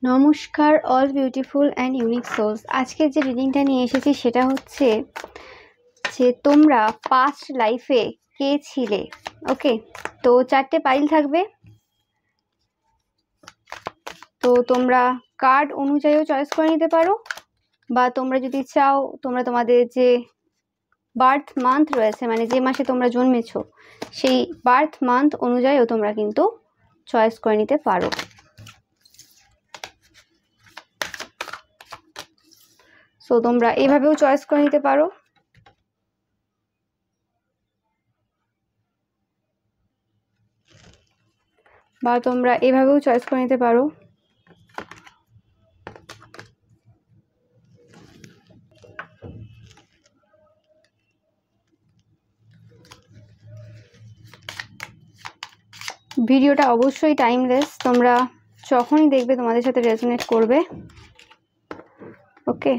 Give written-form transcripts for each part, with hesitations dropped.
নমস্কার all beautiful and unique souls. আজকে যে রিডিংটা নিয়ে এসেছি সেটা হচ্ছে যে তোমরা পাস্ট লাইফে কে ছিলে। ওকে, তো 4টে পাইল থাকবে। তো তোমরা কার্ড অনুযায়ীও চয়েস করে নিতে পারো, বা তোমরা যদি চাও তোমরা তোমাদের যে বার্থ মান্থ রয়েছে, মানে যে মাসে তোমরা জন্মেছো সেই বার্থ মান্থ অনুযায়ীও তোমরা কিন্তু চয়েস করে নিতে পারো। সো তোমরা এভাবেও চয়েস করে নিতে পারো, বা তোমরা এভাবেও চয়েস করে নিতে পারো। ভিডিওটা অবশ্যই টাইমলেস, তোমরা যখনই দেখবে তোমাদের সাথে রেজোনেট করবে। ওকে,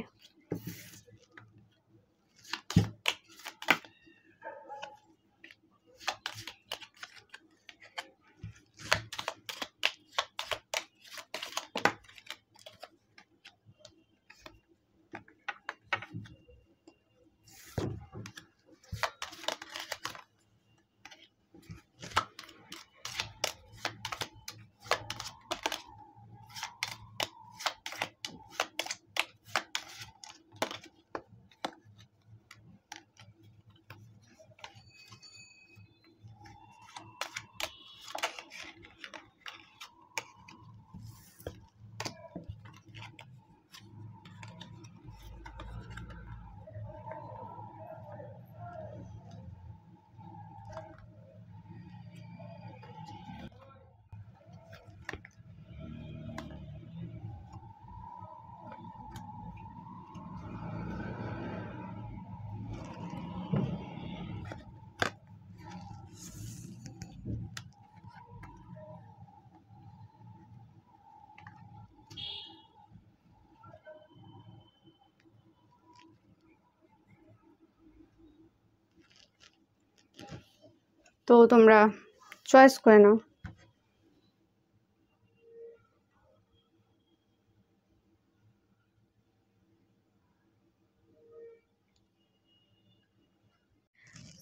তো তোমরা চয়েস করে নাও।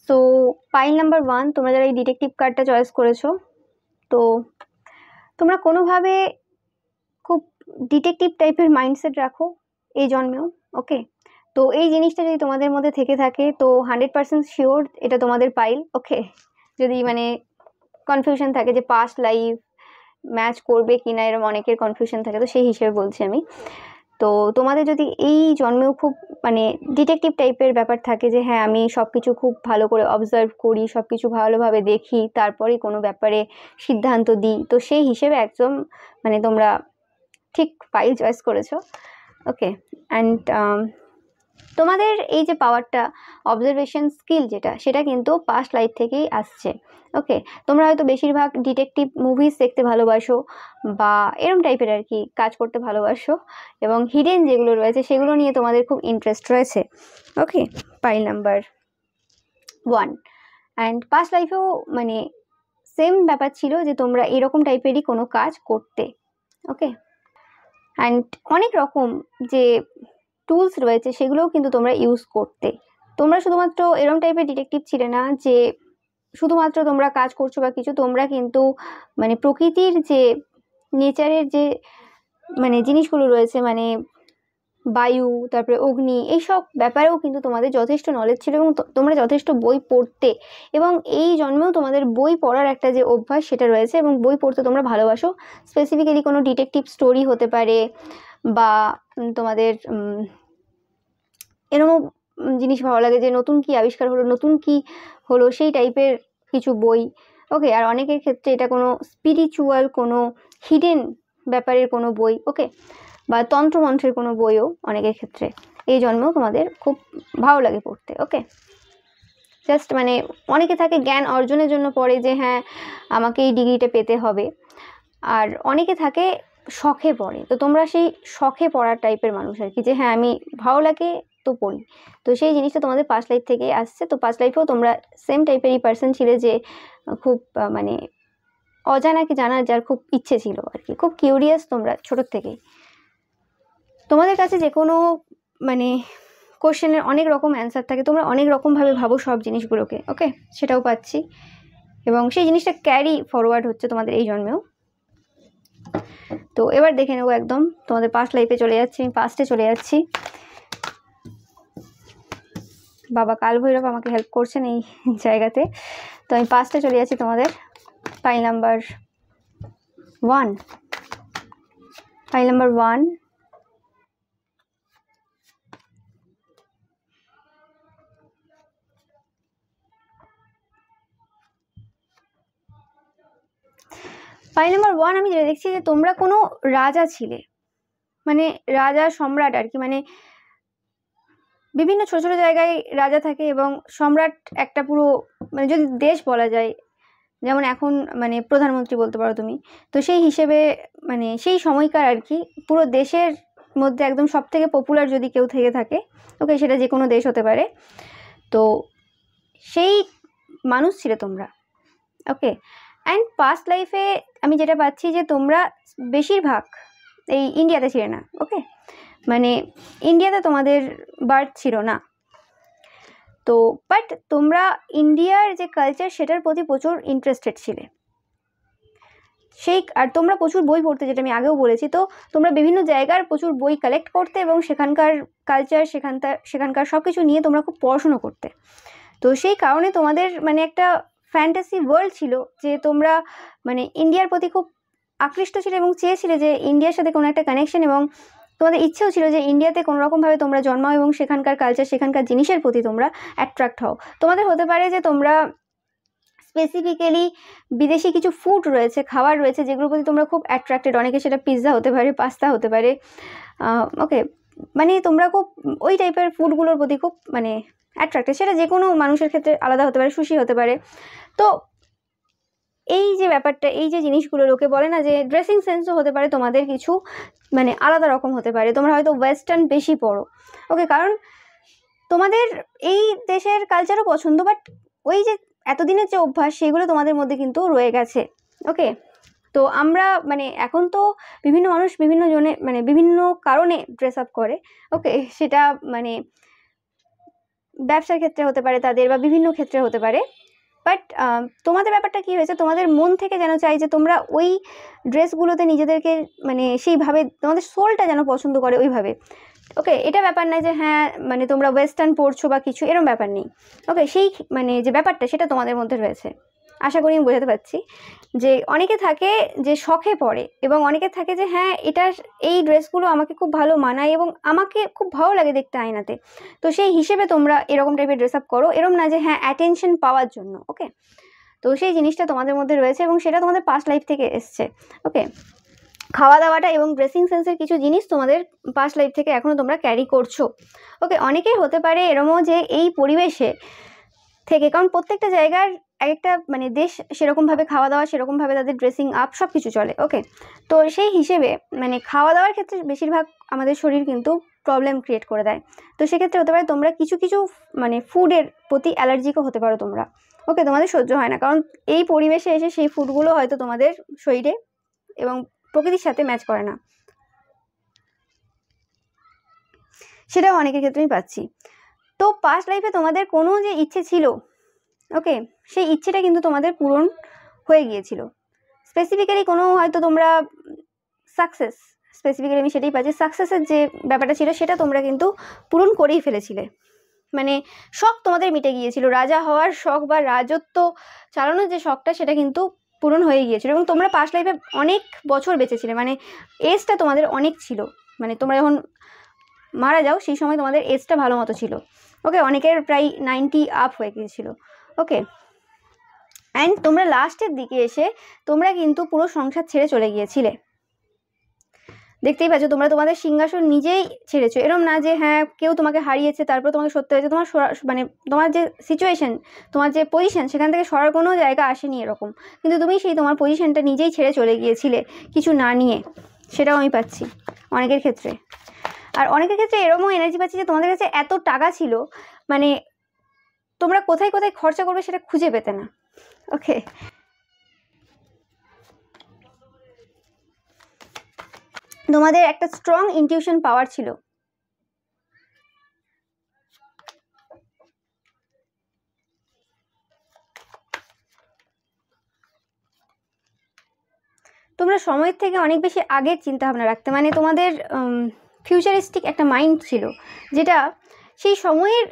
তো পাইল নাম্বার 1, তোমরা যারা এই ডিটেকটিভ কার্ডটা চয়েস করেছো, তো তোমরা কোনোভাবে খুব ডিটেকটিভ টাইপের মাইন্ডসেট রাখো এই জন্মেও। ওকে, তো এই জিনিসটা যদি তোমাদের মধ্যে থেকে থাকে তো 100% শিওর এটা তোমাদের পাইল। ওকে, যদি মানে কনফিউশন থাকে যে পাস্ট লাইফ ম্যাচ করবে কিনা, এরকম অনেকের কনফিউশন থাকে, তো সেই হিসেবে বলছি আমি। তো তোমাদের যদি এই জন্মেও খুব মানে ডিটেকটিভ টাইপের ব্যাপার থাকে যে হ্যাঁ আমি সব কিছু খুব ভালো করে অবজার্ভ করি, সব কিছু ভালোভাবে দেখি, তারপরেই কোনো ব্যাপারে সিদ্ধান্ত দিই, তো সেই হিসেবে একদম মানে তোমরা ঠিক ফাইল চয়েস করেছো। ওকে, অ্যান্ড তোমাদের এই যে পাওয়ারটা, অবজারভেশন স্কিল যেটা, সেটা কিন্তু পাস্ট লাইফ থেকেই আসছে। ওকে, তোমরা হয়তো বেশিরভাগ ডিটেকটিভ মুভিজ দেখতে ভালোবাসো বা এরম টাইপের আর কি কাজ করতে ভালোবাসো, এবং হিডেন যেগুলো রয়েছে সেগুলো নিয়ে তোমাদের খুব ইন্টারেস্ট রয়েছে। ওকে, পাইল নাম্বার 1, অ্যান্ড পাস্ট লাইফেও মানে সেম ব্যাপার ছিল যে তোমরা এরকম টাইপেরই কোনো কাজ করতে। ওকে, অ্যান্ড অনেক রকম যে টুলস রয়েছে সেগুলোও কিন্তু তোমরা ইউজ করতে। তোমরা শুধুমাত্র এরকম টাইপের ডিটেকটিভ ছিলে না যে শুধুমাত্র তোমরা কাজ করছো বা কিছু, তোমরা কিন্তু মানে প্রকৃতির যে নেচারের যে মানে জিনিসগুলো রয়েছে, মানে বায়ু, তারপরে অগ্নি, এইসব ব্যাপারেও কিন্তু তোমাদের যথেষ্ট নলেজ ছিল, এবং তোমরা যথেষ্ট বই পড়তে, এবং এই জন্মেও তোমাদের বই পড়ার একটা যে অভ্যাস সেটা রয়েছে, এবং বই পড়তে তোমরা ভালোবাসো। স্পেসিফিক্যালি কোনো ডিটেকটিভ স্টোরি হতে পারে, বা তোমাদের এরকম জিনিস ভালো লাগে যে নতুন কি আবিষ্কার হলো, নতুন কি হলো, সেই টাইপের কিছু বই। ওকে, আর অনেকের ক্ষেত্রে এটা কোনো স্পিরিচুয়াল কোনো হিডেন ব্যাপারের কোনো বই। ওকে, বা তন্ত্রমন্ত্রের কোনো বইও অনেকের ক্ষেত্রে এই জন্মেও তোমাদের খুব ভালো লাগে পড়তে। ওকে, জাস্ট মানে অনেকে থাকে জ্ঞান অর্জনের জন্য পড়ে যে হ্যাঁ আমাকে এই ডিগ্রিটা পেতে হবে, আর অনেকে থাকে শখে পড়ে। তো তোমরা সেই শখে পড়ার টাইপের মানুষ আর কি, যে হ্যাঁ আমি ভালো লাগে তো পড়ি। তো সেই জিনিসটা তোমাদের পাস্ট লাইফ থেকেই আসছে। তো পাস্ট লাইফেও তোমরা সেম টাইপেরই পার্সন ছিলে যে খুব মানে অজানাকে জানার যার খুব ইচ্ছে ছিল আর কি, খুব কিউরিয়াস তোমরা ছোটোর থেকেই। তোমাদের কাছে যে কোনো মানে কোশ্চেনের অনেক রকম অ্যান্সার থাকে, তোমরা অনেক রকমভাবে ভাবো সব জিনিসগুলোকে, ওকে, সেটাও পাচ্ছি। এবং সেই জিনিসটা ক্যারি ফরওয়ার্ড হচ্ছে তোমাদের এই জন্মেও। তো এবার দেখে নেবো একদম তোমাদের পাস্ট লাইফে চলে যাচ্ছি, আমি পাস্টে চলে যাচ্ছি। বাবা কাল ভৈরব আমাকে হেল্প করছেন এই জায়গাতে। তো আমি পাস্টে চলে যাচ্ছি তোমাদের pile number 1। Pile number 1, pile number 1 আমি যেটা দেখছি যে তোমরা কোনো রাজা ছিলে, মানে রাজা সম্রাট আর কি, মানে বিভিন্ন ছোট ছোট জায়গায় রাজা থাকে এবং সম্রাট একটা পুরো মানে যদি দেশ বলা যায়, যেমন এখন মানে প্রধানমন্ত্রী বলতে পারো তুমি, তো সেই হিসেবে মানে সেই সময়কার আর কি পুরো দেশের মধ্যে একদম সব থেকে পপুলার যদি কেউ থেকে থাকে, ওকে, সেটা যে কোনো দেশ হতে পারে, তো সেই মানুষ ছিলে তোমরা, ওকে। অ্যান্ড পাস্ট লাইফে আমি যেটা পাচ্ছি যে তোমরা বেশিরভাগ এই ইন্ডিয়াতে ছিলে না, ওকে, মানে ইন্ডিয়াতে তোমাদের বার্থ ছিল না। তো বাট তোমরা ইন্ডিয়ার যে কালচার সেটার প্রতি প্রচুর ইন্টারেস্টেড ছিলে, সেই আর তোমরা প্রচুর বই পড়তে, যেটা আমি আগেও বলেছি। তো তোমরা বিভিন্ন জায়গার প্রচুর বই কালেক্ট করতে এবং সেখানকার কালচার সেখানকার সব কিছু নিয়ে তোমরা খুব পড়াশুনো করতে। তো সেই কারণে তোমাদের মানে একটা ফ্যান্টাসি ওয়ার্ল্ড ছিল যে তোমরা মানে ইন্ডিয়ার প্রতি খুব আকৃষ্ট ছিলে এবং চেয়েছিলে যে ইন্ডিয়ার সাথে কোনো একটা কানেকশন, এবং তোমাদের ইচ্ছেও ছিল যে ইন্ডিয়াতে কোনো রকমভাবে তোমরা জন্মাও এবং সেখানকার কালচার সেখানকার জিনিসের প্রতি তোমরা অ্যাট্রাক্ট হও। তোমাদের হতে পারে যে তোমরা স্পেসিফিক্যালি বিদেশি কিছু ফুড রয়েছে, খাবার রয়েছে, যেগুলোর প্রতি তোমরা খুব অ্যাট্রাক্টেড। অনেকে সেটা পিৎজা হতে পারে, পাস্তা হতে পারে, ওকে, মানে তোমরা খুব ওই টাইপের ফুডগুলোর প্রতি খুব মানে অ্যাট্রাক্টেড। সেটা যে কোনো মানুষের ক্ষেত্রে আলাদা হতে পারে, সুশি হতে পারে। তো এই যে ব্যাপারটা, এই যে জিনিসগুলো লোকে বলে না যে ড্রেসিং সেন্সও হতে পারে তোমাদের কিছু মানে আলাদা রকম হতে পারে, তোমরা হয়তো ওয়েস্টার্ন বেশি পড়ো, ওকে, কারণ তোমাদের এই দেশের কালচারও পছন্দ, বাট ওই যে এতদিনের যে অভ্যাস সেগুলো তোমাদের মধ্যে কিন্তু রয়ে গেছে, ওকে। তো আমরা মানে এখন তো বিভিন্ন মানুষ বিভিন্ন জনে মানে বিভিন্ন কারণে ড্রেস আপ করে, ওকে, সেটা মানে ব্যবসার ক্ষেত্রে হতে পারে তাদের, বা বিভিন্ন ক্ষেত্রে হতে পারে। বাট তোমাদের ব্যাপারটা কী হয়েছে, তোমাদের মন থেকে যেন চাই যে তোমরা ওই ড্রেসগুলোতে নিজেদেরকে মানে সেইভাবে তোমাদের সোলটা যেন পছন্দ করে ওইভাবে, ওকে। এটা ব্যাপার নয় যে হ্যাঁ মানে তোমরা ওয়েস্টার্ন পড়ছো বা কিছু, এরকম ব্যাপার নেই, ওকে। সেই মানে যে ব্যাপারটা সেটা তোমাদের মধ্যে রয়েছে, আশা করি আমি বোঝাতে পারছি। যে অনেকে থাকে যে শখে পড়ে, এবং অনেকে থাকে যে হ্যাঁ এটার এই ড্রেসগুলো আমাকে খুব ভালো মানায় এবং আমাকে খুব ভালো লাগে দেখতে আয়নাতে, তো সেই হিসেবে তোমরা এরকম টাইপের ড্রেস আপ করো, এরকম না যে হ্যাঁ অ্যাটেনশন পাওয়ার জন্য, ওকে। তো সেই জিনিসটা তোমাদের মধ্যে রয়েছে এবং সেটা তোমাদের পাস্ট লাইফ থেকে এসছে, ওকে। খাওয়া দাওয়াটা এবং ড্রেসিং সেন্সের কিছু জিনিস তোমাদের পাস্ট লাইফ থেকে এখনও তোমরা ক্যারি করছো, ওকে। অনেকেই হতে পারে এরমও যে এই পরিবেশে থেকে, কারণ প্রত্যেকটা জায়গার এক একটা মানে দেশ সেরকমভাবে খাওয়া দাওয়া, সেরকমভাবে তাদের ড্রেসিং আপ সব কিছু চলে, ওকে। তো সেই হিসেবে মানে খাওয়া দাওয়ার ক্ষেত্রে বেশিরভাগ আমাদের শরীর কিন্তু প্রবলেম ক্রিয়েট করে দেয়। তো সেক্ষেত্রে হতে পারে তোমরা কিছু কিছু মানে ফুডের প্রতি অ্যালার্জিকও হতে পারো তোমরা, ওকে। তোমাদের সহ্য হয় না, কারণ এই পরিবেশে এসে সেই ফুডগুলো হয়তো তোমাদের শরীরে এবং প্রকৃতির সাথে ম্যাচ করে না, সেটাও অনেকের ক্ষেত্রে আমি পাচ্ছি। তো পাস্ট লাইফে তোমাদের কোনো যে ইচ্ছে ছিল, ওকে, সেই ইচ্ছেটা কিন্তু তোমাদের পূরণ হয়ে গিয়েছিল। স্পেসিফিক্যালি কোনো হয়তো তোমরা সাকসেস, স্পেসিফিক্যালি আমি সেটাই পাচ্ছি, সাকসেসের যে ব্যাপারটা ছিল সেটা তোমরা কিন্তু পূরণ করেই ফেলেছিলে। মানে শখ তোমাদের মিটে গিয়েছিল, রাজা হওয়ার শখ বা রাজত্ব চালানোর যে শখটা সেটা কিন্তু পূরণ হয়ে গিয়েছিল। এবং তোমরা পাস্ট লাইফে অনেক বছর বেঁচেছিলে, মানে এজটা তোমাদের অনেক ছিল, মানে তোমরা যখন মারা যাও সেই সময় তোমাদের এজটা ভালো মতো ছিল, ওকে। অনেকের প্রায় 90 আপ হয়ে গিয়েছিল, ওকে। অ্যান্ড তোমরা লাস্টের দিকে এসে তোমরা কিন্তু পুরো সংসার ছেড়ে চলে গিয়েছিলে, দেখতেই পাচ্ছ। তোমরা তোমাদের সিংহাসন নিজেই ছেড়েছো, এরম না যে হ্যাঁ কেউ তোমাকে হারিয়েছে তারপর তোমাকে সরতে হয়েছে, তোমার মানে তোমার যে সিচুয়েশন, তোমার যে পজিশন, সেখান থেকে সরার কোনো জায়গা আসেনি এরকম, কিন্তু তুমি সেই তোমার পজিশনটা নিজেই ছেড়ে চলে গিয়েছিলে কিছু না নিয়ে, সেটাও আমি পাচ্ছি অনেকের ক্ষেত্রে। আর অনেকের ক্ষেত্রে এরকমও এনার্জি পাচ্ছি যে তোমাদের কাছে এত টাকা ছিল, মানে তোমরা কোথায় কোথায় খরচা করবে সেটা খুঁজে পেতে না, ওকে। তোমাদের একটা স্ট্রং ইনটিউশন পাওয়ার ছিল। তোমরা সময়ের থেকে অনেক বেশি আগের চিন্তা ভাবনা রাখতে, মানে তোমাদের ফিউচারিস্টিক একটা মাইন্ড ছিল, যেটা সেই সময়ের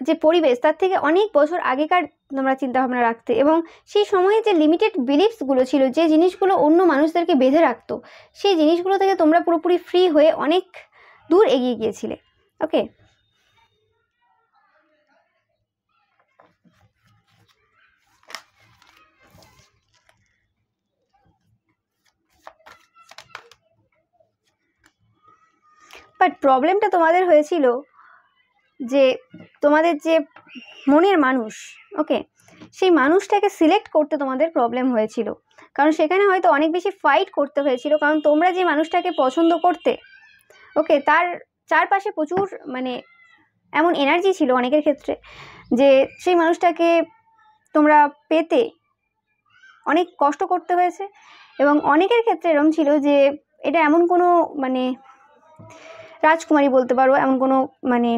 যে পরিবেশ তার থেকে অনেক বছর আগেকার তোমরা চিন্তা ভাবনা রাখতে, এবং সেই সময়ে যে লিমিটেড বিলিফসগুলো ছিল, যে জিনিসগুলো অন্য মানুষদেরকে বেঁধে রাখতো, সেই জিনিসগুলো থেকে তোমরা পুরোপুরি ফ্রি হয়ে অনেক দূর এগিয়ে গিয়েছিলে। ওকে, বাট প্রবলেমটা তোমাদের হয়েছিল যে তোমাদের যে মনের মানুষ, ওকে, সেই মানুষটাকে সিলেক্ট করতে তোমাদের প্রবলেম হয়েছিল, কারণ সেখানে হয়তো অনেক বেশি ফাইট করতে হয়েছিল, কারণ তোমরা যে মানুষটাকে পছন্দ করতে, ওকে, তার চারপাশে প্রচুর মানে এমন এনার্জি ছিল অনেকের ক্ষেত্রে যে সেই মানুষটাকে তোমরা পেতে অনেক কষ্ট করতে হয়েছে, এবং অনেকের ক্ষেত্রে এরকম ছিল যে এটা এমন কোনো মানে রাজকুমারী বলতে পারো, এমন কোনো মানে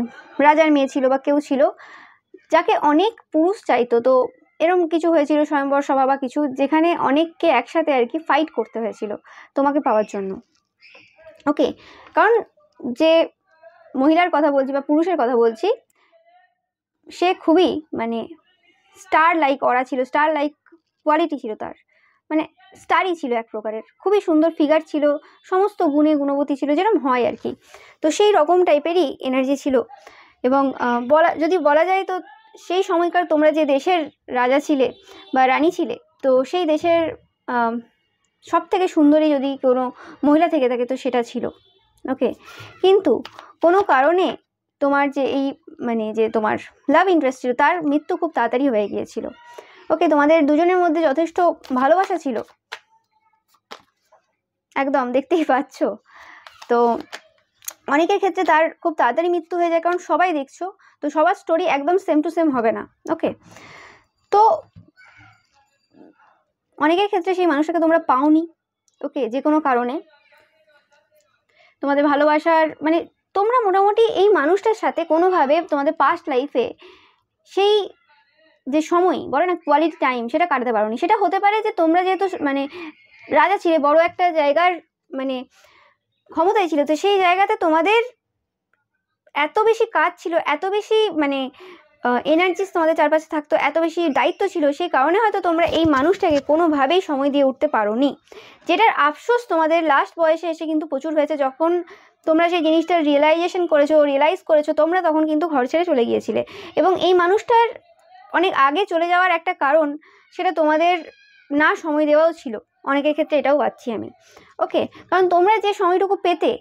রাজার মেয়ে ছিল বা কেউ ছিল যাকে অনেক পুরুষ চাইতো। তো এরকম কিছু হয়েছিল, স্বয়ংবর সভা বা কিছু, যেখানে অনেককে একসাথে আর কি ফাইট করতে হয়েছিল তোমাকে পাওয়ার জন্য। ওকে, কারণ যে মহিলার কথা বলছি বা পুরুষের কথা বলছি, সে খুবই মানে স্টার লাইক অরা ছিল, স্টার লাইক কোয়ালিটি ছিল তার, মানে স্টারই ছিল এক প্রকারের, খুবই সুন্দর ফিগার ছিল, সমস্ত গুণে গুণবতী ছিল, যেরকম হয় আর কি। তো সেই রকম টাইপেরই এনার্জি ছিল, এবং যদি বলা যায় তো সেই সময়কার তোমরা যে দেশের রাজা ছিলে বা রানী ছিলে, তো সেই দেশের সব থেকে সুন্দরী যদি কোনো মহিলা থেকে থাকে তো সেটা ছিল। ওকে, কিন্তু কোনো কারণে তোমার যে এই মানে যে তোমার লাভ ইন্টারেস্ট ছিল তার মৃত্যু খুব তাড়াতাড়ি হয়ে গিয়েছিল। ওকে, তোমাদের দুজনের মধ্যে যথেষ্ট ভালোবাসা ছিল, একদম দেখতেই পাচ্ছ। তো অনেকের ক্ষেত্রে তার খুব তাড়াতাড়ি মৃত্যু হয়ে যায়, কারণ সবাই দেখছো, তো সবার স্টোরি একদম সেম টু সেম হবে না। ওকে, তো অনেকের ক্ষেত্রে সেই মানুষটাকে তোমরা পাওনি, ওকে, যে কোনো কারণে তোমাদের ভালোবাসার মানে তোমরা মোটামুটি এই মানুষটার সাথে কোনোভাবে তোমাদের পাস্ট লাইফে সেই যে সময় বলে না কোয়ালিটি টাইম, সেটা কাটাতে পারোনি। সেটা হতে পারে যে তোমরা যেহেতু মানে রাজা ছিলে, বড় একটা জায়গার মানে ক্ষমতায় ছিল, তো সেই জায়গাতে তোমাদের এত বেশি কাজ ছিল, এত বেশি মানে এনার্জিস তোমাদের চারপাশে থাকতো, এত বেশি দায়িত্ব ছিল, সেই কারণে হয়তো তোমরা এই মানুষটাকে কোনোভাবেই সময় দিয়ে উঠতে পারোনি, যেটার আফসোস তোমাদের লাস্ট বয়সে এসে কিন্তু প্রচুর হয়েছে। যখন তোমরা সেই জিনিসটা রিয়েলাইজ করেছো তোমরা, তখন কিন্তু ঘর ছেড়ে চলে গিয়েছিলে, এবং এই মানুষটার অনেক আগে চলে যাওয়ার একটা কারণ সেটা তোমাদের না সময় দেওয়াও ছিল, অনেকের ক্ষেত্রে এটাও পাচ্ছি আমি। ওকে, কারণ তোমরা যে সময়টুকু পেতে,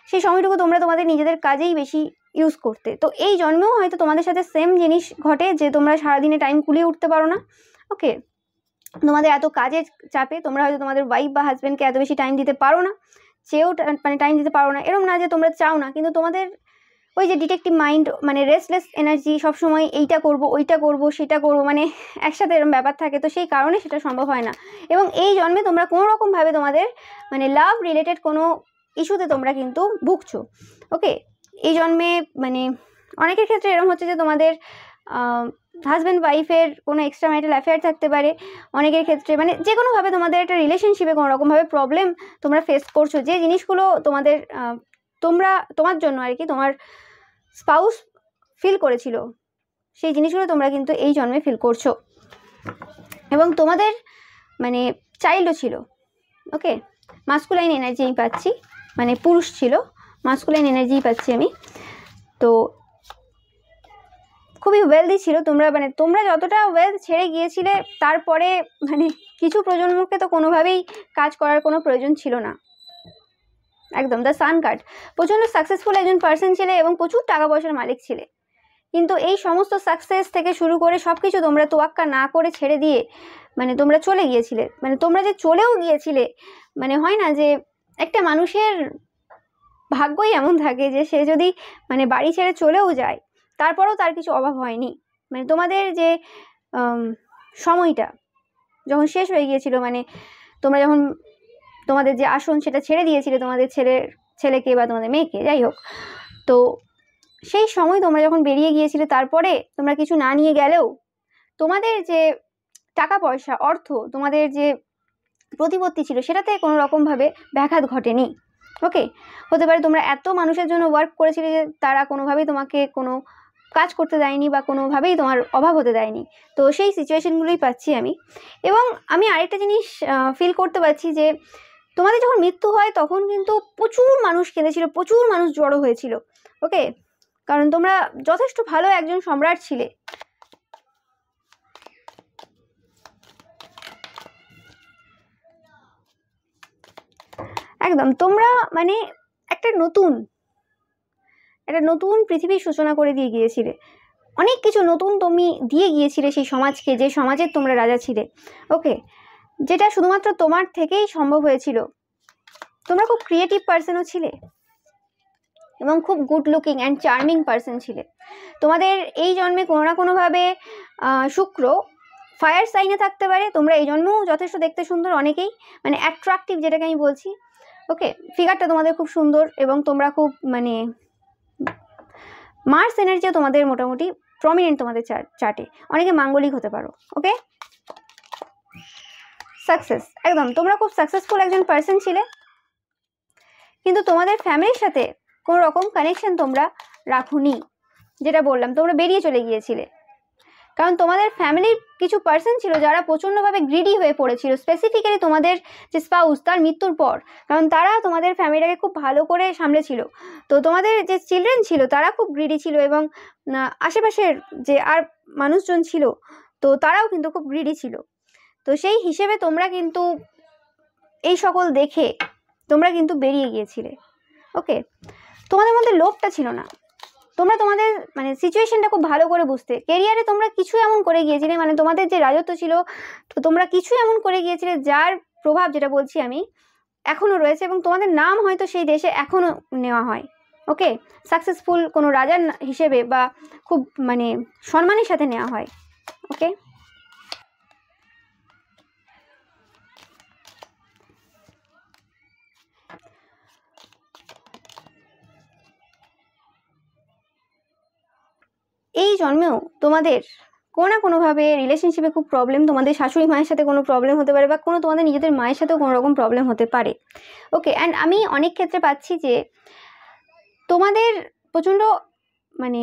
সেই সময়টুকু তোমরা তোমাদের নিজেদের কাজেই বেশি ইউজ করতে। তো এই জন্মেও হয়তো তোমাদের সাথে সেম জিনিস ঘটে যে তোমরা সারাদিনে টাইম কুলিয়ে উঠতে পারো না। ওকে, তোমাদের এত কাজের চাপে তোমরা হয়তো তোমাদের ওয়াইফ বা হাজব্যান্ডকে এত বেশি টাইম দিতে পারো না, চেয়েও মানে টাইম দিতে পারো না। এরকম না যে তোমরা চাও না, কিন্তু তোমাদের ওই যে ডিটেকটিভ মাইন্ড, মানে রেস্টলেস এনার্জি, সবসময় এইটা করব ওইটা করব সেটা করব, মানে একসাথে এরকম ব্যাপার থাকে, তো সেই কারণে সেটা সম্ভব হয় না। এবং এই জন্মে তোমরা কোনো রকমভাবে তোমাদের মানে লাভ রিলেটেড কোনো ইস্যুতে তোমরা কিন্তু ভুগছো। ওকে, এই জন্মে মানে অনেকের ক্ষেত্রে এরকম হচ্ছে যে তোমাদের হাজব্যান্ড ওয়াইফের কোনো এক্সট্রা ম্যারিটাল অ্যাফেয়ার থাকতে পারে, অনেকের ক্ষেত্রে মানে যে কোনোভাবে তোমাদের একটা রিলেশনশিপে কোনো রকমভাবে প্রবলেম তোমরা ফেস করছো, যে জিনিসগুলো তোমাদের তোমার জন্য আর কি তোমার স্পাউস ফিল করেছিল, সেই জিনিসগুলো তোমরা কিন্তু এই জন্মে ফিল করছো, এবং তোমাদের মানে চাইল্ডও ছিল। ওকে, মাস্কুলাইন এনার্জি আমি পাচ্ছি, মানে পুরুষ ছিল, মাস্কুলাইন এনার্জি পাচ্ছি আমি। তো খুবই ওয়েলদি ছিল তোমরা, মানে তোমরা যতটা ওয়েলথ ছেড়ে গিয়েছিলে তারপরে মানে কিছু প্রজন্মকে তো কোনোভাবেই কাজ করার কোনো প্রয়োজন ছিল না। একদম দ্য সান কার্ড, প্রচণ্ড সাকসেসফুল একজন পার্সন ছিলে এবং প্রচুর টাকা পয়সার মালিক ছিলে, কিন্তু এই সমস্ত সাকসেস থেকে শুরু করে সব কিছু তোমরা তোয়াক্কা না করে ছেড়ে দিয়ে মানে তোমরা চলে গিয়েছিলে। মানে তোমরা যে চলেও গিয়েছিলে, মানে হয় না যে একটা মানুষের ভাগ্যই এমন থাকে যে সে যদি মানে বাড়ি ছেড়ে চলেও যায় তারপরেও তার কিছু অভাব হয়নি। মানে তোমাদের যে সময়টা যখন শেষ হয়ে গিয়েছিল, মানে তোমরা যখন তোমাদের যে আসন সেটা ছেড়ে দিয়েছিলে তোমাদের ছেলের ছেলেকে বা তোমাদের মেয়েকে, যাই হোক। তো সেই সময় তোমরা যখন বেরিয়ে গিয়েছিলে, তারপরে তোমরা কিছু না নিয়ে গেলেও তোমাদের যে টাকা পয়সা, অর্থ, তোমাদের যে প্রতিপত্তি ছিল, সেটাতে কোনো রকমভাবে ব্যাঘাত ঘটেনি। ওকে, হতে পারে তোমরা এত মানুষের জন্য ওয়ার্ক করেছিলে যে তারা কোনোভাবেই তোমাকে কোনো কাজ করতে দেয়নি বা কোনোভাবেই তোমার অভাব হতে দেয়নি। তো সেই সিচুয়েশনগুলোই পাচ্ছি আমি। এবং আমি আরেকটা জিনিস ফিল করতে পারছি যে তোমাদের যখন মৃত্যু হয় তখন কিন্তু প্রচুর মানুষ কেঁদেছিল, প্রচুর মানুষ জড়ো হয়েছিল। ওকে, কারণ তোমরা যথেষ্ট ভালো একজন সম্রাট ছিলে। একদম, তোমরা মানে একটা নতুন পৃথিবীর সূচনা করে দিয়ে গিয়েছিলে। অনেক কিছু নতুন তুমি দিয়ে গিয়েছিলে সেই সমাজকে, যে সমাজের তোমরা রাজা ছিলে। ওকে, যেটা শুধুমাত্র তোমার থেকেই সম্ভব হয়েছিল। তোমরা খুব ক্রিয়েটিভ পার্সনও ছিলে এবং খুব good looking and charming person ছিলে। তোমাদের এই জন্মে কোনো না কোনোভাবে শুক্র ফায়ার সাইনে থাকতে পারে। তোমরা এই জন্মেও যথেষ্ট দেখতে সুন্দর, অনেকেই মানে অ্যাট্রাকটিভ, যেটাকে আমি বলছি। ওকে, ফিগারটা তোমাদের খুব সুন্দর এবং তোমরা খুব মানে মার্স এনার্জিও তোমাদের মোটামুটি প্রমিনেন্ট তোমাদের চার্টে। অনেকে মাঙ্গলিক হতে পারো। ওকে, সাকসেস, একদম তোমরা খুব সাকসেসফুল একজন পার্সন ছিলে, কিন্তু তোমাদের ফ্যামিলির সাথে কোনো রকম কানেকশন তোমরা রাখোনি। যেটা বললাম, তোমরা বেরিয়ে চলে গিয়েছিলে, কারণ তোমাদের ফ্যামিলির কিছু পার্সন ছিল যারা প্রচণ্ডভাবে গ্রিডি হয়ে পড়েছিল, স্পেসিফিক্যালি তোমাদের যে স্পাউস তার মৃত্যুর পর। কারণ তারা তোমাদের ফ্যামিলিটাকে খুব ভালো করে সামলেছিল। তো তোমাদের যে চিলড্রেন ছিল তারা খুব গ্রিডি ছিল, এবং আশেপাশের যে আর মানুষজন ছিল তো তারাও কিন্তু খুব গ্রিডি ছিল। তো সেই হিসেবে তোমরা কিন্তু এই সকল দেখে তোমরা কিন্তু বেরিয়ে গিয়েছিলে। ওকে, তোমাদের মধ্যে লোভটা ছিল না। তোমরা তোমাদের মানে সিচুয়েশনটা খুব ভালো করে বুঝতে, কেরিয়ারে তোমরা কিছু এমন করে গিয়েছিলে, মানে তোমাদের যে রাজত্ব ছিল, তো তোমরা কিছু এমন করে গিয়েছিলে যার প্রভাব, যেটা বলছি আমি, এখনও রয়েছে, এবং তোমাদের নাম হয়তো সেই দেশে এখনও নেওয়া হয়। ওকে, সাকসেসফুল কোনো রাজার হিসেবে বা খুব মানে সম্মানের সাথে নেওয়া হয়। ওকে, এই জন্মেও তোমাদের কোনো না কোনোভাবে রিলেশনশিপে খুব প্রবলেম, তোমাদের শাশুড়ি মায়ের সাথে কোনো প্রবলেম হতে পারে, বা কোনো তোমাদের নিজেদের মায়ের সাথেও কোনো রকম প্রবলেম হতে পারে। ওকে, অ্যান্ড আমি অনেক ক্ষেত্রে পাচ্ছি যে তোমাদের প্রচণ্ড মানে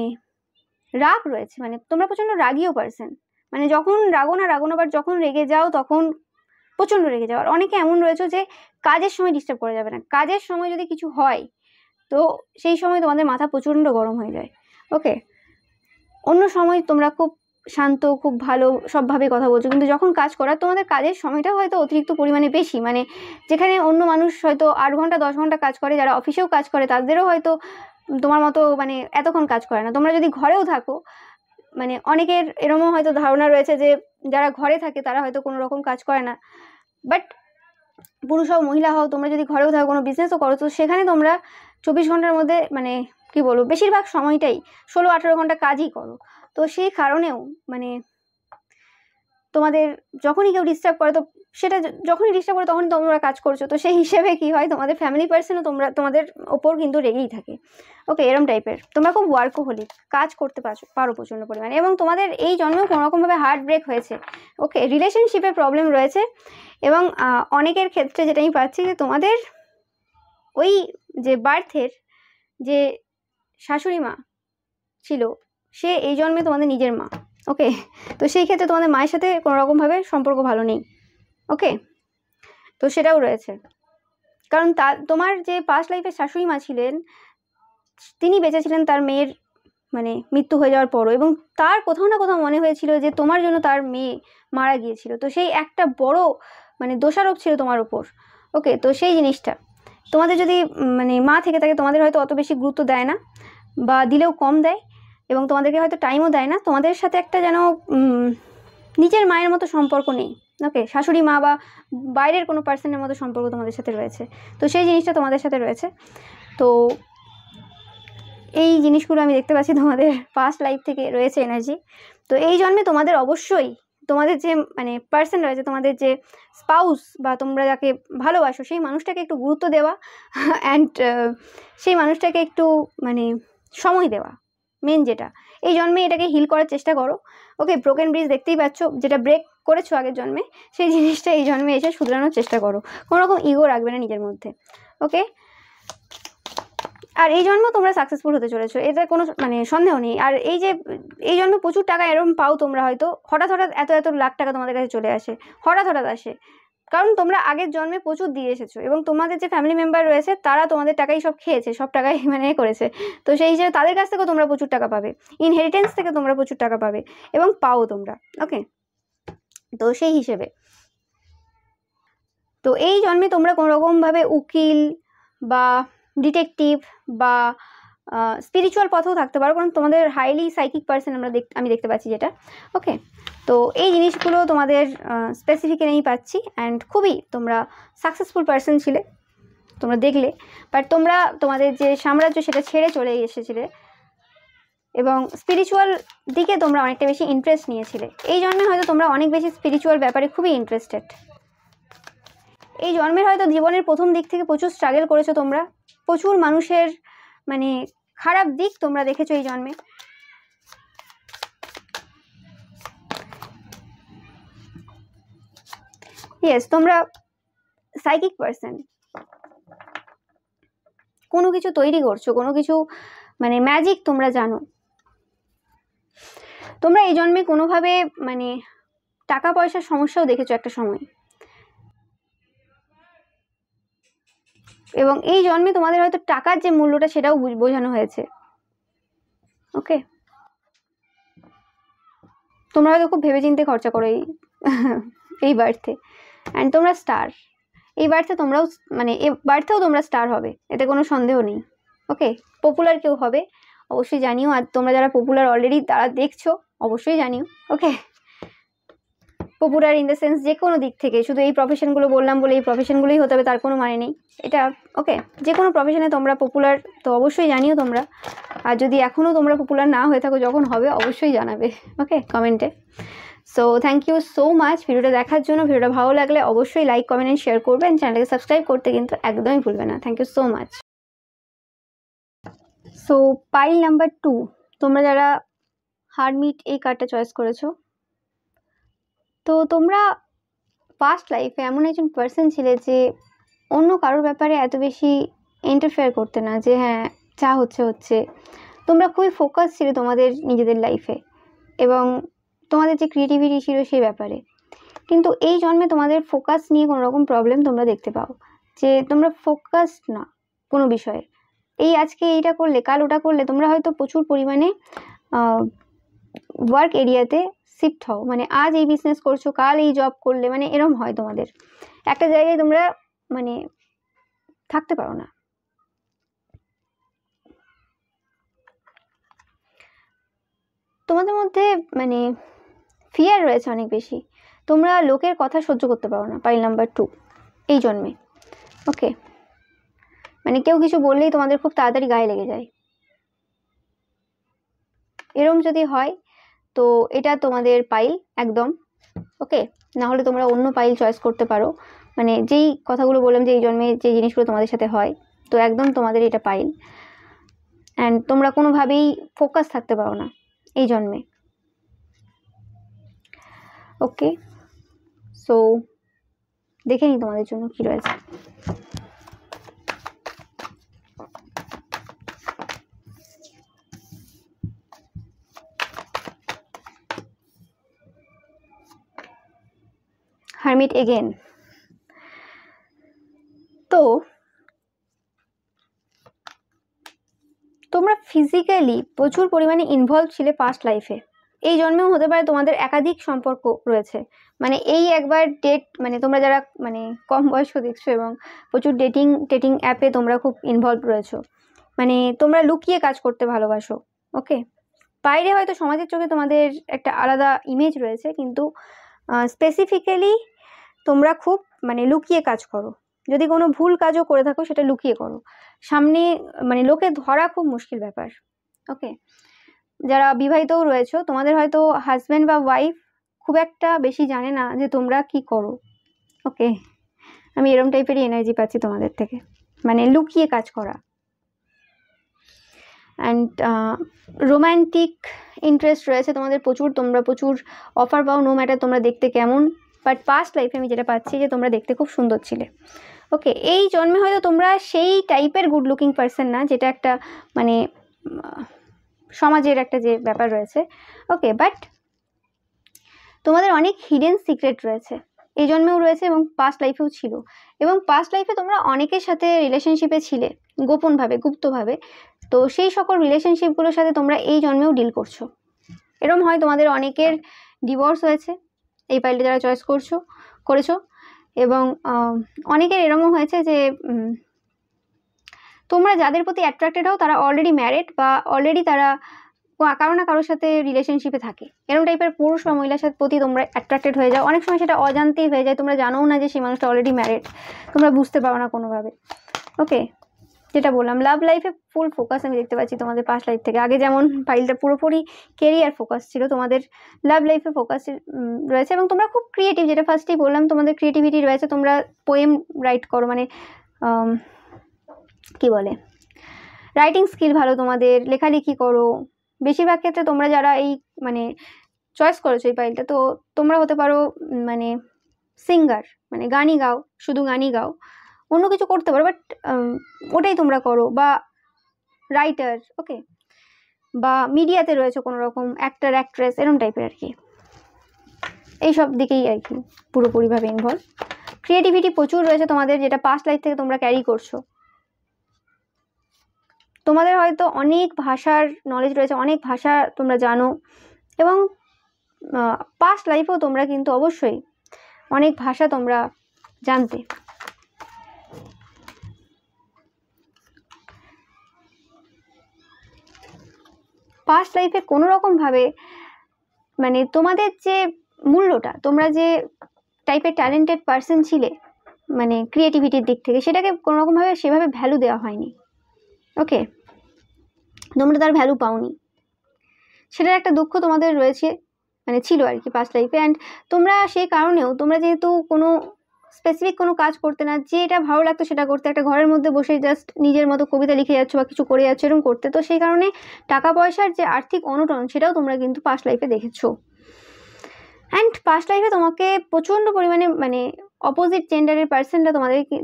রাগ রয়েছে, মানে তোমরা প্রচণ্ড রাগীও পার্সন। মানে যখন রাগো না, বাট যখন রেগে যাও তখন প্রচণ্ড রেগে যাও। আর অনেকে এমন রয়েছে যে কাজের সময় ডিস্টার্ব করা যাবে না, কাজের সময় যদি কিছু হয় তো সেই সময় তোমাদের মাথা প্রচণ্ড গরম হয়ে যায়। ওকে, অন্য সময় তোমরা খুব শান্ত, খুব ভালো সবভাবে কথা বলছো, কিন্তু যখন কাজ করার তোমাদের কাজের সময়টা হয়তো অতিরিক্ত পরিমাণে বেশি। মানে যেখানে অন্য মানুষ হয়তো 8 ঘন্টা 10 ঘন্টা কাজ করে, যারা অফিসেও কাজ করে তাদেরও হয়তো তোমার মতো মানে এতক্ষণ কাজ করে না। তোমরা যদি ঘরেও থাকো, মানে অনেকের এরমও হয়তো ধারণা রয়েছে যে যারা ঘরে থাকে তারা হয়তো কোনো রকম কাজ করে না, বাট পুরুষ হও মহিলা হও, তোমরা যদি ঘরেও থাকো, কোনো বিজনেসও করো, তো সেখানে তোমরা 24 ঘন্টার মধ্যে মানে কি বলবো, বেশিরভাগ সময়টাই 16-18 ঘন্টা কাজই করো। তো সেই কারণেও মানে তোমাদের যখনই কেউ ডিস্টার্ব করে, তো সেটা যখনই ডিস্টার্ব করে তখনই তোমরা কাজ করছো। তো সেই হিসেবে কি হয়, তোমাদের ফ্যামিলি পার্সনও তোমাদের ওপর কিন্তু রেগেই থাকে। ওকে, এরম টাইপের তোমরা খুব ওয়ার্কোহলিক, কাজ করতে পারো প্রচণ্ড পরিমাণে, এবং তোমাদের এই জন্মেও কোনোরকমভাবে হার্ট ব্রেক হয়েছে। ওকে, রিলেশনশিপে প্রবলেম রয়েছে, এবং অনেকের ক্ষেত্রে যেটা আমি পাচ্ছি যে তোমাদের ওই যে বার্থের যে শাশুড়ি মা ছিল, সে এই জন্মে তোমাদের নিজের মা। ওকে, তো সেই ক্ষেত্রে তোমাদের মায়ের সাথে কোনো রকমভাবে সম্পর্ক ভালো নেই। ওকে, তো সেটাও রয়েছে, কারণ তোমার যে পাস্ট লাইফে শাশুড়ি মা ছিলেন, তিনি বেঁচে ছিলেন তার মেয়ের মানে মৃত্যু হয়ে যাওয়ার পরও, এবং তার কোথাও না কোথাও মনে হয়েছিল যে তোমার জন্য তার মেয়ে মারা গিয়েছিল। তো সেই একটা বড় মানে দোষারোপ ছিল তোমার উপর। ওকে, তো সেই জিনিসটা তোমাদের যদি মানে মা থেকে থাকে, তোমাদের হয়তো অত বেশি গুরুত্ব দেয় না, বা দিলেও কম দেয়, এবং তোমাদেরকে হয়তো টাইমও দেয় না। তোমাদের সাথে একটা যেন নিজের মায়ের মতো সম্পর্ক নেই। ওকে, শাশুড়ি মা বা বাইরের কোনো পার্সনের মতো সম্পর্ক তোমাদের সাথে রয়েছে। তো সেই জিনিসটা তোমাদের সাথে রয়েছে। তো এই জিনিসগুলো আমি দেখতে পাচ্ছি তোমাদের পাস্ট লাইফ থেকে রয়েছে এনার্জি। তো এই জন্মে তোমাদের অবশ্যই তোমাদের যে মানে পার্সন রয়েছে, তোমাদের যে স্পাউস বা তোমরা যাকে ভালোবাসো সেই মানুষটাকে একটু গুরুত্ব দেওয়া অ্যান্ড সেই মানুষটাকে একটু মানে সময় দেওয়া মেন যেটা। এই জন্মে এটাকে হিল করার চেষ্টা করো। ওকে, ব্রোকেন ব্রিজ দেখতেই পাচ্ছ, যেটা ব্রেক করেছো আগের জন্মে সেই জিনিসটা এই জন্মে এসে শুধরানোর চেষ্টা করো। কোনো রকম ইগো রাখবে না নিজের মধ্যে। ওকে, আর এই জন্ম তোমরা সাকসেসফুল হতে চলেছো, এতে কোনো মানে সন্দেহ নেই। আর এই যে এই জন্মে প্রচুর টাকা এরকম পাও তোমরা, হয়তো হঠাৎ হঠাৎ এত লাখ টাকা তোমাদের কাছে চলে আসে, হঠাৎ হঠাৎ আসে, কারণ তোমরা আগের জন্মে প্রচুর দিয়ে এসেছো এবং তোমাদের যে ফ্যামিলি মেম্বার রয়েছে তারা তোমাদের টাকাই সব খেয়েছে, সব টাকাই মানে করেছে। তো সেই হিসেবে তাদের কাছ থেকেও তোমরা প্রচুর টাকা পাবে, ইনহেরিটেন্স থেকে তোমরা প্রচুর টাকা পাবে এবং পাও তোমরা। ওকে, তো সেই হিসেবে তো এই জন্মে তোমরা কোনোরকমভাবে উকিল বা ডিটেকটিভ বা স্পিরিচুয়াল পথেও থাকতে পারো, কারণ তোমাদের হাইলি সাইকিক পার্সন আমি দেখতে পাচ্ছি যেটা। ওকে, তো এই জিনিসগুলো তোমাদের স্পেসিফিক্যালি পাচ্ছি অ্যান্ড খুবই তোমরা সাকসেসফুল পার্সন ছিলে তোমরা দেখলে, বাট তোমরা তোমাদের যে সাম্রাজ্য সেটা ছেড়ে চলে এসেছিলে এবং স্পিরিচুয়াল দিকে তোমরা অনেকটা বেশি ইন্টারেস্ট নিয়েছিলে। এই জন্মে হয়তো তোমরা অনেক বেশি স্পিরিচুয়াল ব্যাপারে খুবই ইন্টারেস্টেড। এই জন্মের হয়তো জীবনের প্রথম দিক থেকে প্রচুর স্ট্রাগল করেছো তোমরা, প্রচুর মানুষের মানে খারাপ দিক তোমরা দেখেছো এই জন্মে। ইয়েস, তোমরা সাইকিক পার্সন, কোনো কিছু তৈরি করছো, কোনো কিছু মানে ম্যাজিক তোমরা জানো। তোমরা এই জন্মে কোনোভাবে মানে টাকা পয়সার সমস্যাও দেখেছো একটা সময়, এবং এই জন্মে তোমাদের হয়তো টাকার যে মূল্যটা সেটাও বোঝানো হয়েছে। ওকে, তোমরা হয়তো খুব ভেবেচিন্তে খরচা করো এই বার্থে, অ্যান্ড তোমরা স্টার। এই বার্থে তোমরাও মানে এই বার্থেও তোমরা স্টার হবে, এতে কোনো সন্দেহ নেই। ওকে, পপুলার কেউ হবে অবশ্যই জানিও, আর তোমরা যারা পপুলার অলরেডি তারা দেখছো অবশ্যই জানিও। ওকে, পপুলার ইন দ্য সেন্স যে কোনো দিক থেকে, শুধু এই প্রফেশনগুলো বললাম বলে এই প্রফেশনগুলোই হতে হবে তার কোনো মানে নেই এটা। ওকে, যে কোনো প্রফেশনে তোমরা পপুলার তো অবশ্যই জানিও তোমরা, আর যদি এখনও তোমরা পপুলার না হয়ে থাকো যখন হবে অবশ্যই জানাবে। ওকে, কমেন্টে। So thank you so much ভিডিওটা দেখার জন্য। ভিডিওটা ভালো লাগলে অবশ্যই লাইক কমেন্ট এন্ড শেয়ার করবেন, চ্যানেলটাকে সাবস্ক্রাইব করতে কিন্তু একদমই ভুলবে না। Thank you so much. So pile number 2, তোমরা যারা হারমিট এই কার্ডটা চয়েস করেছো, তো তোমরা পাস্ট লাইফে এমন একজন পার্সন ছিলে যে অন্য কারোর ব্যাপারে এত বেশি ইন্টারফেয়ার করতে না, যে হ্যাঁ যা হচ্ছে। তোমরা খুবই ফোকাস ছিলে তোমাদের নিজেদের লাইফে এবং তোমাদের যে ক্রিয়েটিভিটি ছিল সেই ব্যাপারে। কিন্তু এই জন্মে তোমাদের ফোকাস নিয়ে কোনো রকম প্রবলেম তোমরা দেখতে পাও, যে তোমরা ফোকাসড না কোনো বিষয়ে। এই আজকে এইটা করলে কাল ওটা করলে তোমরা হয়তো প্রচুর পরিমাণে ওয়ার্ক এরিয়াতে শিফট হও, মানে আজ এই বিজনেস করছো কাল এই জব করলে, মানে এরম হয় তোমাদের, একটা জায়গায় তোমরা মানে থাকতে পারো না। তোমাদের মধ্যে মানে ফিয়ার রয়েছে অনেক বেশি, তোমরা লোকের কথা সহ্য করতে পারো না। পাইল নাম্বার 2 এই জন্মে। ওকে, মানে কেউ কিছু বললেই তোমাদের খুব তাড়াতাড়ি গায়ে লেগে যায়, এরম যদি হয় তো এটা তোমাদের পাইল একদম। ওকে, না হলে তোমরা অন্য পাইল চয়েস করতে পারো, মানে যেই কথাগুলো বললাম যে এই জন্মে যে জিনিসগুলো তোমাদের সাথে হয়, তো একদম তোমাদের এটা পাইল। অ্যান্ড তোমরা কোনোভাবেই ফোকাস থাকতে পারো না এই জন্মে। ওকে, সো দেখে নিই তোমাদের জন্য কি রয়েছে। Hermit again. তো তোমরা ফিজিক্যালি প্রচুর পরিমাণে ইনভলভ ছিলে পাস্ট লাইফে, এই জন্মেও হতে পারে তোমাদের একাধিক সম্পর্ক রয়েছে, মানে এই একবার ডেট, মানে তোমরা যারা মানে কম বয়স্ক দেখছো এবং প্রচুর ডেটিং অ্যাপে তোমরা খুব ইনভলভ রয়েছো, মানে তোমরা লুকিয়ে কাজ করতে ভালোবাসো। ওকে, বাইরে হয়তো সমাজের চোখে তোমাদের একটা আলাদা ইমেজ রয়েছে, কিন্তু স্পেসিফিক্যালি তোমরা খুব মানে লুকিয়ে কাজ করো, যদি কোনো ভুল কাজও করে থাকো সেটা লুকিয়ে করো, সামনে মানে লোকে ধরা খুব মুশকিল ব্যাপার। ওকে, যারা বিবাহিতও রয়েছো তোমাদের হয়তো হাজব্যান্ড বা ওয়াইফ খুব একটা বেশি জানে না যে তোমরা কি করো। ওকে, আমি এরম টাইপেরই এনার্জি পাচ্ছি তোমাদের থেকে, মানে লুকিয়ে কাজ করা। অ্যান্ড রোম্যান্টিক ইন্টারেস্ট রয়েছে তোমাদের প্রচুর, তোমরা প্রচুর অফার পাও, নো ম্যাটার তোমরা দেখতে কেমন, বাট পাস্ট লাইফে আমি যেটা পাচ্ছি যে তোমরা দেখতে খুব সুন্দর ছিলে। ওকে, এই জন্মে হয়তো তোমরা সেই টাইপের গুড লুকিং পার্সন না, যেটা একটা মানে সমাজের একটা যে ব্যাপার রয়েছে। ওকে, বাট তোমাদের অনেক হিডেন সিক্রেট রয়েছে, এই জন্মেও রয়েছে এবং পাস্ট লাইফেও ছিল। এবং পাস্ট লাইফে তোমরা অনেকের সাথে রিলেশনশিপে ছিলে গোপনভাবে, গুপ্তভাবে। তো সেই সকল রিলেশনশিপগুলোর সাথে তোমরা এই জন্মেও ডিল করছো। এরম হয় তোমাদের অনেকের ডিভোর্স হয়েছে এই পাইলটা যারা চয়েস করেছো। এবং অনেকের এরমও হয়েছে যে তোমরা যাদের প্রতি অ্যাট্রাক্টেড হও তারা অলরেডি ম্যারিড, বা অলরেডি তারা কারো না কারোর সাথে রিলেশনশিপে থাকে। এরকম টাইপের পুরুষ বা মহিলার সাথে প্রতি তোমরা অ্যাট্রাক্টেড হয়ে যাও। অনেক সময় সেটা অজান্তেই হয়ে যায়, তোমরা জানোও না যে সেই মানুষটা অলরেডি ম্যারিড, তোমরা বুঝতে পারো না কোনোভাবে। ওকে, যেটা বললাম, লাভ লাইফে ফুল ফোকাস আমি দেখতে পাচ্ছি তোমাদের পাস্ট লাইফ থেকে। আগে যেমন ফাইলটা পুরোপুরি কেরিয়ার ফোকাস ছিল, তোমাদের লাভ লাইফে ফোকাস রয়েছে। এবং তোমরা খুব ক্রিয়েটিভ, যেটা ফার্স্টেই বললাম, তোমাদের ক্রিয়েটিভিটি রয়েছে। তোমরা পোয়েম রাইট করো, মানে কি বলে, রাইটিং স্কিল ভালো তোমাদের, লেখালেখি করো। বেশিরভাগ ক্ষেত্রে তোমরা যারা এই মানে চয়েস করেছো এই ফাইলটা, তো তোমরা হতে পারো মানে সিঙ্গার, মানে গানই গাও, শুধু গানই গাও, অন্য কিছু করতে পারো, বাট ওটাই তোমরা করো। বা রাইটার, ওকে, বা মিডিয়াতে রয়েছে কোনো রকম অ্যাক্টার, অ্যাক্ট্রেস, এরকম টাইপের আর কি, এইসব দিকেই আর কি পুরোপুরিভাবে ইনভলভ। ক্রিয়েটিভিটি প্রচুর রয়েছে তোমাদের, যেটা পাস্ট লাইফ থেকে তোমরা ক্যারি করছো। তোমাদের হয়তো অনেক ভাষার নলেজ রয়েছে, অনেক ভাষা তোমরা জানো, এবং পাস্ট লাইফেও তোমরা কিন্তু অবশ্যই অনেক ভাষা তোমরা জানতে। পাস্ট লাইফে কোনো রকমভাবে মানে তোমাদের যে মূল্যটা, তোমরা যে টাইপের ট্যালেন্টেড পার্সন ছিলে মানে ক্রিয়েটিভিটির দিক থেকে, সেটাকে কোনো রকমভাবে সেভাবে ভ্যালু দেওয়া হয়নি। ওকে, তোমরা তার ভ্যালু পাওনি, সেটার একটা দুঃখ তোমাদের রয়েছে, মানে ছিল আর কি পাস্ট লাইফে। অ্যান্ড তোমরা সেই কারণেও, তোমরা যেহেতু কোনো স্পেসিফিক কোনো কাজ করতে না, যেটা ভালো লাগতো সেটা করতে, একটা ঘরের মধ্যে বসে জাস্ট নিজের মতো কবিতা লিখে যাচ্ছ বা কিছু করে যাচ্ছ, এরকম করতে, তো সেই কারণে টাকা পয়সার যে আর্থিক অনটন, সেটাও তোমরা কিন্তু পাস্ট লাইফে দেখেছো। অ্যান্ড পাস্ট লাইফে তোমাকে প্রচণ্ড পরিমাণে মানে অপোজিট জেন্ডারের পার্সনটা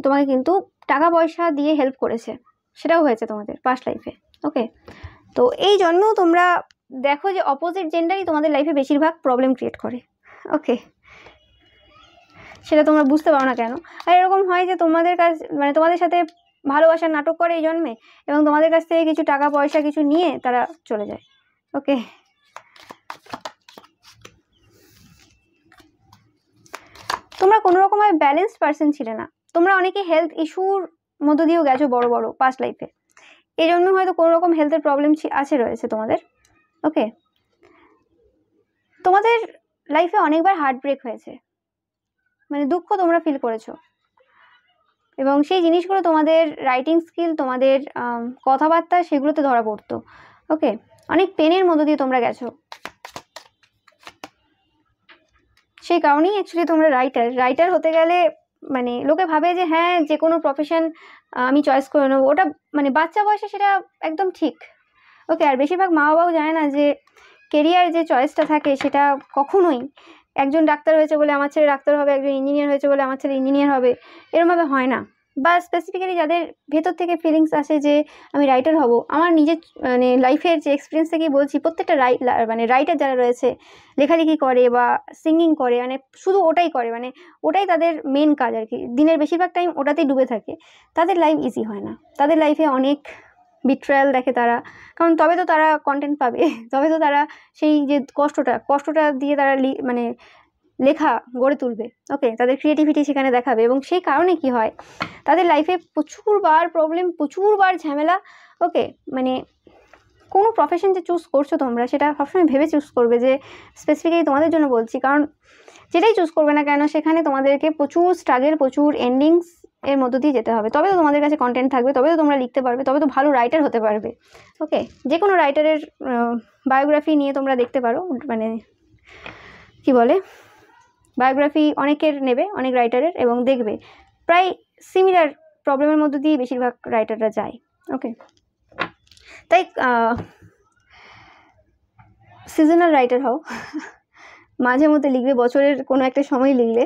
তোমাকে কিন্তু টাকা পয়সা দিয়ে হেল্প করেছে, সেটাও হয়েছে তোমাদের পাস্ট লাইফে। ওকে, তো এই জন্মেও তোমরা দেখো যে অপোজিট জেন্ডারই তোমাদের লাইফে বেশিরভাগ প্রবলেম ক্রিয়েট করে। ওকে, সেটা তোমরা বুঝতে পারো না কেন। আর এরকম হয় যে তোমাদের কাছ মানে তোমাদের সাথে ভালোবাসার নাটক করে এই জন্মে, এবং তোমাদের কাছ থেকে কিছু টাকা পয়সা কিছু নিয়ে তারা চলে যায়। ওকে, তোমরা কোনো রকমভাবে ব্যালেন্সড পার্সন ছিলে না। তোমরা অনেকে হেলথ ইস্যুর মধ্য দিয়েও গেছো বড় বড় পাস্ট লাইফে, এই জন্য হয়তো কোনো রকম হেলথের প্রবলেম রয়েছে তোমাদের। ওকে, তোমাদের লাইফে অনেকবার হার্ট ব্রেক হয়েছে, মানে দুঃখ তোমরা ফিল করেছো, এবং সেই জিনিসগুলো তোমাদের রাইটিং স্কিল, তোমাদের কথাবার্তা, সেগুলোতে ধরা পড়তো। ওকে, অনেক পেনের মধ্য দিয়ে তোমরা গেছো, সেই কারণেই অ্যাকচুয়ালি তোমরা রাইটার হতে গেলে মানে লোকে ভাবে যে হ্যাঁ যে কোনো প্রফেশন আমি চয়েস করে নেবো, ওটা মানে বাচ্চা বয়সে সেটা একদম ঠিক। ওকে, আর বেশিরভাগ মা বাবাও জানে না যে কেরিয়ার যে চয়েসটা থাকে সেটা কখনোই একজন ডাক্তার হয়েছে বলে আমার ছেলে ডাক্তার হবে, একজন ইঞ্জিনিয়ার হয়েছে বলে আমার ছেলে ইঞ্জিনিয়ার হবে, এরমভাবে হয় না। বা স্পেসিফিক্যালি যাদের ভেতর থেকে ফিলিংস আসে যে আমি রাইটার হব, আমার নিজের মানে লাইফের যে এক্সপিরিয়েন্স থেকেই বলছি, প্রত্যেকটা মানে রাইটার যারা রয়েছে, লেখালেখি করে বা সিঙ্গিং করে, মানে শুধু ওটাই করে, মানে ওটাই তাদের মেন কাজ আর কি, দিনের বেশিরভাগ টাইম ওটাতেই ডুবে থাকে, তাদের লাইফ ইজি হয় না। তাদের লাইফে অনেক বিট্রায়াল দেখে তারা, কারণ তবে তো তারা কন্টেন্ট পাবে, তবে তো তারা সেই যে কষ্টটা দিয়ে তারা মানে লেখা গড়ে তুলবে। ওকে, তাদের ক্রিয়েটিভিটি সেখানে দেখাবে, এবং সেই কারণে কি হয়, তাদের লাইফে প্রচুরবার প্রবলেম, প্রচুরবার ঝামেলা। ওকে, মানে কোনো প্রফেশন যে চুজ করছো তোমরা, সেটা সবসময় ভেবে চুজ করবে, যে স্পেসিফিক্যালি তোমাদের জন্য বলছি, কারণ যেটাই চুজ করবে না কেন সেখানে তোমাদেরকে প্রচুর স্ট্রাগল, প্রচুর এন্ডিংস এর মধ্য দিয়ে যেতে হবে, তবে তো তোমাদের কাছে কন্টেন্ট থাকবে, তবে তো তোমরা লিখতে পারবে, তবে তো ভালো রাইটার হতে পারবে। ওকে, যে কোনো রাইটারের বায়োগ্রাফি নিয়ে তোমরা দেখতে পারো, মানে কি বলে বায়োগ্রাফি অনেকের নেবে, অনেক রাইটারের, এবং দেখবে প্রায় সিমিলার প্রবলেমের মধ্যে দিয়ে বেশিরভাগ রাইটাররা যায়। ওকে, তাই সিজনাল রাইটার হও, মাঝে মধ্যে লিখবে, বছরের কোনো একটা সময় লিখলে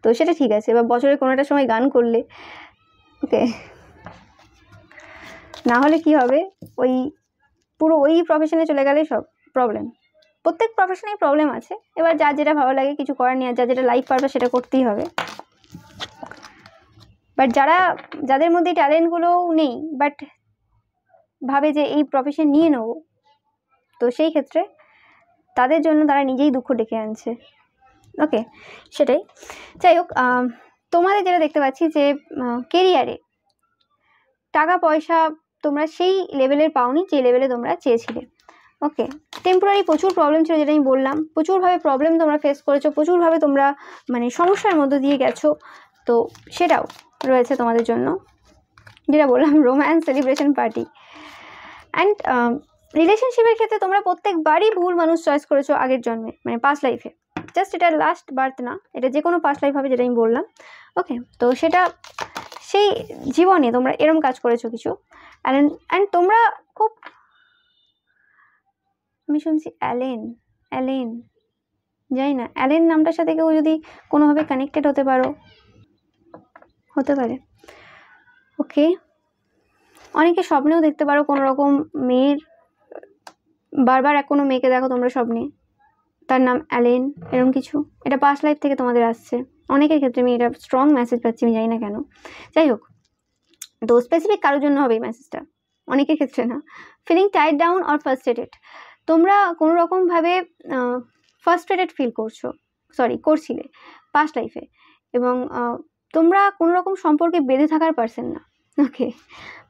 তো সেটা ঠিক আছে, বা বছরের কোনো একটা সময় গান করলে। ওকে, না হলে কি হবে, ওই পুরো ওই প্রফেশনে চলে গেলে সব প্রবলেম। প্রত্যেক প্রফেশনেই প্রবলেম আছে, এবার যার যেটা ভালো লাগে কিছু করার নেই, আর যার যেটা লাইফ পারপাস সেটা করতেই হবে। বাট যাদের মধ্যে ট্যালেন্টগুলোও নেই বাট ভাবে যে এই প্রফেশন নিয়ে নেবো, তো সেই ক্ষেত্রে তাদের জন্য তারা নিজেই দুঃখ ডেকে আনছে। ওকে, সেটাই। যাই হোক, তোমাদের যেটা দেখতে পাচ্ছি যে কেরিয়ারে টাকা পয়সা তোমরা সেই লেভেলের পাওনি যে লেভেলে তোমরা চেয়েছিলে। ওকে, টেম্পোরারি প্রচুর প্রবলেম ছিল, যেটা আমি বললাম, প্রচুরভাবে প্রবলেম তোমরা ফেস করেছো, প্রচুরভাবে তোমরা মানে সমস্যার মধ্য দিয়ে গেছো, তো সেটাও রয়েছে তোমাদের জন্য, যেটা বললাম রোম্যান্স সেলিব্রেশন পার্টি। অ্যান্ড রিলেশনশিপের ক্ষেত্রে তোমরা প্রত্যেকবারই ভুল মানুষ চয়েস করেছো আগের জন্মে, মানে পাস্ট লাইফে। জাস্ট এটা লাস্ট বার্থ না, এটা যে কোনো পাস্ট লাইফ হবে, যেটা আমি বললাম। ওকে, তো সেটা সেই জীবনে তোমরা এরম কাজ করেছো কিছু। অ্যান্ড তোমরা খুব, আমি শুনছি অ্যালেন জানি না, অ্যালেন নামটার সাথে কেউ যদি কোনোভাবে কানেক্টেড হতে পারো, হতে পারে। ওকে, অনেকে স্বপ্নেও দেখতে পারো কোনো রকম মেয়ের, বারবার কোনো মেয়েকে দেখো তোমরা স্বপ্নে, তার নাম অ্যালেন, এরকম কিছু। এটা পাস্ট লাইফ থেকে তোমাদের আসছে অনেকের ক্ষেত্রে, আমি এটা স্ট্রং মেসেজ পাচ্ছি, আমি জানি না কেন। যাই হোক, তো স্পেসিফিক কারোর জন্য হবে এই মেসেজটা, অনেকের ক্ষেত্রে না। Feeling tied down or frustrated, তোমরা কোনো রকমভাবে ফার্স্ট্রেটেড ফিল করছিলে পাস্ট লাইফে, এবং তোমরা কোনো রকম সম্পর্কে বেঁধে থাকার পারসন না। ওকে,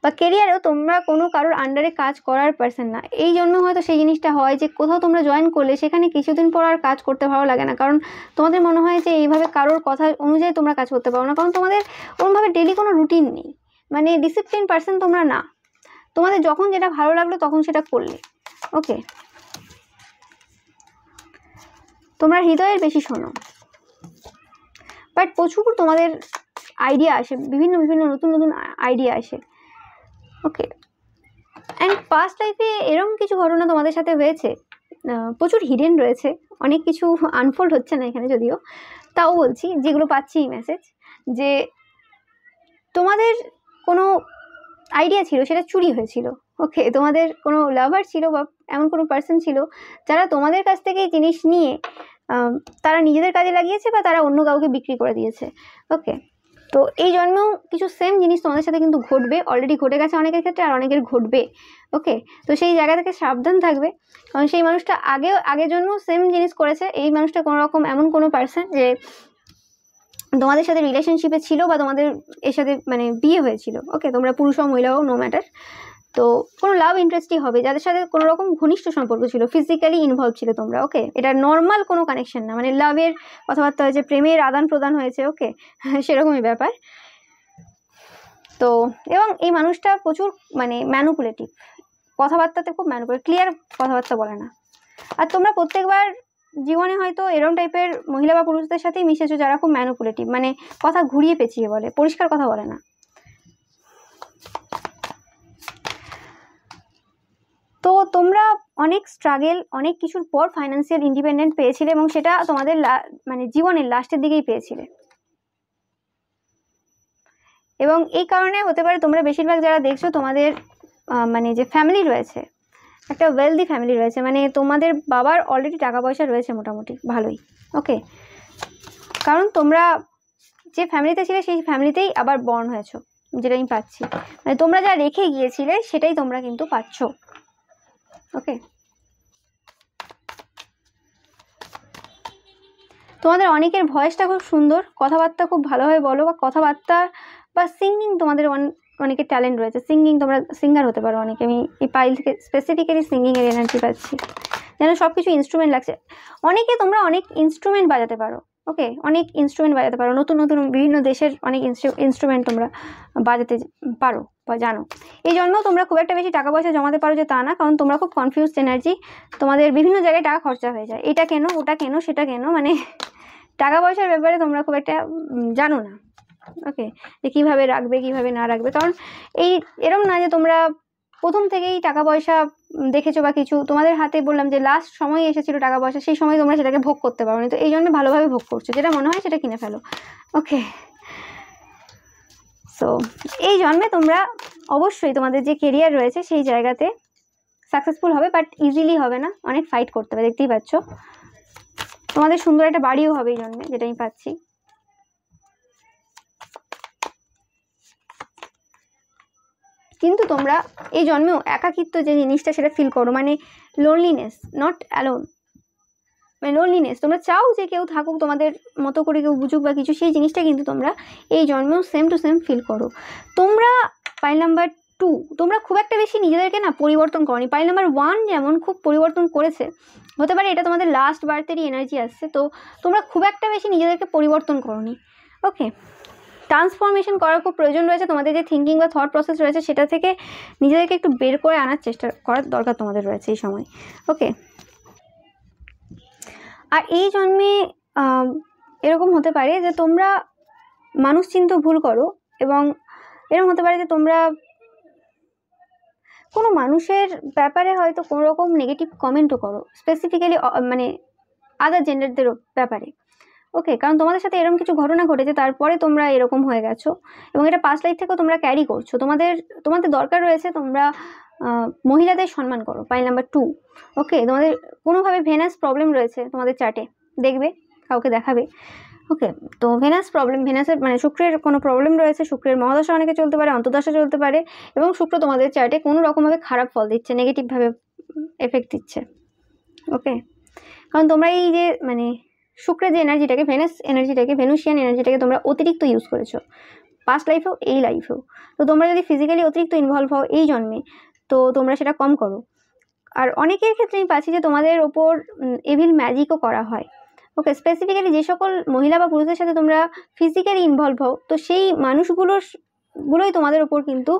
বা কেরিয়ারেও তোমরা কোনো কারোর আন্ডারে কাজ করার পারসন না। এই জন্য হয়তো সেই জিনিসটা হয় যে কোথাও তোমরা জয়েন করলে সেখানে কিছুদিন পর আর কাজ করতে ভালো লাগে না, কারণ তোমাদের মনে হয় যে এইভাবে কারোর কথা অনুযায়ী তোমরা কাজ করতে পারো না, কারণ তোমাদের ওরকমভাবে ডেলি কোনো রুটিন নেই, মানে ডিসিপ্লিন পারসন তোমরা না। তোমাদের যখন যেটা ভালো লাগলো তখন সেটা করলে। ওকে, তোমরা হৃদয়ের বেশি শোনো, বাট প্রচুর তোমাদের আইডিয়া আসে, বিভিন্ন নতুন আইডিয়া আসে। ওকে, অ্যান্ড পাস্ট লাইফে এরকম কিছু ঘটনা তোমাদের সাথে হয়েছে, প্রচুর হিডেন রয়েছে, অনেক কিছু আনফোল্ড হচ্ছে না এখানে যদিও, তাও বলছি যেগুলো পাচ্ছি এই মেসেজ, যে তোমাদের কোনো আইডিয়া ছিল সেটা চুরি হয়েছিল। ওকে, তোমাদের কোনো লাভার ছিল বা এমন কোনো পার্সন ছিল যারা তোমাদের কাছ থেকে এই জিনিস নিয়ে তারা নিজেদের কাজে লাগিয়েছে বা তারা অন্য কাউকে বিক্রি করে দিয়েছে। ওকে, তো এই জন্মেও কিছু সেম জিনিস তোমাদের সাথে কিন্তু ঘটবে, অলরেডি ঘটে গেছে অনেকের ক্ষেত্রে, আর অনেকের ঘটবে। ওকে, তো সেই জায়গা থেকে সাবধান থাকবে, কারণ সেই মানুষটা আগের জন্মেও সেম জিনিস করেছে। এই মানুষটা কোনো রকম এমন কোনো পার্সন যে তোমাদের সাথে রিলেশনশিপে ছিল বা তোমাদের এর সাথে মানে বিয়ে হয়েছিল। ওকে, তোমরা পুরুষ হোক মহিলা হোক, নো ম্যাটার, তো কোনো লাভ ইন্টারেস্টই হবে, যাদের সাথে কোনো রকম ঘনিষ্ঠ সম্পর্ক ছিল, ফিজিক্যালি ইনভলভ ছিল তোমরা। ওকে, এটা নর্মাল কোনো কানেকশন না, মানে লাভের কথাবার্তা হয়েছে, প্রেমের আদান প্রদান হয়েছে। ওকে, সেরকমই ব্যাপার। তো এবং এই মানুষটা প্রচুর মানে ম্যানুপুলেটিভ, কথাবার্তাতে খুব ক্লিয়ার কথাবার্তা বলে না। আর তোমরা প্রত্যেকবার জীবনে হয়তো এরকম টাইপের মহিলা বা পুরুষদের সাথেই মিশেছো যারা খুব ম্যানুপুলেটিভ, মানে কথা ঘুরিয়ে পেঁচিয়ে বলে, পরিষ্কার কথা বলে না। তো তোমরা অনেক স্ট্রাগল, অনেক কিছুর পর ফাইন্যান্সিয়াল ইন্ডিপেন্ডেন্ট পেয়েছিলে, এবং সেটা তোমাদের মানে জীবনের লাস্টের দিকেই পেয়েছিলে। এবং এই কারণে হতে পারে তোমরা বেশিরভাগ যারা দেখছো তোমাদের মানে যে ফ্যামিলি রয়েছে, একটা ওয়েলদি ফ্যামিলি রয়েছে, মানে তোমাদের বাবার অলরেডি টাকা পয়সা রয়েছে মোটামুটি ভালোই। ওকে, কারণ তোমরা যে ফ্যামিলিতে ছিলে সেই ফ্যামিলিতেই আবার বর্ন হয়েছো, যেটা আমি পাচ্ছি, মানে তোমরা যা রেখে গিয়েছিলে সেটাই তোমরা কিন্তু পাচ্ছ। ওকে, তোমাদের অনেকের ভয়েসটা খুব সুন্দর, কথাবার্তা খুব ভালোভাবে বলো, বা কথাবার্তা বা সিঙ্গিং তোমাদের অনেকের ট্যালেন্ট রয়েছে, সিঙ্গিং, তোমরা সিঙ্গার হতে পারো অনেকে। আমি এই পাইল থেকে স্পেসিফিক্যালি সিঙ্গিংয়ের এনার্জি পাচ্ছি, যেন সব কিছু ইনস্ট্রুমেন্ট লাগছে। অনেকে তোমরা অনেক ইনস্ট্রুমেন্ট বাজাতে পারো, ওকে, অনেক ইনস্ট্রুমেন্ট বাজাতে পারো, নতুন নতুন বিভিন্ন দেশের অনেক ইনস্ট্রুমেন্ট তোমরা বাজাতে পারো বা জানো। এই জন্যও তোমরা খুব একটা বেশি টাকা পয়সা জমাতে পারো যে তা না, কারণ তোমরা খুব কনফিউজড এনার্জি, তোমাদের বিভিন্ন জায়গায় টাকা খরচা হয়ে যায়, এটা কেন ওটা কেন সেটা কেন, মানে টাকা পয়সার ব্যাপারে তোমরা খুব একটা জানো না। ওকে, যে কীভাবে রাখবে কীভাবে না রাখবে, কারণ এই এরম না যে তোমরা প্রথম থেকেই টাকা পয়সা দেখেছো বা কিছু, তোমাদের হাতে বললাম যে লাস্ট সময় এসেছিল টাকা পয়সা, সেই সময় তোমরা সেটাকে ভোগ করতে পারো না, তো এই জন্য ভালোভাবে ভোগ করছো, যেটা মনে হয় সেটা কিনে ফেলো। ওকে, সো এই জন্মে তোমরা অবশ্যই তোমাদের যে কেরিয়ার রয়েছে সেই জায়গাতে সাকসেসফুল হবে, বাট ইজিলি হবে না, অনেক ফাইট করতে হবে, দেখতেই পাচ্ছ। তোমাদের সুন্দর একটা বাড়িও হবে এই জন্মে, যেটা আমি পাচ্ছি। কিন্তু তোমরা এই জন্মেও একাকিত্ব যে জিনিসটা সেটা ফিল করো, মানে লোনলিনেস, নট অ্যালোন, মানে লোনলিনেস, তোমরা চাও যে কেউ থাকুক তোমাদের মতো করে, কেউ বুঝুক বা কিছু, সেই জিনিসটা কিন্তু তোমরা এই জন্মেও সেম টু সেম ফিল করো। তোমরা পাইল নাম্বার 2, তোমরা খুব একটা বেশি নিজেদেরকে না পরিবর্তন করনি। পাইল নাম্বার 1 যেমন খুব পরিবর্তন করেছে, হতে পারে এটা তোমাদের লাস্ট বার্থেরই এনার্জি আসছে, তো তোমরা খুব একটা বেশি নিজেদেরকে পরিবর্তন করনি। ওকে, ট্রান্সফরমেশন করার খুব প্রয়োজন রয়েছে, তোমাদের যে থিঙ্কিং বা থট প্রসেস রয়েছে সেটা থেকে নিজেদেরকে একটু বের করে আনার চেষ্টা করার দরকার তোমাদের রয়েছে এই সময়। ওকে, আর এই জন্মে এরকম হতে পারে যে তোমরা মানুষ চিনতে ভুল করো, এবং এরকম হতে পারে যে তোমরা কোনো মানুষের ব্যাপারে হয়তো কোনো রকম নেগেটিভ কমেন্টও করো, স্পেসিফিক্যালি মানে আদার জেন্ডারদেরও ব্যাপারে। ওকে, কারণ তোমাদের সাথে এরকম কিছু ঘটনা ঘটেছে, তারপরে তোমরা এরকম হয়ে গেছো, এবং এটা পাস্ট লাইফ থেকেও তোমরা ক্যারি করছো। তোমাদের দরকার রয়েছে তোমরা মহিলাদের সম্মান করো, পাইল নাম্বার 2। ওকে, তোমাদের কোনোভাবে ভেনাস প্রবলেম রয়েছে তোমাদের চার্টে, দেখবে কাউকে দেখাবে। ওকে, তো ভেনাসের মানে শুক্রের কোনো প্রবলেম রয়েছে, শুক্রের মহাদশা অনেকে চলতে পারে, অন্তর্দশা চলতে পারে, এবং শুক্র তোমাদের চার্টে কোনো রকমভাবে খারাপ ফল দিচ্ছে, নেগেটিভভাবে এফেক্ট দিচ্ছে। ওকে, কারণ তোমরা এই যে মানে শুক্রের যে এনার্জিটাকে, ভেনুসিয়ান এনার্জিটাকে তোমরা অতিরিক্ত ইউজ করেছো পাস্ট লাইফেও এই লাইফেও। তো তোমরা যদি ফিজিক্যালি অতিরিক্ত ইনভলভ হও এই জন্মে, তো তোমরা সেটা কম করো। আর অনেকের ক্ষেত্রে আমি পাচ্ছি যে তোমাদের ওপর এভিল ম্যাজিকও করা হয়। ওকে, স্পেসিফিক্যালি যে সকল মহিলা বা পুরুষের সাথে তোমরা ফিজিক্যালি ইনভলভ হও, তো সেই মানুষগুলোই তোমাদের ওপর কিন্তু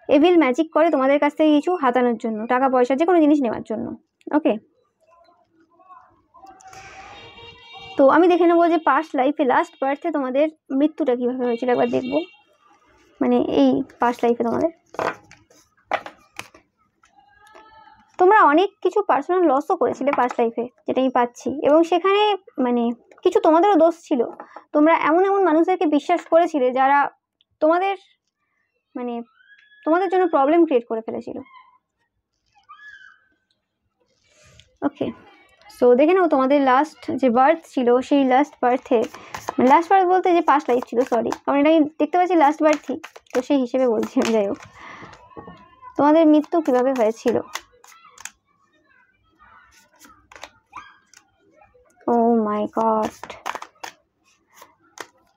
এভিল ম্যাজিক করে তোমাদের কাছ থেকে কিছু হাতানোর জন্য, টাকা পয়সা যে কোনো জিনিস নেওয়ার জন্য। ওকে, তো আমি দেখে নেবো যে পাস্ট লাইফে লাস্ট বার্থে তোমাদের মৃত্যুটা কীভাবে হয়েছিল, একবার দেখবো, মানে এই পাস্ট লাইফে তোমরা অনেক কিছু পার্সোনাল লসও করেছিলে পাস্ট লাইফে, যেটা আমি পাচ্ছি, এবং সেখানে মানে কিছু তোমাদেরও দোষ ছিল। তোমরা এমন মানুষদেরকে বিশ্বাস করেছিলে যারা তোমাদের জন্য প্রবলেম ক্রিয়েট করে ফেলেছিল। ওকে, সো দেখে নাও তোমাদের লাস্ট যে বার্থ ছিল, সেই লাস্ট বার্থ বলতে যে পাস্ট লাইফ ছিল, সরি, কারণ এটা আমি দেখতে পাচ্ছি লাস্ট বার্থই, তো সেই হিসেবে বলছি আমি। যাই হোক, তোমাদের মৃত্যু কিভাবে হয়েছিল। ও মাই গড,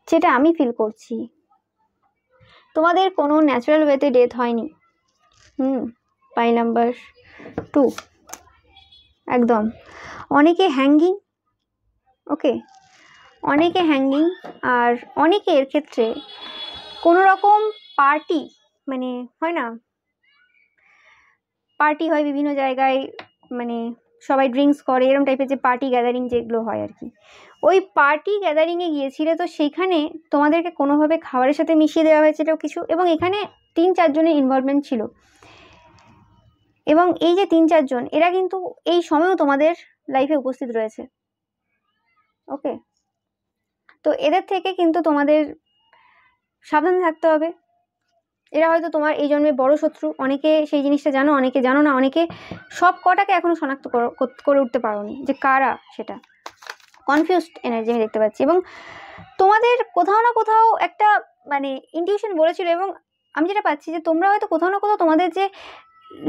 যেটা আমি ফিল করছি, তোমাদের কোনো ন্যাচারাল ওয়েতে ডেথ হয়নি। পাইল নাম্বার 2, একদম। অনেকে হ্যাঙ্গিং, ওকে, অনেকে হ্যাঙ্গিং, আর অনেকের ক্ষেত্রে কোনো রকম পার্টি, মানে হয় না, পার্টি হয় বিভিন্ন জায়গায়, মানে সবাই ড্রিঙ্কস করে, এরকম টাইপের যে পার্টি গ্যাদারিং যেগুলো হয় আর কি, ওই পার্টি গ্যাদারিংয়ে গিয়েছিলে, তো সেইখানে তোমাদেরকে কোনোভাবে খাবারের সাথে মিশিয়ে দেওয়া হয়েছিল কিছু, এবং এখানে 3-4 জনের ইনভলভমেন্ট ছিল, এবং এই যে 3-4 জন এরা কিন্তু এই সময়ও তোমাদের লাইফে উপস্থিত রয়েছে। ওকে, তো এদের থেকে কিন্তু তোমাদের সাবধান থাকতে হবে। এরা হয়তো তোমার এই জন্মে বড় শত্রু, অনেকে সেই জিনিসটা জানো, অনেকে জানো না, অনেকে সব কটাকে এখনো শনাক্ত করে উঠতে পারোনি যে কারা, সেটা কনফিউজড এনার্জি আমি দেখতে পাচ্ছি, এবং তোমাদের কোথাও না কোথাও একটা মানে ইনটিউশন বলেছিল, এবং আমি যেটা পাচ্ছি যে তোমরা হয়তো কোথাও না কোথাও তোমাদের যে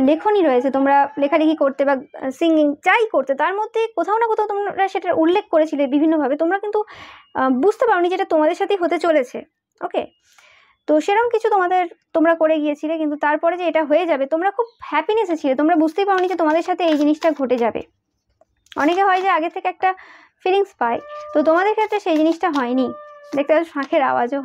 লেখনী রয়েছে, তোমরা লেখালেখি করতে বা সিঙ্গিং যাই করতে, তার মধ্যে কোথাও না কোথাও তোমরা সেটার উল্লেখ করেছিলে বিভিন্নভাবে, তোমরা কিন্তু বুঝতে পারোনি যেটা তোমাদের সাথেই হতে চলেছে। ওকে, তো সেরকম কিছু তোমরা করে গিয়েছিলে, কিন্তু তারপরে যে এটা হয়ে যাবে তোমরা খুব হ্যাপিনেসে ছিলে, তোমরা বুঝতেই পারোনি যে তোমাদের সাথে এই জিনিসটা ঘটে যাবে। অনেকে হয় যে আগে থেকে একটা ফিলিংস পায়, তো তোমাদের ক্ষেত্রে সেই জিনিসটা হয়নি। দেখতে পাচ্ছ শাঁখের আওয়াজও।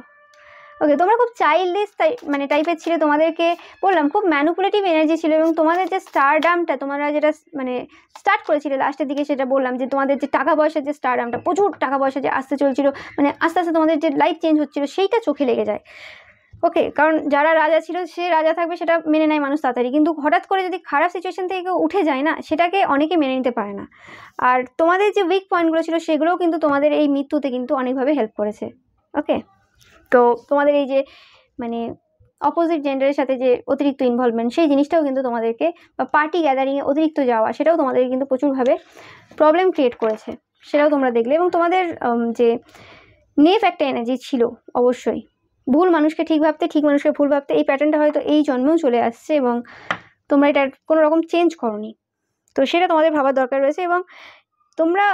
ওকে, তোমরা খুব চাইল্ডিশ মানে টাইপের ছিল, তোমাদেরকে বললাম খুব ম্যানুপুলেটিভ এনার্জি ছিল, এবং তোমাদের যে স্টারডামটা তোমরা যেটা মানে স্টার্ট করেছিলে লাস্টের দিকে, সেটা বললাম যে তোমাদের যে টাকা পয়সার যে স্টারডামটা, প্রচুর টাকা পয়সা যে আসতে চলছিল, মানে আস্তে আস্তে তোমাদের যে লাইফ চেঞ্জ হচ্ছিল সেইটা চোখে লেগে যায়। ওকে, কারণ যারা রাজা ছিল সে রাজা থাকবে সেটা মেনে নেয় মানুষ তাড়াতাড়ি, কিন্তু হঠাৎ করে যদি খারাপ সিচুয়েশন থেকে কেউ উঠে যায় না, সেটাকে অনেকে মেনে নিতে পারে না। আর তোমাদের যে উইক পয়েন্টগুলো ছিল সেগুলোও কিন্তু তোমাদের এই মৃত্যুতে কিন্তু অনেকভাবে হেল্প করেছে। ওকে, তো তোমাদের এই যে মানে অপোজিট জেন্ডারের সাথে যে অতিরিক্ত ইনভলভমেন্ট, সেই জিনিসটাও কিন্তু তোমাদেরকে, বা পার্টি গ্যাদারিংয়ে অতিরিক্ত যাওয়া, সেটাও তোমাদের কিন্তু প্রচুরভাবে প্রবলেম ক্রিয়েট করেছে, সেটাও তোমরা দেখলে। এবং তোমাদের যে নেফ একটা এনার্জি ছিল, অবশ্যই ভুল মানুষকে ঠিক ভাবতে, ঠিক মানুষকে ভুল ভাবতে, এই প্যাটার্নটা হয়তো এই জন্মেও চলে আসছে, এবং তোমরা এটা কোনো রকম চেঞ্জ করোনি, তো সেটা তোমাদের ভাবার দরকার রয়েছে। এবং তোমরা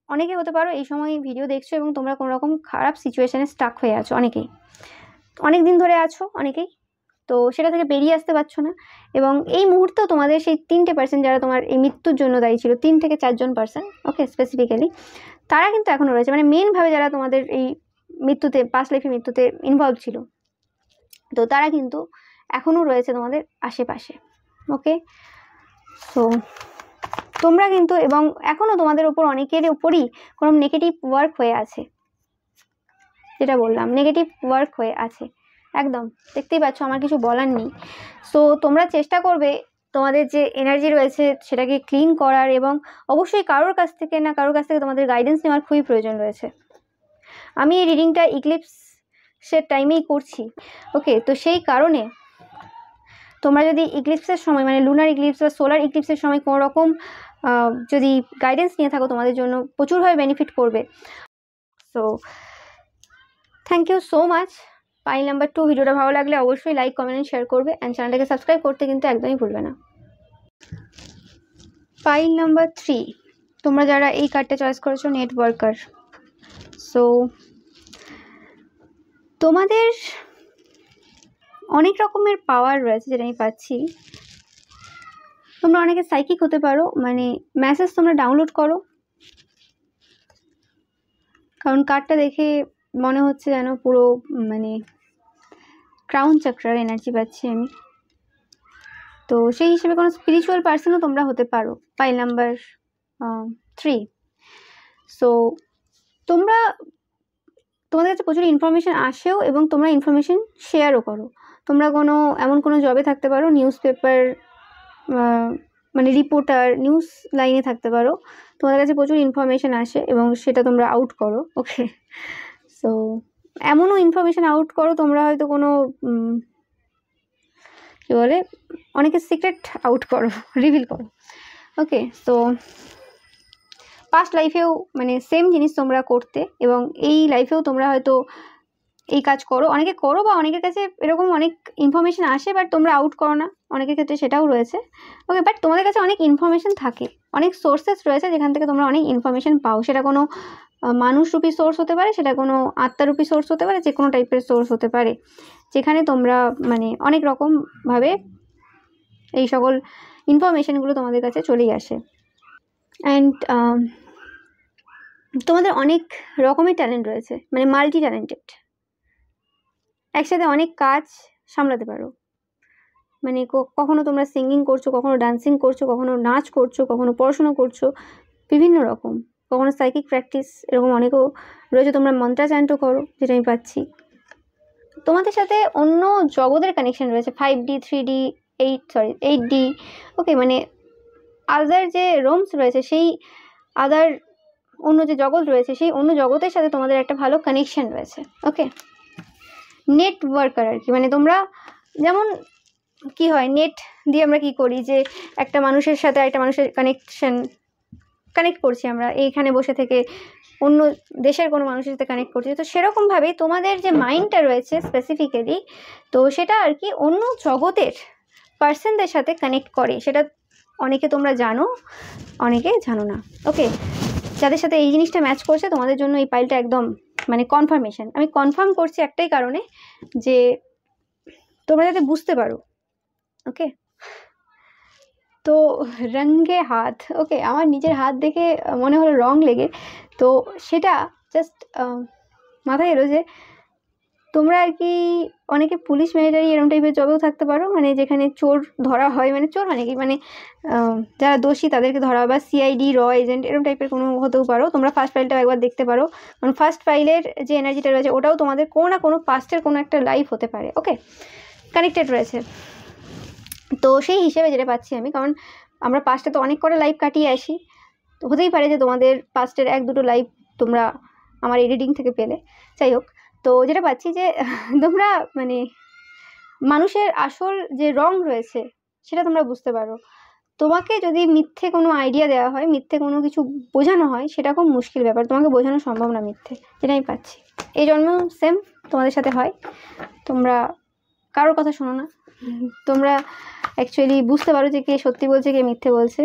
অনেকে হতে পারো এই সময় ভিডিও দেখছো এবং তোমরা কোনো রকম খারাপ সিচুয়েশানে স্টাক হয়ে আছো, অনেকেই অনেক দিন ধরে আছো অনেকেই, তো সেটা থেকে বেরিয়ে আসতে পারছো না। এবং এই মুহূর্তেও তোমাদের সেই 3টে পার্সেন্ট যারা তোমার এই মৃত্যুর জন্য দায়ী ছিল, 3 থেকে 4 জন পার্সন, ওকে স্পেসিফিক্যালি, তারা কিন্তু এখনও রয়েছে, মানে মেনভাবে যারা তোমাদের এই মৃত্যুতে, পাস্ট লাইফে মৃত্যুতে ইনভলভ ছিল, তো তারা কিন্তু এখনও রয়েছে তোমাদের আশেপাশে। ওকে, সো তোমরা কিন্তু, এবং এখনও তোমাদের উপর অনেকের উপরই কোনো নেগেটিভ ওয়ার্ক হয়ে আছে, যেটা বললাম নেগেটিভ ওয়ার্ক হয়ে আছে একদম, দেখতেই পাচ্ছ, আমার কিছু বলার নেই। সো তোমরা চেষ্টা করবে তোমাদের যে এনার্জি রয়েছে সেটাকে ক্লিন করার, এবং অবশ্যই কারোর কাছ থেকে না কারোর কাছ থেকে তোমাদের গাইডেন্স নেওয়ার খুবই প্রয়োজন রয়েছে। আমি এই রিডিংটা ইক্লিপসের টাইমেই করছি, ওকে, তো সেই কারণে তোমরা যদি ইক্লিপসের সময়, মানে লুনার ইক্লিপস বা সোলার ইক্লিপসের সময় কোনো রকম যদি গাইডেন্স নিয়ে থাকো, তোমাদের জন্য প্রচুরভাবে বেনিফিট করবে। So thank you so much. Pile number 2 ভিডিওটা ভালো লাগলে অবশ্যই লাইক, কমেন্ট, শেয়ার করবে, অ্যান্ড চ্যানেলটাকে সাবস্ক্রাইব করতে কিন্তু একদমই ভুলবে না। পাইল নাম্বার 3, তোমরা যারা এই কার্ডটা চয়েস করেছো, নেটওয়ার্কার। সো তোমাদের অনেক রকমের পাওয়ার রয়েছে, যেটা আমি পাচ্ছি। তোমরা অনেকে সাইকিক হতে পারো, মানে মেসেজ তোমরা ডাউনলোড করো, কারণ কার্ডটা দেখে মনে হচ্ছে যেন পুরো মানে ক্রাউন চাক্রার এনার্জি পাচ্ছি আমি। তো সেই হিসেবে কোনো স্পিরিচুয়াল পার্সনও তোমরা হতে পারো, পাইল নাম্বার 3। সো তোমাদের কাছে প্রচুর ইনফরমেশান আসেও, এবং তোমরা ইনফরমেশান শেয়ারও করো। তোমরা এমন কোনো জবে থাকতে পারো, নিউজ পেপার, মানে রিপোর্টার, নিউজ লাইনে থাকতে পারো, তোমাদের কাছে প্রচুর ইনফরমেশান আসে এবং সেটা তোমরা আউট করো। ওকে, সো এমনও ইনফরমেশান আউট করো তোমরা, হয়তো কোনো কী বলে, অনেকের সিক্রেট আউট করো, রিভিল করো। ওকে, সো পাস্ট লাইফেও মানে সেম জিনিস তোমরা করতে, এবং এই লাইফেও তোমরা হয়তো এই কাজ করো, অনেকে করো, বা অনেকের কাছে এরকম অনেক ইনফরমেশান আসে বাট তোমরা আউট করো না, অনেকের ক্ষেত্রে সেটাও রয়েছে। ওকে, বাট তোমাদের কাছে অনেক ইনফরমেশান থাকে, অনেক সোর্সেস রয়েছে যেখান থেকে তোমরা অনেক ইনফরমেশান পাও। সেটা কোনো মানুষরূপী সোর্স হতে পারে, সেটা কোনো আত্মারূপী সোর্স হতে পারে, যে কোনো টাইপের সোর্স হতে পারে, যেখানে তোমরা মানে অনেক রকমভাবে এই সকল ইনফরমেশানগুলো তোমাদের কাছে চলেই আসে। অ্যান্ড তোমাদের অনেক রকমের ট্যালেন্ট রয়েছে, মানে মাল্টি ট্যালেন্টেড, একসাথে অনেক কাজ সামলাতে পারো। মানে কখনো তোমরা সিঙ্গিং করছো, কখনো ডান্সিং করছো, কখনো নাচ করছো, কখনো পড়াশোনা করছো, বিভিন্ন রকম, কখনো সাইকিক প্র্যাকটিস, এরকম অনেকও রয়েছে। তোমরা মন্ত্রাচান্টও করো, যেটা আমি পাচ্ছি। তোমাদের সাথে অন্য জগতের কানেকশন রয়েছে, 5D, 3D, 8D। ওকে, মানে আদার যে রোমস রয়েছে, সেই আদার অন্য যে জগৎ রয়েছে, সেই অন্য জগতের সাথে তোমাদের একটা ভালো কানেকশন রয়েছে। ওকে, নেটওয়ার্কার আর কি, মানে তোমরা যেমন কি হয়, নেট দিয়ে আমরা কি করি, যে একটা মানুষের সাথে আরেকটা মানুষের কানেক্ট করছি আমরা এইখানে বসে থেকে, অন্য দেশের কোনো মানুষের সাথে কানেক্ট করছি। তো সেরকমভাবেই তোমাদের যে মাইন্ডটা রয়েছে স্পেসিফিক্যালি, তো সেটা আর কি অন্য জগতের পার্সনদের সাথে কানেক্ট করে। সেটা অনেকে তোমরা জানো, অনেকে জানো না। ওকে, যাদের সাথে এই জিনিসটা ম্যাচ করছে তোমাদের জন্য এই পাইলটা একদম মানে কনফার্মেশন। আমি কনফার্ম করছি একটাই কারণে, যে তোমরা যাতে বুঝতে পারো। ওকে, তো রঙে হাত, ওকে, আমার নিজের হাত দেখে মনে হলো রং লেগে, তো সেটা জাস্ট মাথায় এলো যে তোমরা আর কি অনেকে পুলিশ মিলিটারি এরকম টাইপের জবেও থাকতে পারো, মানে যেখানে চোর ধরা হয়, মানে চোর মানে কি, মানে যারা দোষী তাদেরকে ধরা হয়, বা সিআইডি র এজেন্ট এরকম টাইপের কোনো হতেও পারো। তোমরা ফার্স্ট ফাইলটাও একবার দেখতে পারো, কারণ ফার্স্ট ফাইলের যে এনার্জিটা রয়েছে ওটাও তোমাদের কোনো না কোনো পাস্টের কোনো একটা লাইফ হতে পারে, ওকে, কানেক্টেড রয়েছে। তো সেই হিসেবে যেটা পাচ্ছি আমি, কারণ আমরা পাস্টে তো অনেক কটা লাইফ কাটিয়ে আসি, তো হতেই পারে যে তোমাদের পাস্টের 1-2 লাইফ তোমরা আমার এই রিডিং থেকে পেলে। যাই হোক, তো যেটা পাচ্ছি যে তোমরা মানে মানুষের আসল যে রং রয়েছে সেটা তোমরা বুঝতে পারো। তোমাকে যদি মিথ্যে কোনো আইডিয়া দেওয়া হয়, মিথ্যে কোনো কিছু বোঝানো হয়, সেটা খুব মুশকিল ব্যাপার, তোমাকে বোঝানো সম্ভব না মিথ্যে, যেটা আমি পাচ্ছি। এই জন্মেও সেম তোমাদের সাথে হয়, তোমরা কারোর কথা শোনো না, তোমরা অ্যাকচুয়ালি বুঝতে পারো যে কে সত্যি বলছে কে মিথ্যে বলছে।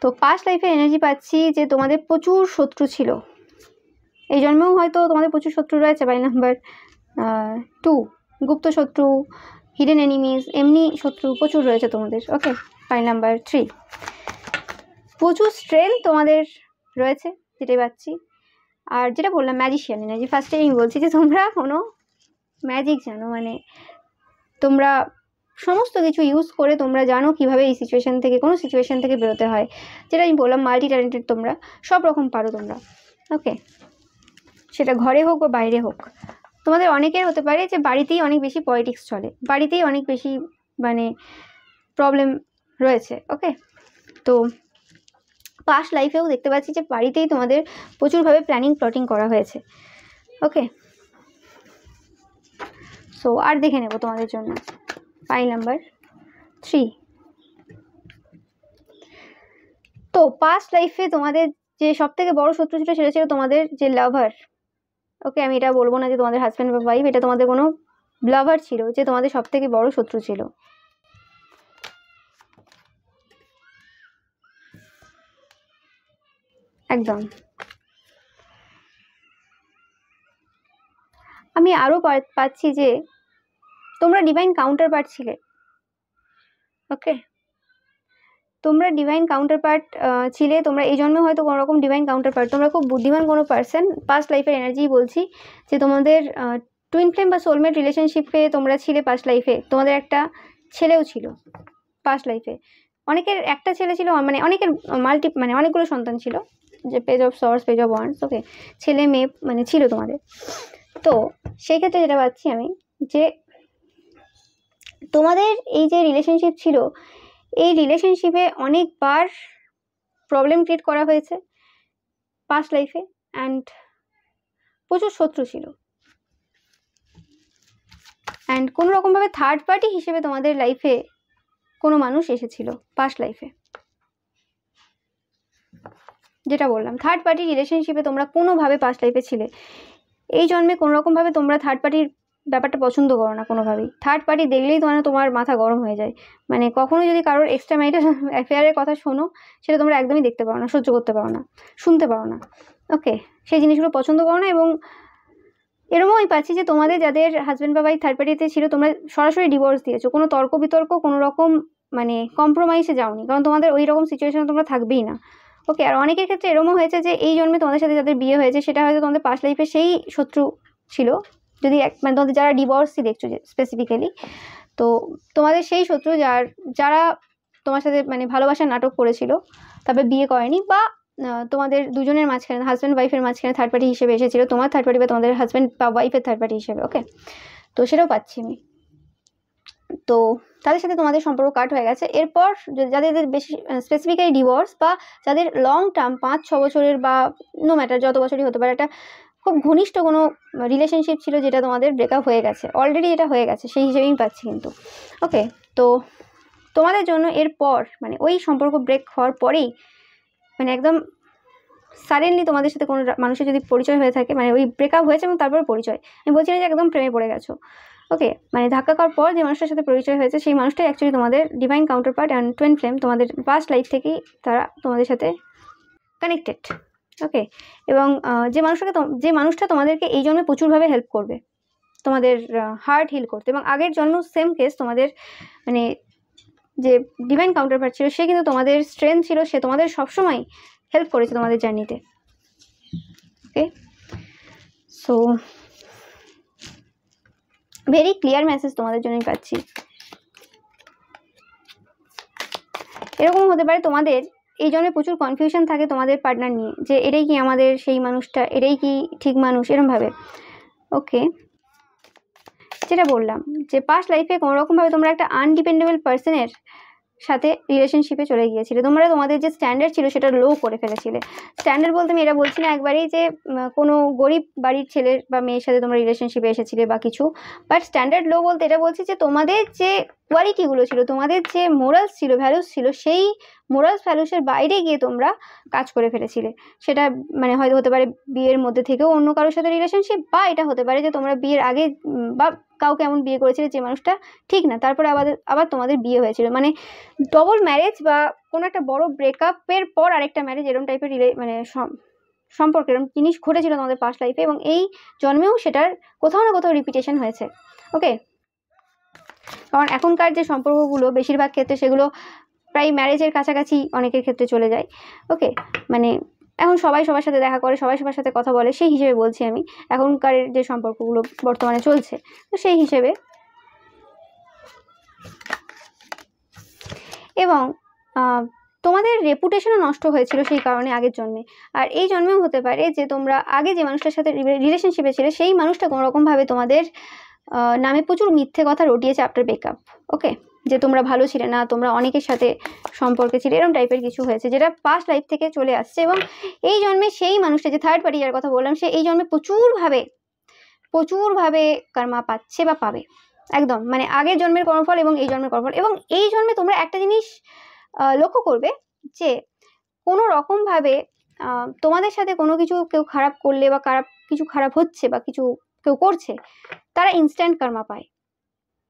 তো পাস্ট লাইফে এনার্জি পাচ্ছি যে তোমাদের প্রচুর শত্রু ছিল, এই জন্মেও হয়তো তোমাদের প্রচুর শত্রু রয়েছে। বাই নাম্বার 2 গুপ্ত শত্রু, হিডেন এনিমিজ, এমনি শত্রু প্রচুর রয়েছে তোমাদের, ওকে। বাই নাম্বার 3 প্রচুর স্ট্রেংথ তোমাদের রয়েছে, যেটাই পাচ্ছি। আর যেটা বললাম ম্যাজিশিয়ান এনার্জি, ফার্স্টে আমি বলছি যে তোমরা কোনো ম্যাজিক জানো, মানে তোমরা সমস্ত কিছু ইউজ করে তোমরা জানো কিভাবে এই সিচুয়েশান থেকে, কোনো সিচুয়েশান থেকে বেরোতে হয়, যেটা আমি বললাম মাল্টি ট্যালেন্টেড, তোমরা সব রকম পারো তোমরা, ওকে, সেটা ঘরে হোক বা বাইরে হোক। তোমাদের অনেকের হতে পারে যে বাড়িতেই অনেক বেশি পলিটিক্স চলে, বাড়িতেই অনেক বেশি মানে প্রবলেম রয়েছে, ওকে। তো পাস্ট লাইফেও দেখতে পাচ্ছি যে বাড়িতেই তোমাদের প্রচুরভাবে প্ল্যানিং প্লটিং করা হয়েছে, ওকে। সো আর দেখে নেব তোমাদের জন্য ফাইল নাম্বার 3। তো পাস্ট লাইফে তোমাদের যে সব থেকে বড় শত্রু ছিল সেটা ছিল তোমাদের যে লাভার, ওকে। আমি এটা বলবো না যে তোমাদের হাজব্যান্ড বা ওয়াইফ, এটা তোমাদের কোনো লাভার ছিল যে তোমাদের সব থেকে বড় শত্রু ছিল। একদম। আমি আরও পাচ্ছি যে তোমরা ডিভাইন কাউন্টার পার্ট ছিলে, ওকে। তোমরা ডিভাইন কাউন্টার পার্ট ছিলে, তোমরা এই জন্মে হয়তো কোনো রকম ডিভাইন কাউন্টার পার্ট, তোমরা খুব বুদ্ধিমান কোনো পার্সন। পাস্ট লাইফের এনার্জি বলছি যে তোমাদের টুইন ফ্লেম বা সোলমেট রিলেশনশিপে তোমরা ছিলে পাস্ট লাইফে, তোমাদের একটা ছেলেও ছিল পাস্ট লাইফে, অনেকের একটা ছেলে ছিল, মানে অনেকের মানে অনেকগুলো সন্তান ছিল, যে page of swords, page of wands, okay, ছেলে মেয়ে মানে ছিল তোমাদের। তো সেই ক্ষেত্রে যেটা পাচ্ছি আমি যে তোমাদের এই যে রিলেশনশিপ ছিল, এই রিলেশনশিপে অনেকবার প্রবলেম ক্রিয়েট করা হয়েছে পাস্ট লাইফে, অ্যান্ড প্রচুর শত্রু ছিল, অ্যান্ড কোনো রকমভাবে থার্ড পার্টি হিসেবে তোমাদের লাইফে কোনো মানুষ এসেছিল পাস্ট লাইফে। যেটা বললাম থার্ড পার্টি রিলেশনশিপে তোমরা কোনোভাবে পাস্ট লাইফে ছিলে, এই জন্মে কোনো রকমভাবে তোমরা থার্ড পার্টির ব্যাপারটা পছন্দ করো না কোনোভাবেই। থার্ড পার্টি দেখলেই তোমার মাথা গরম হয়ে যায়, মানে কখনো যদি কারোর এক্সট্রা ম্যারিটাল অ্যাফেয়ারের কথা শোনো, সেটা তোমরা একদমই দেখতে পারো না, সহ্য করতে পারো না, শুনতে পারো না, ওকে, সেই জিনিসগুলো পছন্দ করো না। এবং এরকমও আমি পাচ্ছি যে তোমাদের যাদের হাজব্যান্ড বা ওয়াইফ থার্ড পার্টিতে ছিল, তোমরা সরাসরি ডিভোর্স দিয়েছো, কোনো তর্ক বিতর্ক কোনো রকম মানে কম্প্রোমাইজে যাওনি, কারণ তোমাদের ওই রকম সিচুয়েশনে তোমরা থাকবেই না, ওকে। আর অনেকের ক্ষেত্রে এরকমও হয়েছে যে এই জন্মে তোমাদের সাথে যাদের বিয়ে হয়েছে সেটা হয়তো তোমাদের পাস্ট লাইফে সেই শত্রু ছিল, যদি মানে তোমাদের যারা ডিভোর্সই দেখছো যে স্পেসিফিক্যালি, তো তোমাদের সেই শত্রু যারা তোমার সাথে মানে ভালোবাসার নাটক করেছিল, তবে বিয়ে করেনি, বা তোমাদের দুজনের মাঝখানে হাজব্যান্ড ওয়াইফের মাঝখানে থার্ড পার্টি হিসেবে এসেছিল, তোমার থার্ড পার্টি বা তোমাদের হাজব্যান্ড বা ওয়াইফের থার্ড পার্টি হিসেবে, ওকে। তো সেটাও পাচ্ছি আমি। তো তাদের সাথে তোমাদের সম্পর্ক কাট হয়ে গেছে। এরপর যাদের বেশি স্পেসিফিক্যালি ডিভোর্স, বা যাদের লং টার্ম 5-6 বছরের বা নো ম্যাটার যত বছরই হতে পারে, একটা খুব ঘনিষ্ঠ কোনো রিলেশনশিপ ছিল যেটা তোমাদের ব্রেকআপ হয়ে গেছে, অলরেডি এটা হয়ে গেছে সেই হিসেবেই পাচ্ছি কিন্তু, ওকে। তো তোমাদের জন্য এরপর মানে ওই সম্পর্ক ব্রেক হওয়ার পরেই মানে একদম সাডেনলি তোমাদের সাথে কোনো মানুষের যদি পরিচয় হয়ে থাকে, মানে ওই ব্রেকআপ হয়েছে এবং তারপরে পরিচয়, আমি বলছি না যে একদম প্রেমে পড়ে গেছো, ওকে, মানে ধাক্কা খাওয়ার পর যে মানুষটার সাথে পরিচয় হয়েছে সেই মানুষটাই অ্যাকচুয়ালি তোমাদের divine counter part and twin flame, তোমাদের পাস্ট লাইফ থেকেই তারা তোমাদের সাথে কানেক্টেড, ওকে। এবং যে মানুষটা তোমাদেরকে এই জন্মে প্রচুরভাবে হেল্প করবে, তোমাদের হার্ট হিল করতে, এবং আগের জন্য সেম কেস তোমাদের মানে যে ডিভাইন কাউন্টারপার্ট ছিল সে কিন্তু তোমাদের স্ট্রেংথ ছিল, সে তোমাদের সবসময় হেল্প করেছে তোমাদের জার্নিতে। ওকে, সো ভেরি ক্লিয়ার মেসেজ তোমাদের জন্যই পাচ্ছি। এরকম হতে পারে তোমাদের এই জন্য প্রচুর কনফিউশন থাকে তোমাদের পার্টনার নিয়ে, যে এটাই কি আমাদের সেই মানুষটা, এটাই কি ঠিক মানুষ, এরমভাবে। ওকে, যেটা বললাম যে পাস্ট লাইফে কোনো রকমভাবে তোমরা একটা আনডিপেন্ডেবল পার্সনের সাথে রিলেশনশিপে চলে গিয়েছিলে, তোমরা তোমাদের যে স্ট্যান্ডার্ড ছিল সেটা লো করে ফেলেছিলে। স্ট্যান্ডার্ড বলতে আমি এটা বলছি না একবারেই যে কোনো গরিব বাড়ির ছেলের বা মেয়ের সাথে তোমরা রিলেশনশিপে এসেছিলে বা কিছু, বাট স্ট্যান্ডার্ড লো বলতে এটা বলছি যে তোমাদের যে কোয়ালিটিগুলো ছিল, তোমাদের যে মোরালস ছিল, ভ্যালুস ছিল, সেই মোরালস ভ্যালুসের বাইরে গিয়ে তোমরা কাজ করে ফেলেছিলে। সেটা মানে হয়তো হতে পারে বিয়ের মধ্যে থেকেও অন্য কারোর সাথে রিলেশনশিপ, বা এটা হতে পারে যে তোমরা বিয়ের আগে বা কাউকে এমন বিয়ে করেছিলে যে মানুষটা ঠিক না, তারপরে আবার তোমাদের বিয়ে হয়েছিল। মানে ডবল ম্যারেজ বা কোনো একটা বড় ব্রেকআপের পর আরেকটা ম্যারেজ, এরকম টাইপের মানে সম্পর্ক, এরকম জিনিস ঘটেছিল তোমাদের পাস্ট লাইফে, এবং এই জন্মেও সেটার কোথাও না কোথাও রিপিটেশন হয়েছে। ওকে, কারণ এখনকার যে সম্পর্কগুলো বেশিরভাগ ক্ষেত্রে সেগুলো প্রায় ম্যারেজের কাছাকাছি অনেকের ক্ষেত্রে চলে যায়। ওকে, মানে এখন সবাই সবার সাথে দেখা করে, সবাই সবার সাথে কথা বলে, সেই হিসেবে বলছি আমি, এখনকার যে সম্পর্কগুলো বর্তমানে চলছে, তো সেই হিসেবে। এবং তোমাদের রেপুটেশনও নষ্ট হয়েছিল সেই কারণে আগের জন্মে, আর এই জন্মেও হতে পারে যে তোমরা আগে যে মানুষটার সাথে রিলেশনশিপে ছিলে সেই মানুষটা কোনোরকমভাবে তোমাদের নামে প্রচুর মিথ্যে কথা রটিয়েছে আফটার ব্রেকআপ। ওকে, যে তোমরা ভালো ছিলে না, তোমরা অনেকের সাথে সম্পর্কে ছিলে, এরকম টাইপের কিছু হয়েছে যেটা পাস্ট লাইফ থেকে চলে আসছে। এবং এই জন্মে সেই মানুষটা, যে থার্ড পার্টি যার কথা বললাম, সে এই জন্মে প্রচুরভাবে কর্মা পাচ্ছে বা পাবে, একদম মানে আগের জন্মের কর্মফল এবং এই জন্মের কর্মফল। এবং এই জন্মে তোমরা একটা জিনিস লক্ষ্য করবে যে কোনো রকমভাবে তোমাদের সাথে কোনো কিছু কেউ খারাপ করলে বা কিছু খারাপ হচ্ছে বা কিছু কেউ করছে, তারা ইনস্ট্যান্ট কর্মা পায়।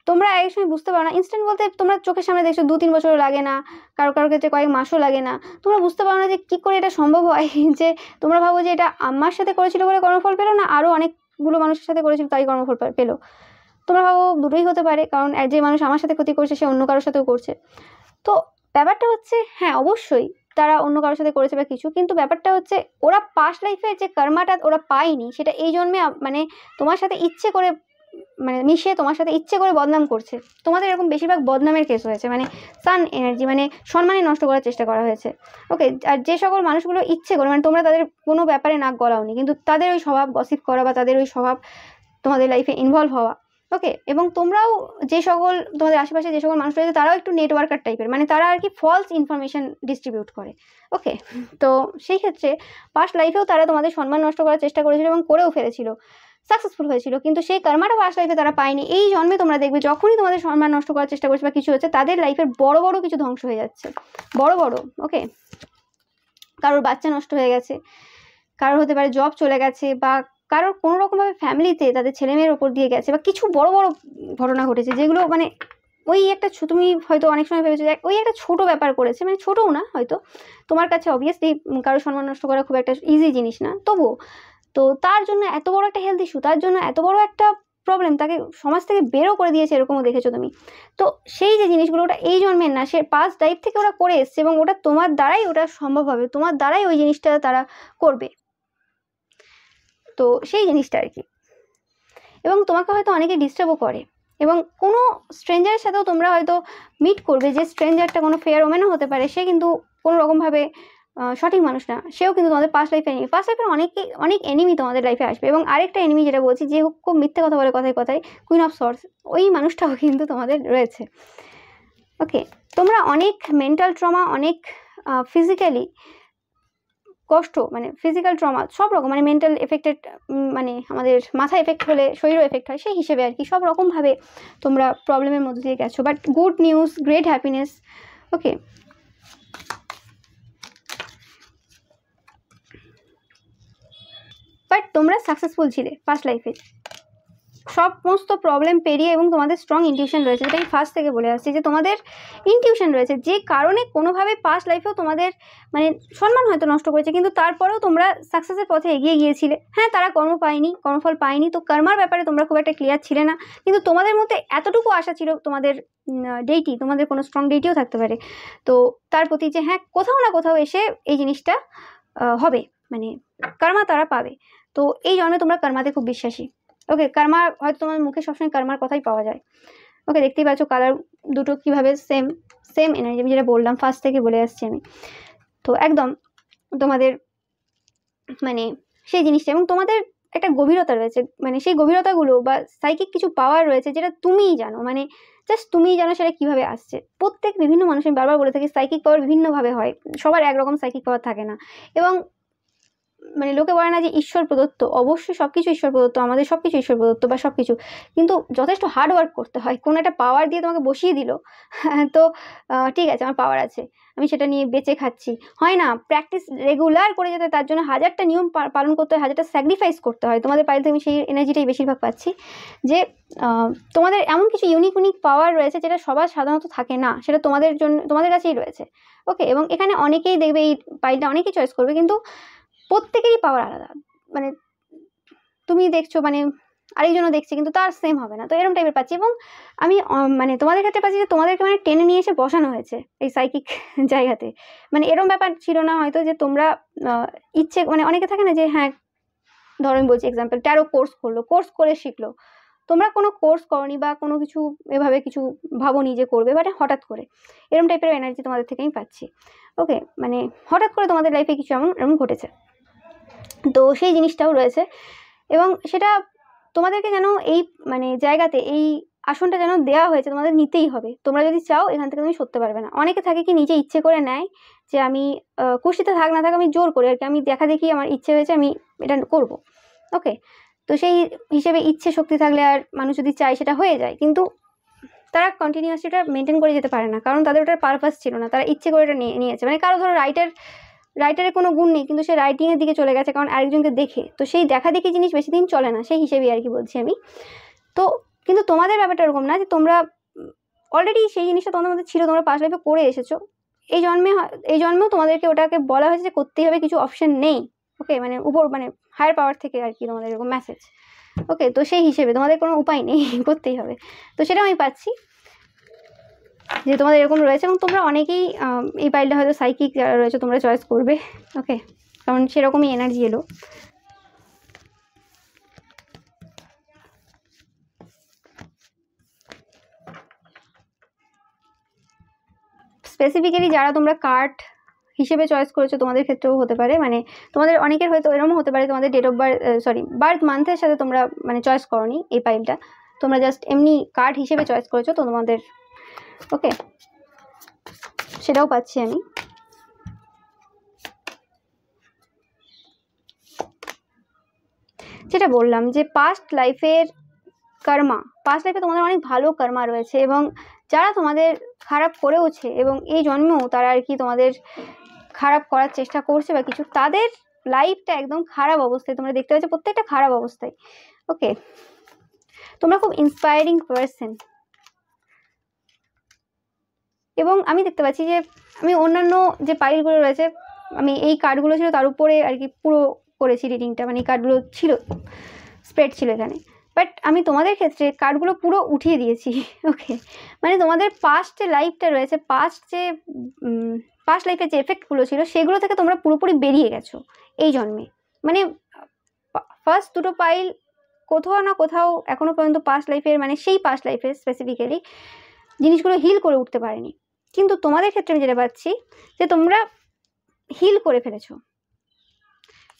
তোমরা এক সময় বুঝতে পারো না, ইনস্ট্যান্ট বলতে তোমরা চোখের সামনে দেখছো 2-3 বছরও লাগে না, কারোর ক্ষেত্রে কয়েক মাসও লাগে না, তোমরা বুঝতে পারো না যে কী করে এটা সম্ভব হয়। যে তোমরা ভাবো যে এটা আমার সাথে করেছিল বলে কর্মফল পেলো না, আরও অনেকগুলো মানুষের সাথে করেছিল তাই কর্মফল পেলো। তোমরা ভাবো দুটোই হতে পারে, কারণ যে মানুষ আমার সাথে ক্ষতি করছে সে অন্য কারোর সাথেও করছে। তো ব্যাপারটা হচ্ছে, হ্যাঁ অবশ্যই তারা অন্য কারোর সাথে করেছে বা কিছু, কিন্তু ব্যাপারটা হচ্ছে ওরা পাস্ট লাইফের যে কর্মাটা ওরা পায়নি, সেটা এই জন্মে মানে তোমার সাথে ইচ্ছে করে মানে মিশে তোমার সাথে ইচ্ছে করে বদনাম করছে। তোমাদের এরকম বেশিরভাগ বদনামের কেস হয়েছে, মানে সান এনার্জি, মানে সম্মানে নষ্ট করার চেষ্টা করা হয়েছে। ওকে, আর যে সকল মানুষগুলো ইচ্ছে করে, মানে তোমরা তাদের কোনো ব্যাপারে নাক গলাওনি, কিন্তু তাদের ওই স্বভাব গসিপ করা বা তাদের ওই স্বভাব তোমাদের লাইফে ইনভলভ হওয়া। ওকে, এবং তোমরাও যে সকল তোমাদের আশেপাশে যে সকল মানুষ রয়েছে তারাও একটু নেটওয়ার্কার টাইপের, মানে তারা আর কি ফলস ইনফরমেশন ডিস্ট্রিবিউট করে। ওকে, তো সেই ক্ষেত্রে পাস্ট লাইফেও তারা তোমাদের সম্মান নষ্ট করার চেষ্টা করেছিল এবং করেও ফেলেছিল, সাকসেসফুল হয়েছিল, কিন্তু সেই কর্মাটা পাস্ট লাইফে তারা পায়নি। এই জন্মে তোমরা দেখবে যখনই তোমাদের সম্মান নষ্ট করার চেষ্টা করছে বা কিছু হচ্ছে, তাদের লাইফের বড় বড় কিছু ধ্বংস হয়ে যাচ্ছে, বড় বড়। ওকে, কারোর বাচ্চা নষ্ট হয়ে গেছে, কারোর হতে পারে জব চলে গেছে, বা কারোর কোনো রকমভাবে ফ্যামিলিতে তাদের ছেলেমেয়ের ওপর দিয়ে গেছে, বা কিছু বড় বড় ঘটনা ঘটেছে যেগুলো মানে ওই একটা তুমি হয়তো অনেক সময় ভেবেছো যে ওই একটা ছোটো ব্যাপার করেছে, মানে ছোটোও না হয়তো তোমার কাছে, অবভিয়াসলি কারোর সম্মান নষ্ট করা খুব একটা ইজি জিনিস না, তবুও তো তার জন্য এত বড় একটা হেলথ ইস্যু, তার জন্য এত বড় একটা প্রবলেম, তাকে সমাজ থেকে বেরও করে দিয়েছে, এরকমও দেখেছো তুমি। তো সেই যে জিনিসগুলো ওটা এই জন্মের না, সে পাস্ট লাইফ থেকে ওরা করে এসছে, এবং ওটা তোমার দ্বারাই ওটা সম্ভব হবে, তোমার দ্বারাই ওই জিনিসটা তারা করবে। তো সেই জিনিসটা আর কি। এবং তোমাকে হয়তো অনেকে ডিস্টার্বও করে, এবং কোনো স্ট্রেঞ্জারের সাথেও তোমরা হয়তো মিট করবে, যে স্ট্রেঞ্জারটা কোনো ফেয়ার ওমেনও হতে পারে, সে কিন্তু কোনো রকমভাবে সঠিক মানুষ না, সেও কিন্তু তোমাদের পাস্ট লাইফে এনিমি, পাস্ট লাইফের অনেক এনিমি তোমাদের লাইফে আসবে। এবং আরেকটা এনিমি যেটা বলছি, যে খুব মিথ্যে কথা বলে কথায় কথায়, কুইন অফ সর্টস, ওই মানুষটাও কিন্তু তোমাদের রয়েছে। ওকে, তোমরা অনেক মেন্টাল ট্রমা, অনেক ফিজিক্যালি কষ্ট, মানে ফিজিক্যাল ট্রমা সব রকম, মানে মেন্টাল এফেক্টেড, মানে আমাদের মাথা এফেক্ট হলে শরীরও এফেক্ট হয়, সেই হিসেবে আর কি সব রকমভাবে তোমরা প্রবলেমের মধ্যে দিয়ে গেছো, but good news, great happiness. Okay, but তোমরা সাকসেসফুল ছিলে পাস্ট লাইফে, সমস্ত প্রবলেম পেরিয়ে এবং তোমাদের স্ট্রং ইনটিউশন রয়েছে, যেটা আমি ফার্স্ট থেকে বলে আসছি যে তোমাদের ইনটিউশন রয়েছে, যে কারণে কোনোভাবে পাস্ট লাইফেও তোমাদের মানে সম্মান হয়তো নষ্ট করেছে, কিন্তু তারপরেও তোমরা সাকসেসের পথে এগিয়ে গিয়েছিলে। হ্যাঁ, তারা কর্মফল পায়নি, তো কর্মার ব্যাপারে তোমরা খুব একটা ক্লিয়ার ছিলে না, কিন্তু তোমাদের মধ্যে এতটুকু আশা ছিল তোমাদের ডেইটি, তোমাদের কোনো স্ট্রং ডেইটিও থাকতে পারে তো তার প্রতি, যে হ্যাঁ কোথাও না কোথাও এসে এই জিনিসটা হবে, মানে কর্মা তারা পাবে। তো এই জন্মে তোমরা কর্মাতে খুব বিশ্বাসী। ওকে, কর্মা হয়তো তোমার মুখে সবসময় কর্মার কথাই পাওয়া যায়। ওকে, দেখতেই পাচ্ছ কালার দুটো কীভাবে সেম এনার্জি, আমি যেটা বললাম ফার্স্ট থেকে বলে আসছি আমি। তো একদম তোমাদের মানে সেই জিনিসটা, এবং তোমাদের একটা গভীরতা রয়েছে, মানে সেই গভীরতাগুলো বা সাইকিক কিছু পাওয়ার রয়েছে যেটা তুমিই জানো, মানে জাস্ট তুমিই জানো সেটা কীভাবে আসছে। প্রত্যেক বিভিন্ন মানুষ, আমি বারবার বলে থাকি, সাইকিক পাওয়ার বিভিন্নভাবে হয়, সবার একরকম সাইকিক পাওয়ার থাকে না। এবং মানে লোকে বলে না যে ঈশ্বর প্রদত্ত, অবশ্যই সব কিছু ঈশ্বর প্রদত্ত, আমাদের সব কিছু ঈশ্বর প্রদত্ত বা সব কিছু, কিন্তু যথেষ্ট হার্ড ওয়ার্ক করতে হয়। কোনো একটা পাওয়ার দিয়ে তোমাকে বসিয়ে দিল, তো ঠিক আছে আমার পাওয়ার আছে, আমি সেটা নিয়ে বেঁচে খাচ্ছি, হয় না। প্র্যাকটিস রেগুলার করে যেতে, তার জন্য হাজারটা নিয়ম পালন করতে হয়, হাজারটা স্যাক্রিফাইস করতে হয়। তোমাদের পাইলে আমি সেই এনার্জিটাই বেশিরভাগ পাচ্ছি, যে তোমাদের এমন কিছু ইউনিক পাওয়ার রয়েছে যেটা সবার সাধারণত থাকে না, সেটা তোমাদের জন্য, তোমাদের কাছেই রয়েছে। ওকে, এবং এখানে অনেকেই দেখবে এই পাইলটা অনেকেই চয়েস করবে, কিন্তু প্রত্যেকেরই পাওয়ার আলাদা। মানে তুমি দেখছো, মানে আরেকজনও দেখছে, কিন্তু তার সেম হবে না। তো এরকম টাইপের পাচ্ছি, এবং আমি মানে তোমাদের ক্ষেত্রে পাচ্ছি যে তোমাদেরকে মানে টেনে নিয়ে এসে বসানো হয়েছে এই সাইকিক জায়গাতে। মানে এরকম ব্যাপার ছিল না হয়তো যে তোমরা ইচ্ছে, মানে অনেকে থাকে না যে হ্যাঁ ধরো আমি বলছি এক্সাম্পল, ট্যারো কোর্স করে শিখলো, তোমরা কোনো কোর্স করনি বা কোনো কিছু এভাবে কিছু ভাবোনি যে করবে, বাট হঠাৎ করে এরকম টাইপের এনার্জি তোমাদের থেকে আমি পাচ্ছি। ওকে, মানে হঠাৎ করে তোমাদের লাইফে কিছু এমন ঘটেছে, তো সেই জিনিসটাও রয়েছে। এবং সেটা তোমাদেরকে যেন এই মানে জায়গাতে এই আসনটা যেন দেওয়া হয়েছে, তোমাদের নিতেই হবে। তোমরা যদি চাও এখান থেকে তুমি সরতে পারবে না। অনেকে থাকে কি নিজে ইচ্ছে করে নেয় যে আমি খুশিতে থাক না থাক আমি জোর করে আর কি, আমি দেখা দেখি আমার ইচ্ছে হয়েছে আমি এটা করব। ওকে, তো সেই হিসেবে ইচ্ছে শক্তি থাকলে আর মানুষ যদি চায় সেটা হয়ে যায়, কিন্তু তারা কন্টিনিউয়াসলি এটা মেনটেন করে যেতে পারে না, কারণ তাদের ওটার পারপাস ছিল না, তারা ইচ্ছে করে এটা নিয়েছে। মানে কারো ধরো রাইটারের কোনো গুণ নেই, কিন্তু সে রাইটিংয়ের দিকে চলে গেছে কারণ আরেকজনকে দেখে, তো সেই দেখা দেখি জিনিস বেশি দিন চলে না, সেই হিসেবেই আর কি বলছি আমি। তো কিন্তু তোমাদের ব্যাপারটা এরকম না যে তোমরা অলরেডি সেই জিনিসটা তোমাদের মধ্যে ছিল, তোমরা পাস্ট লাইফে করে এসেছো। এই জন্মেও তোমাদেরকে ওটাকে বলা হয়েছে যে করতেই হবে, কিছু অপশন নেই। ওকে, মানে উপর মানে হায়ার পাওয়ার থেকে আর কি তোমাদের এরকম মেসেজ। ওকে, তো সেই হিসেবে তোমাদের কোনো উপায় নেই, করতেই হবে। তো সেটা আমি পাচ্ছি যে তোমাদের এরকম রয়েছে, এবং তোমরা অনেকেই এই পাইলটা হয়তো সাইকিক যারা রয়েছে তোমরা চয়েস করবে। ওকে, কারণ সেরকমই এনার্জি এলো। স্পেসিফিক্যালি যারা তোমরা কার্ড হিসেবে চয়েস করেছো, তোমাদের ক্ষেত্রেও হতে পারে, মানে তোমাদের অনেকের হয়তো এরকমও হতে পারে তোমাদের ডেট অফ বার্থ মান্থের সাথে তোমরা মানে চয়েস করোনি এই পাইলটা, তোমরা জাস্ট এমনি কার্ড হিসেবে চয়েস করেছো তো তোমাদের। ওকে, সেটাও পাচ্ছি আমি। যেটা বললাম যে পাস্ট লাইফে তোমাদের অনেক ভালো কর্মা রয়েছে, এবং যারা তোমাদের খারাপ করেওছে এবং এই জন্মেও তারা আর কি তোমাদের খারাপ করার চেষ্টা করছে বা কিছু, তাদের লাইফটা একদম খারাপ অবস্থায় তোমরা দেখতে পাচ্ছ, প্রত্যেকটা খারাপ অবস্থায়। ওকে, তোমরা খুব ইন্সপায়ারিং পার্সন, এবং আমি দেখতে পাচ্ছি যে আমি অন্যান্য যে পাইলগুলো রয়েছে, আমি এই কার্ডগুলো ছিল তার উপরে আর কি পুরো করেছি রিডিংটা, মানে এই কার্ডগুলো ছিল স্প্রেড ছিল এখানে, বাট আমি তোমাদের ক্ষেত্রে কার্ডগুলো পুরো উঠিয়ে দিয়েছি। ওকে, মানে তোমাদের পাস্ট যে লাইফটা রয়েছে, পাস্ট লাইফের যে এফেক্টগুলো ছিল সেগুলো থেকে তোমরা পুরোপুরি বেরিয়ে গেছো এই জন্মে। মানে ফার্স্ট দুটো পাইল কোথাও না কোথাও এখনো পর্যন্ত পাস্ট লাইফের, মানে সেই পাস্ট লাইফের স্পেসিফিক্যালি জিনিসগুলো হিল করে উঠতে পারেনি, কিন্তু তোমাদের ক্ষেত্রে আমি যেটা পাচ্ছি যে তোমরা হিল করে ফেলেছো,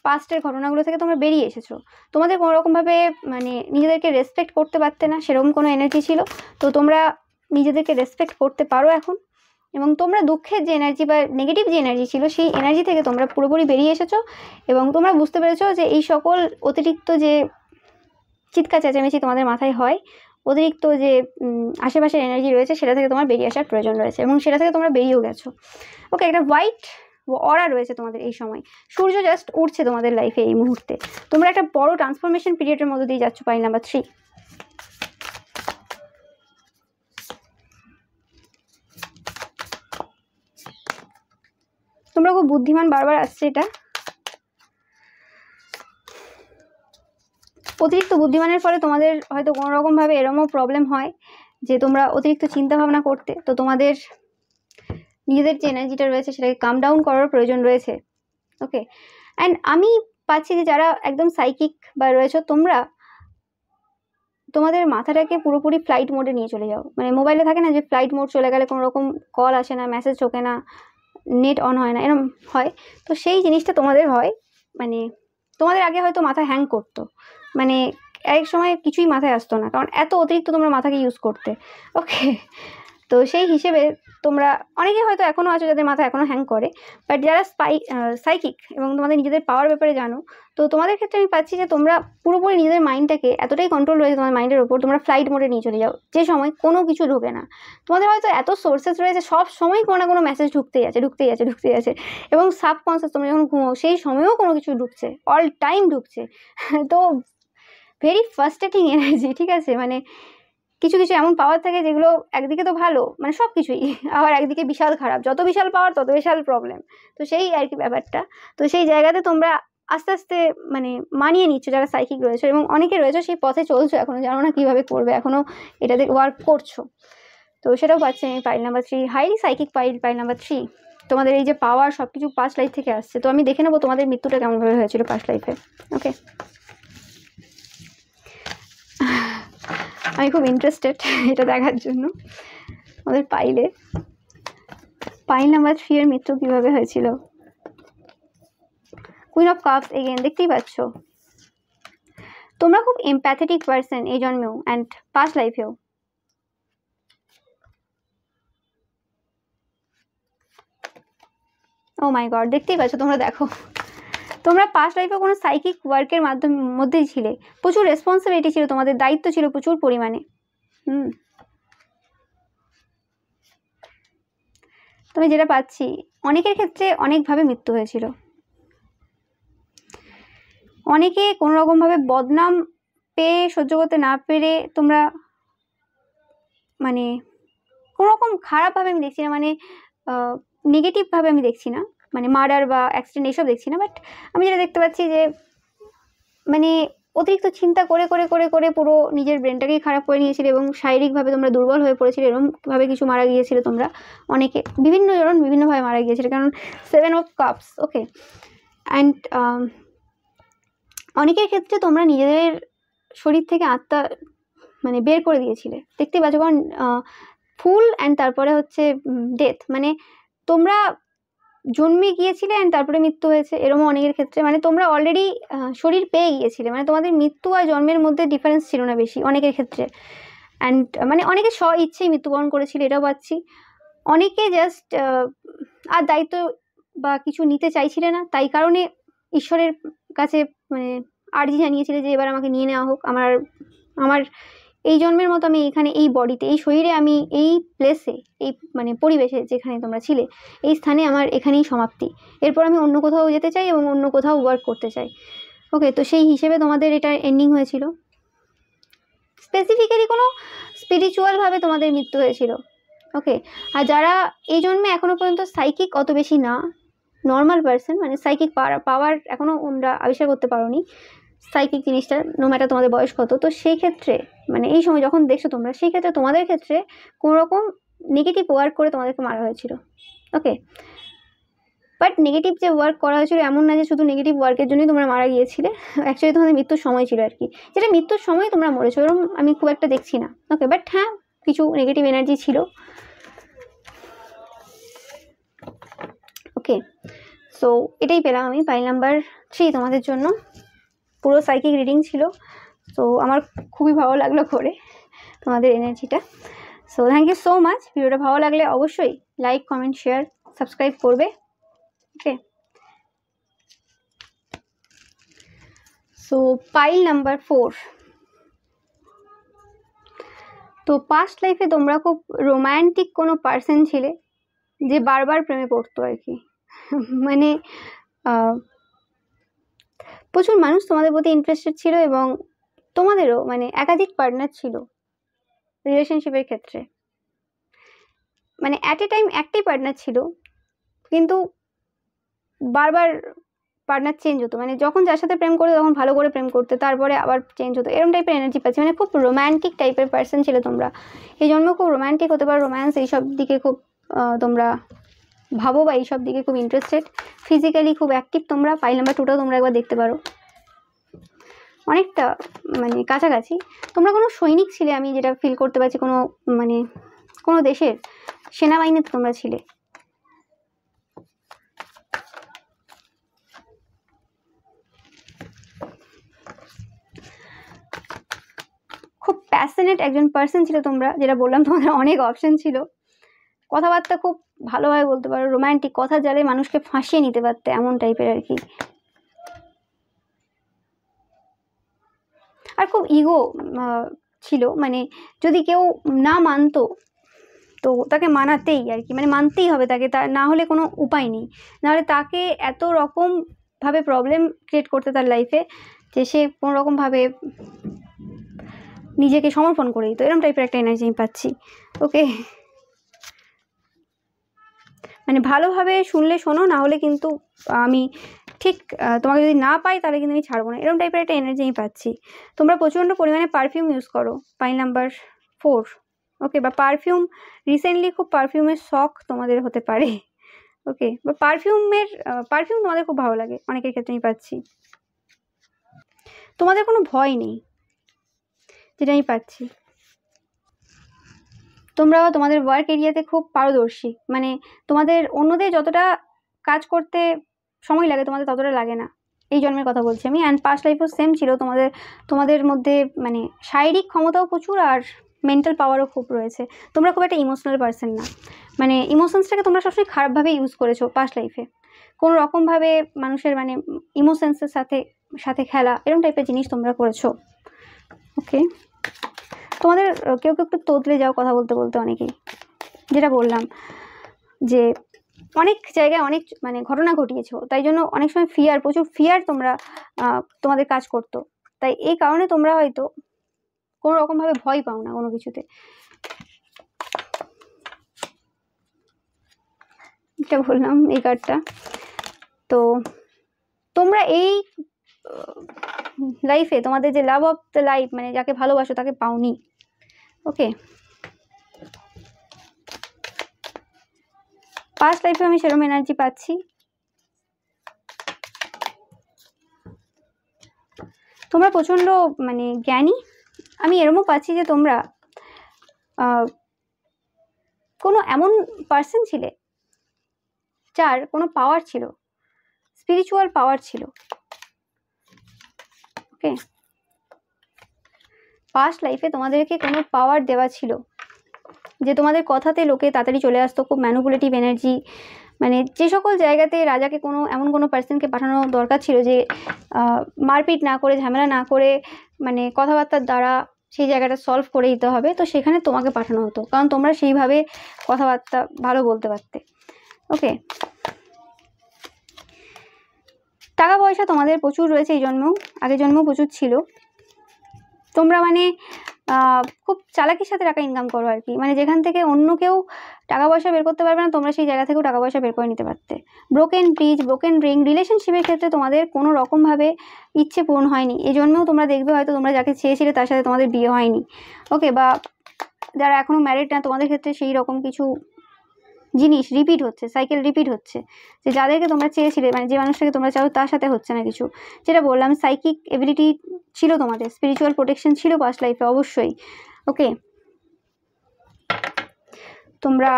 পাস্টের ঘটনাগুলো থেকে তোমরা বেরিয়ে এসেছো। তোমাদের কোনো রকমভাবে মানে নিজেদেরকে রেসপেক্ট করতে পারতে না, সেরকম কোনো এনার্জি ছিল, তো তোমরা নিজেদেরকে রেসপেক্ট করতে পারো এখন, এবং তোমরা দুঃখের যে এনার্জি বা নেগেটিভ যে এনার্জি ছিল সেই এনার্জি থেকে তোমরা পুরোপুরি বেরিয়ে এসেছো, এবং তোমরা বুঝতে পেরেছো যে এই সকল অতিরিক্ত যে চিৎকার চেঁচামেচি তোমাদের মাথায় হয়, অতিরিক্ত যে আশেপাশের এনার্জি রয়েছে সেটা থেকে তোমার বেরিয়ে আসার প্রয়োজন রয়েছে, এবং সেটা থেকে তোমরা বেরিয়েও গেছো। ওকে, একটা হোয়াইট অরা রয়েছে তোমাদের এই সময়, সূর্য জাস্ট উঠছে তোমাদের লাইফে এই মুহূর্তে, তোমরা একটা বড় ট্রান্সফরমেশন পিরিয়ডের মধ্যে দিয়ে যাচ্ছ পাইল নাম্বার 3। তোমরা খুব বুদ্ধিমান, বারবার আসছে এটা। অতিরিক্ত বুদ্ধিমানের ফলে তোমাদের হয়তো কোনো রকমভাবে এরমও প্রবলেম হয় যে তোমরা অতিরিক্ত চিন্তা ভাবনা করতে, তো তোমাদের নিজেদের যে এনার্জিটা রয়েছে সেটাকে কাম ডাউন করার প্রয়োজন রয়েছে। ওকে, অ্যান্ড আমি পাচ্ছি যে যারা একদম সাইকিক বা রয়েছে, তোমরা তোমাদের মাথাটাকে পুরোপুরি ফ্লাইট মোডে নিয়ে চলে যাও। মানে মোবাইলে থাকে না যে ফ্লাইট মোড চলে গেলে কোনো রকম কল আসে না, মেসেজ ঢোকে না, নেট অন হয় না, এরকম হয়। তো সেই জিনিসটা তোমাদের হয়, মানে তোমাদের আগে হয়তো মাথা হ্যাং করতো, মানে এক সময় কিছুই মাথায় আসতো না, কারণ এত অতিরিক্ত তোমরা মাথাকে ইউজ করতে। ওকে, তো সেই হিসেবে তোমরা অনেকে হয়তো এখনও আছো যাদের মাথা এখনও হ্যাং করে, বাট যারা সাইকিক এবং তোমাদের নিজেদের পাওয়ার ব্যাপারে জানো, তো তোমাদের ক্ষেত্রে আমি পাচ্ছি যে তোমরা পুরোপুরি নিজেদের মাইন্ডটাকে এতটাই কন্ট্রোল রয়েছে তোমার মাইন্ডের ওপর, তোমরা ফ্লাইট মোডে নিয়ে চলে যাও, যে সময় কোনো কিছু ঢোকে না। তোমাদের হয়তো এত সোর্সেস রয়েছে, সব সময় কোনো না কোনো মেসেজ ঢুকতেই আছে, এবং সাবকনসিয়াস তোমরা যখন ঘুমাও সেই সময়েও কোনো কিছু ঢুকছে, অল টাইম ঢুকছে। তো ভেরি ফার্স্টেটিং এনার্জি, ঠিক আছে? মানে কিছু কিছু এমন পাওয়ার থাকে যেগুলো একদিকে তো ভালো, মানে সব কিছুই, আবার একদিকে বিশাল খারাপ, যত বিশাল পাওয়ার তত বিশাল প্রবলেম। তো সেই আর কি ব্যাপারটা। তো সেই জায়গাতে তোমরা আস্তে আস্তে মানে মানিয়ে নিচ্ছ যারা সাইকিক রয়েছে, এবং অনেকে রয়েছে সেই পথে চলছো, এখনও জানো না কীভাবে করবে, এখনও এটাতে ওয়ার্ক করছো। তো সেটাও পাচ্ছি আমি pile number 3, highly psychic pile number 3। তোমাদের এই যে পাওয়ার সব কিছু পাস্ট লাইফ থেকে আসছে। তো আমি দেখে নেবো তোমাদের মৃত্যুটা কেমনভাবে হয়েছিল পাস্ট লাইফে। ওকে, আমি খুব ইন্টারেস্টেড এটা দেখার জন্য। আমাদের পাইল নাম্বার 3 এর মৃত্যু কিভাবে হয়েছিল। কুইন অফ কাপস এগেন, দেখতেই পাচ্ছ তোমরা খুব এমপ্যাথেটিক পার্সন এই জন্মেও অ্যান্ড পাস্ট লাইফেও। ও মাই গড, দেখতেই পাচ্ছ, তোমরা দেখো, তোমরা পাস্ট লাইফে কোনো সাইকিক ওয়ার্কের মধ্যেই ছিলে, প্রচুর রেসপন্সিবিলিটি ছিল, তোমাদের দায়িত্ব ছিল প্রচুর পরিমাণে। তুমি যেটা পাচ্ছি, অনেকের ক্ষেত্রে অনেকভাবে মৃত্যু হয়েছিল, অনেকে কোনো রকমভাবে বদনাম পেয়ে সহ্য করতে না পেরে তোমরা মানে কোনো রকম খারাপভাবে আমি দেখছি না, মানে নেগেটিভভাবে আমি দেখছি না, মানে মার্ডার বা অ্যাক্সিডেন্ট এইসব দেখছি না, বাট আমি যেটা দেখতে পাচ্ছি যে মানে অতিরিক্ত চিন্তা করে করে করে করে পুরো নিজের ব্রেনটাকেই খারাপ করে নিয়েছিলে, এবং শারীরিকভাবে তোমরা দুর্বল হয়ে পড়েছিলে, এরকমভাবে কিছু মারা গিয়েছিল তোমরা, অনেকে বিভিন্ন জন বিভিন্নভাবে মারা গিয়েছিল, কারণ 7 অফ কাপস। ওকে, অ্যান্ড অনেকের ক্ষেত্রে তোমরা নিজেদের শরীর থেকে আত্মা মানে বের করে দিয়েছিলে, দেখতে পাচ্ছ, কারণ ফুল অ্যান্ড তারপরে হচ্ছে ডেথ, মানে তোমরা জন্মে গিয়েছিলে অ্যান্ড তারপরে মৃত্যু হয়েছে, এরকম অনেকের ক্ষেত্রে, মানে তোমরা অলরেডি শরীর পেয়ে গিয়েছিলে, মানে তোমাদের মৃত্যু আর জন্মের মধ্যে ডিফারেন্স ছিল না বেশি অনেকের ক্ষেত্রে। অ্যান্ড মানে অনেকে স্ব ইচ্ছেই মৃত্যুবরণ করেছিল, এটাও পাচ্ছি। অনেকে জাস্ট আর দায়িত্ব বা কিছু নিতে চাইছিলে না, তাই কারণে ঈশ্বরের কাছে মানে আর্জি জানিয়েছিলে যে এবার আমাকে নিয়ে নেওয়া হোক, আমার এই জন্মের মতো আমি এখানে এই বডিতে এই শরীরে আমি এই প্লেসে এই মানে পরিবেশে যেখানে তোমরা ছিলে এই স্থানে আমার এখানেই সমাপ্তি, এরপর আমি অন্য কোথাও যেতে চাই এবং অন্য কোথাও ওয়ার্ক করতে চাই। ওকে, তো সেই হিসেবে তোমাদের এটা এন্ডিং হয়েছিল, স্পেসিফিক্যালি কোনো স্পিরিচুয়ালভাবে তোমাদের মৃত্যু হয়েছিল। ওকে, আর যারা এই জন্মে এখনও পর্যন্ত সাইকিক অত বেশি না, নর্মাল পার্সন, মানে সাইকিক পাওয়ার এখনও তোমরা আবিষ্কার করতে পারোনি সাইকিক জিনিসটা, নো ম্যাটার তোমাদের বয়স কত, তো সেই ক্ষেত্রে মানে এই সময় যখন দেখছো তোমরা, সেই ক্ষেত্রে তোমাদের ক্ষেত্রে কোনো রকম নেগেটিভ ওয়ার্ক করে তোমাদেরকে মারা হয়েছিল। ওকে, বাট নেগেটিভ যে ওয়ার্ক করা হয়েছিল এমন না যে শুধু নেগেটিভ ওয়ার্কের জন্যই তোমরা মারা গিয়েছিলে, অ্যাকচুয়ালি তোমাদের মৃত্যুর সময় ছিল আর কি, যেটা মৃত্যুর সময় তোমরা মরেছো এরকম আমি খুব একটা দেখছি না। ওকে, বাট হ্যাঁ কিছু নেগেটিভ এনার্জি ছিল। ওকে, সো এটাই পেলাম আমি পাইল নাম্বার 3 তোমাদের জন্য, পুরো সাইকিক রিডিং ছিল। সো আমার খুবই ভালো লাগলো করে তোমাদের এনার্জিটা। So thank you so much. ভিডিওটা ভালো লাগলে অবশ্যই লাইক, কমেন্ট, শেয়ার, সাবস্ক্রাইব করবে। Okay, so pile number 4। তো পাস্ট লাইফে তোমরা খুব রোম্যান্টিক কোনো পার্সন ছিলে যে বারবার প্রেমে পড়তো আর কি, মানে প্রচুর মানুষ তোমাদের প্রতি ইন্টারেস্টেড ছিল, এবং তোমাদেরও মানে একাধিক পার্টনার ছিল রিলেশনশিপের ক্ষেত্রে, মানে অ্যাট এ টাইম একটাই পার্টনার ছিল, কিন্তু বারবার পার্টনার চেঞ্জ হতো, মানে যখন যার সাথে প্রেম করতে তখন ভালো করে প্রেম করতে, তারপরে আবার চেঞ্জ হতো, এরকম টাইপের এনার্জি পাচ্ছি। মানে খুব রোম্যান্টিক টাইপের পার্সন ছিল তোমরা, এই জন্য খুব রোম্যান্টিক হতে পারো, রোম্যান্স এইসব দিকে খুব তোমরা ভাবো বা এইসব দিকে খুব ইন্টারেস্টেড, ফিজিক্যালি খুব অ্যাক্টিভ তোমরা। পাইল নাম্বার 2টাও তোমরা একবার দেখতে পারো, অনেকটা মানে কাছাকাছি। তোমরা কোনো সৈনিক ছিলে, আমি যেটা ফিল করতে পারছি, কোনো মানে কোনো দেশের সেনাবাহিনীতে তোমরা ছিলে। খুব প্যাশনেট একজন পার্সন ছিল তোমরা, যেটা বললাম তোমাদের অনেক অপশন ছিল, কথাবার্তা খুব ভালোভাবে বলতে পারো, রোম্যান্টিক, কথা জালে মানুষকে ফাঁসিয়ে নিতে পারতে, এমন টাইপের আর কি। আর খুব ইগো ছিল, মানে যদি কেউ না মানতো তো তাকে মানাতেই আর কি, মানে মানতেই হবে তাকে, তা না হলে কোনো উপায় নেই, নাহলে তাকে এত রকমভাবে প্রবলেম ক্রিয়েট করতে তার লাইফে যে সে কোনো রকমভাবে নিজেকে সমর্পণ করে দিত, এরকম টাইপের একটা এনার্জি আমি পাচ্ছি। ওকে, মানে ভালোভাবে শুনলে শোনো, না হলে কিন্তু আমি ঠিক তোমাকে যদি না পাই তাহলে কিন্তু আমি ছাড়বো না, এরকম টাইপের একটা এনার্জি আমি পাচ্ছি। তোমরা প্রচণ্ড পরিমাণে পারফিউম ইউজ করো, পাইল নাম্বার 4। ওকে, বা পারফিউম রিসেন্টলি খুব পারফিউমের শখ তোমাদের হতে পারে। ওকে, বা পারফিউম তোমাদের খুব ভালো লাগে, অনেকের ক্ষেত্রে আমি পাচ্ছি। তোমাদের কোনো ভয় নেই, যেটা আমি পাচ্ছি। তোমরা তোমাদের ওয়ার্ক এরিয়াতে খুব পারদর্শী, মানে তোমাদের অন্যদের যতটা কাজ করতে সময় লাগে তোমাদের ততটা লাগে না, এই জন্মের কথা বলছি আমি। অ্যান্ড পাস্ট লাইফও সেম ছিল তোমাদের মধ্যে, মানে শারীরিক ক্ষমতাও প্রচুর আর মেন্টাল পাওয়ারও খুব রয়েছে। তোমরা খুব একটা ইমোশনাল পার্সন না, মানে ইমোশনসটাকে তোমরা সবসময় খারাপভাবে ইউজ করেছো পাস্ট লাইফে, কোনো রকমভাবে মানুষের মানে ইমোশনসের সাথে খেলা, এরকম টাইপের জিনিস তোমরা করেছো। ওকে, তোমাদের কেউ একটু তোতলে যাও কথা বলতে বলতে অনেকেই, যেটা বললাম যে অনেক জায়গায় অনেক মানে ঘটনা ঘটিয়েছো, তাই জন্য অনেক সময় প্রচুর ফিয়ার তোমরা তোমাদের কাজ করতো, তাই এই কারণে তোমরা হয়তো কোনো রকমভাবে ভয় পাও না কোনো কিছুতে। এটা বললাম এই কার্ডটা। তো তোমরা এই লাইফে তোমাদের যে লাভ অফ দ্য লাইফ, মানে যাকে ভালোবাসো তাকে পাওনি। ওকে, পাস্ট লাইফে আমি সেরকম এনার্জি পাচ্ছি। তোমরা প্রচণ্ড মানে জ্ঞানী, আমি এরকমও পাচ্ছি যে তোমরা কোনো এমন পার্সন ছিলে যার কোনো পাওয়ার ছিল, স্পিরিচুয়াল পাওয়ার ছিল। ওকে, পাস্ট লাইফে তোমাদেরকে কোনো পাওয়ার দেওয়া ছিল, যে তোমাদের কথাতে লোকে তাড়াতাড়ি চলে আসতো, খুব ম্যানুপুলেটিভ এনার্জি, মানে যে সকল জায়গাতে রাজাকে এমন কোনো পার্সনকে পাঠানো দরকার ছিল যে মারপিট না করে, ঝামেলা না করে, মানে কথাবার্তার দ্বারা সেই জায়গাটা সলভ করে দিতে হবে, তো সেখানে তোমাকে পাঠানো হতো, কারণ তোমরা সেইভাবে কথাবার্তা ভালো বলতে পারতে। ওকে, টাকা পয়সা তোমাদের প্রচুর রয়েছে, এই জন্মেও আগের জন্মেও প্রচুর ছিল। তোমরা মানে খুব চালাকির সাথে টাকা ইনকাম করো আর কি, মানে যেখান থেকে অন্য কেউ টাকা পয়সা বের করতে পারবে না, তোমরা সেই জায়গা থেকেও টাকা পয়সা বের করে নিতে পারতে। ব্রোকেন ব্রিজ, ব্রোকেন রিং, রিলেশনশিপের ক্ষেত্রে তোমাদের কোনো রকমভাবে ইচ্ছে পূরণ হয়নি, এই জন্যও তোমরা দেখবে হয়তো তোমরা যাকে চেয়েছিলে তার সাথে তোমাদের বিয়ে হয়নি। ওকে, বা যারা এখনও ম্যারিড না তোমাদের ক্ষেত্রে সেই রকম কিছু জিনিস রিপিট হচ্ছে, সাইকেল রিপিট হচ্ছে, যে যাদেরকে তোমরা চেয়েছিলে, মানে যে মানুষটাকে তোমরা চাও তার সাথে হচ্ছে না কিছু। যেটা বললাম, সাইকিক এবিলিটি ছিল তোমাদের, স্পিরিচুয়াল প্রোটেকশন ছিল পাস্ট লাইফে অবশ্যই। ওকে, তোমরা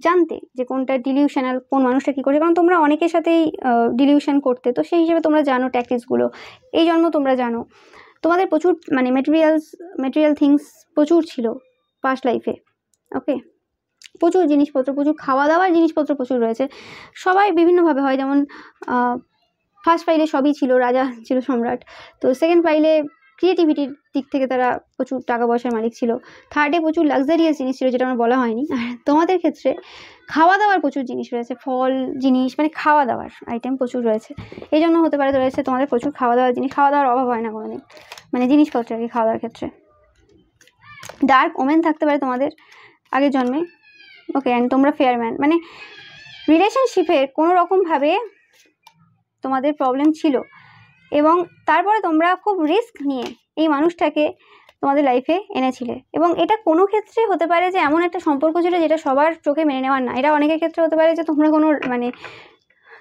জানতে যে কোনটা ডিলিউশনাল, কোন মানুষটা কী করছে, কারণ তোমরা অনেকের সাথেই ডিলিউশন করতে, তো সেই হিসেবে তোমরা জানো ট্যাকটিক্সগুলো, এই জন্য তোমরা জানো। তোমাদের প্রচুর মানে মেটেরিয়াল থিংস প্রচুর ছিল পাস্ট লাইফে। ওকে, প্রচুর জিনিসপত্র, প্রচুর খাওয়া দাওয়ার জিনিসপত্র প্রচুর রয়েছে, সবাই বিভিন্নভাবে হয়, যেমন ফার্স্ট পাইলে সবই ছিল, রাজা ছিল, সম্রাট, তো সেকেন্ড পাইলে ক্রিয়েটিভিটির দিক থেকে তারা প্রচুর টাকা পয়সার মালিক ছিল, থার্ডে প্রচুর লাক্সারিয়াস জিনিস ছিল যেটা আমার বলা হয়নি। আর তোমাদের ক্ষেত্রে খাওয়া দাওয়ার প্রচুর জিনিস রয়েছে, ফল জিনিস, মানে খাওয়া দাওয়ার আইটেম প্রচুর রয়েছে, এই জন্য হতে পারে রয়েছে তোমাদের প্রচুর খাওয়া দাওয়ার জিনিস, খাওয়া দাওয়ার অভাব হয় না কোনোদিন, মানে জিনিসপত্র আর কি খাওয়া দাওয়ার ক্ষেত্রে। ডার্ক ওমেন থাকতে পারে তোমাদের আগের জন্মে। ওকে, অ্যান্ড তোমরা ফেয়ারম্যান, মানে রিলেশনশিপের কোনো রকমভাবে তোমাদের প্রবলেম ছিল, এবং তারপরে তোমরা খুব রিস্ক নিয়ে এই মানুষটাকে তোমাদের লাইফে এনেছিলে। এবং এটা কোনো ক্ষেত্রে হতে পারে যে এমন একটা সম্পর্ক ছিল যেটা সবার চোখে মেনে নেওয়ার না। এটা অনেকের ক্ষেত্রে হতে পারে যে তোমরা কোনো মানে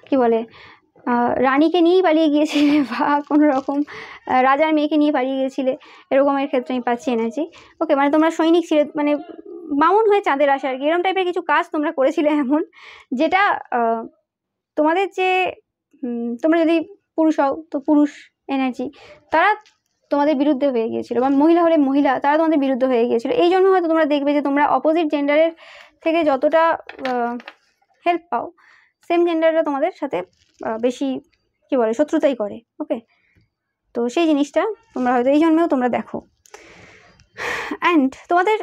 কি বলে রানীকে নিয়েই পালিয়ে গিয়েছিলে বা কোনো রকম রাজার মেয়েকে নিয়ে পালিয়ে গিয়েছিলে, এরকমের ক্ষেত্রে আমি পাচ্ছি এনার্জি। ওকে, মানে তোমরা সৈনিক ছিলে, মানে বামুন হয়ে চাঁদের আসা আর কি, এরকম টাইপের কিছু কাজ তোমরা করেছিলে এমন, যেটা তোমাদের যে তোমরা যদি পুরুষ হও তো পুরুষ এনার্জি, তারা তোমাদের বিরুদ্ধে হয়ে গিয়েছিল, বা মহিলা হলে মহিলা তারা তোমাদের বিরুদ্ধে হয়ে গিয়েছিল। এই জন্য হয়তো তোমরা দেখবে যে তোমরা অপোজিট জেন্ডারের থেকে যতটা হেল্প পাও, সেম জেন্ডাররা তোমাদের সাথে বেশি কি বলে শত্রুতাই করে। ওকে, তো সেই জিনিসটা তোমরা হয়তো এই জন্মেও তোমরা দেখো। অ্যান্ড তোমাদের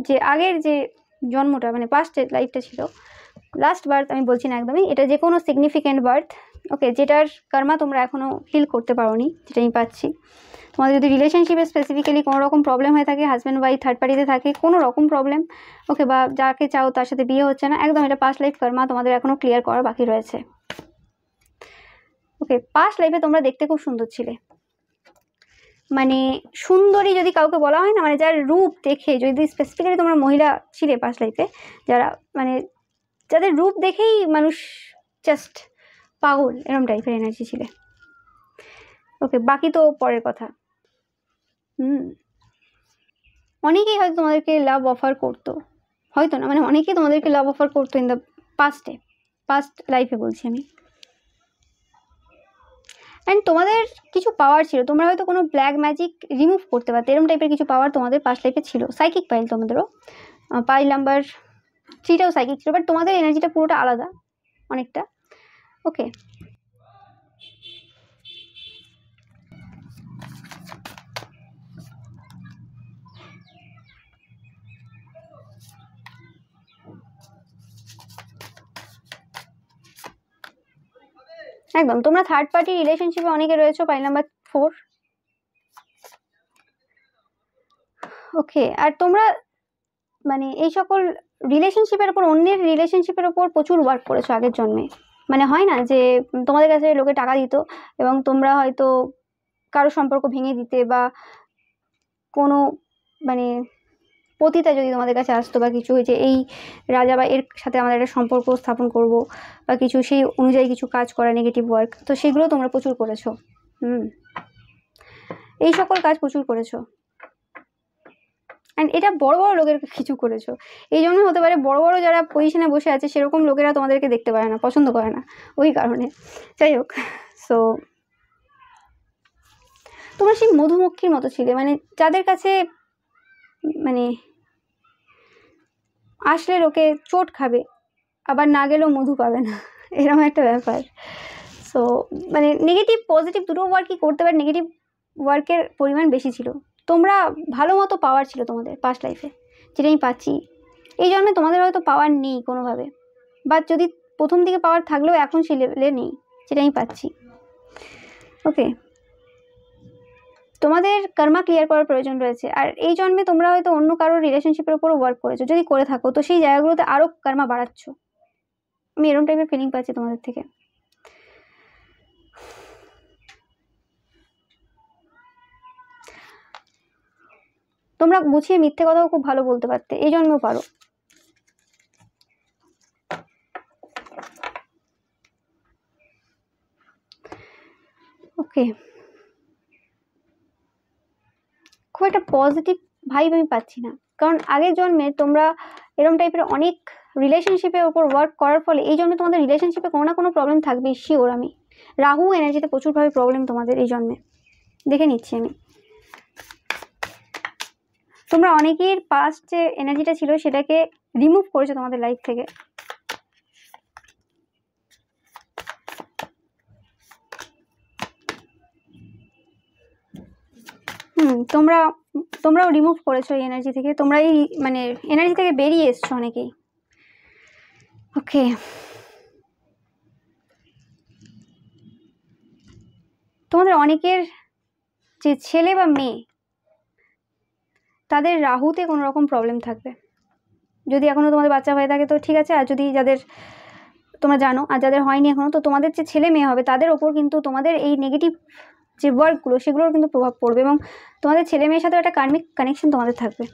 যে আগের যে জন্মটা মানে পাস্ট লাইফটা ছিল, লাস্ট বার্থ আমি বলছি না একদমই, এটা যে কোনো সিগনিফিক্যান্ট বার্থ, ওকে, যেটার কর্মা তোমরা এখনও হিল করতে পারোনি, যেটা আমি পাচ্ছি। তোমাদের যদি রিলেশনশিপে স্পেসিফিক্যালি কোনো রকম প্রবলেম হয়ে থাকে, হাজব্যান্ড ওয়াইফ থার্ড পার্টিতে থাকে কোনো রকম প্রবলেম, ওকে, বা যাকে চাও তার সাথে বিয়ে হচ্ছে না, একদম এটা পাস্ট লাইফ কর্মা তোমাদের এখনও ক্লিয়ার করা বাকি রয়েছে। ওকে, পাস্ট লাইফে তোমরা দেখতে খুব সুন্দর ছিলে, মানে সুন্দরী যদি কাউকে বলা হয় না, মানে যার রূপ দেখে, যদি স্পেসিফিক্যালি তোমরা মহিলা ছিলে পাস্ট লাইফে, যারা মানে যাদের রূপ দেখেই মানুষ জাস্ট পাগল, এরকম টাইপের এনার্জি ছিলে। ওকে, বাকি তো পরের কথা। অনেকেই হয়তো তোমাদেরকে লাভ অফার করতো, হয়তো না, মানে অনেকেই তোমাদেরকে লাভ অফার করতো ইন দ্য পাস্ট লাইফে বলছি আমি। অ্যান্ড তোমাদের কিছু পাওয়ার ছিল, তোমরা হয়তো কোনো ব্ল্যাক ম্যাজিক রিমুভ করতে পারতে, এরকম টাইপের কিছু পাওয়ার তোমাদের পাস্ট লাইফে ছিল। সাইকিক পাইল তোমাদেরও, পাইল নাম্বার 3টাও সাইকিক ছিল, বাট তোমাদের এনার্জিটা পুরোটা আলাদা অনেকটা। ওকে, একদম তোমরা থার্ড পার্টি রিলেশনশিপে অনেকে রয়েছো, পাইল নাম্বার 4। ওকে, আর তোমরা মানে এই সকল রিলেশনশিপের ওপর, অন্যের রিলেশনশিপের ওপর প্রচুর ওয়ার্ক করেছো আগের জন্মে। মানে হয় না যে তোমাদের কাছে লোকে টাকা দিত এবং তোমরা হয়তো কারো সম্পর্ক ভেঙে দিতে, বা কোনো মানে পতিতা যদি তোমাদের কাছে আসতো বা কিছু হয়েছে, এই রাজা বা এর সাথে আমাদের একটা সম্পর্ক স্থাপন করব বা কিছু, সেই অনুযায়ী কিছু কাজ করা, নেগেটিভ ওয়ার্ক, তো সেগুলো তোমরা প্রচুর করেছো। এই সকল কাজ প্রচুর করেছো। অ্যান্ড এটা বড় বড় লোকের কিছু করেছো, এই জন্য হতে পারে বড় বড় যারা পজিশনে বসে আছে সেরকম লোকেরা তোমাদেরকে দেখতে পারে না, পছন্দ করে না, ওই কারণে। যাই হোক, সো তোমরা সেই মধুমক্ষীর মতো ছিলে, মানে যাদের কাছে মানে আসলে লোকে চোট খাবে, আবার না গেলেও মধু পাবে না, এরকম একটা ব্যাপার। সো মানে নেগেটিভ পজিটিভ দুটো ওয়ার্কই করতে পারে, নেগেটিভ ওয়ার্কের পরিমাণ বেশি ছিল। তোমরা ভালো মতো পাওয়ার ছিল তোমাদের পাস্ট লাইফে, যেটা আমি পাচ্ছি। এই জন্য তোমাদের হয়তো পাওয়ার নেই কোনোভাবে, বা যদি প্রথম দিকে পাওয়ার থাকলেও এখন সেই লেভেলে নেই, যেটা আমি পাচ্ছি। ওকে, তোমাদের কর্মা ক্লিয়ার করার প্রয়োজন রয়েছে, আর এই জন্মে তোমরা হয়তো অন্য কারোর রিলেশনশিপের উপরও ওয়ার্ক করেছো, যদি করে থাকো তো সেই জায়গাগুলোতে আরও কর্মা বাড়াচ্ছ। আমি এরকম টাইপের ফিলিং পাচ্ছি তোমাদের থেকে। তোমরা গুছিয়ে মিথ্যে কথাও খুব ভালো বলতে পারতে, এই জন্মেও পারো। ওকে, খুব একটা পজিটিভ ভাইব আমি পাচ্ছি না, কারণ আগের জন্মে তোমরা এরকম টাইপের অনেক রিলেশনশিপের ওপর ওয়ার্ক করার ফলে এই জন্মে তোমাদের রিলেশনশিপে কোনো না কোনো প্রবলেম থাকবে, শিওর আমি। রাহু এনার্জিতে প্রচুরভাবে প্রবলেম তোমাদের এই জন্মে, দেখে নিচ্ছি আমি। তোমরা অনেকের পাস্ট যে এনার্জিটা ছিল সেটাকে রিমুভ করেছো তোমাদের লাইফ থেকে। তোমরাও রিমুভ করেছো এই এনার্জি থেকে, তোমরা এই মানে এনার্জি থেকে বেরিয়ে এসছো অনেকেই। ওকে, তোমাদের অনেকের যে ছেলে বা মেয়ে, তাদের রাহুতে কোনো রকম প্রবলেম থাকবে। যদি এখনো তোমাদের বাচ্চা হয়ে থাকে তো ঠিক আছে, আর যদি যাদের তোমরা জানো, আর যাদের হয়নি এখনো, তো তোমাদের যে ছেলে মেয়ে হবে তাদের ওপর কিন্তু তোমাদের এই নেগেটিভ যে ওয়ার্কগুলো সেগুলোর কিন্তু প্রভাব পড়বে, এবং তোমাদের ছেলে মেয়ের সাথে একটা কার্মিক কানেকশন তোমাদের থাকবে।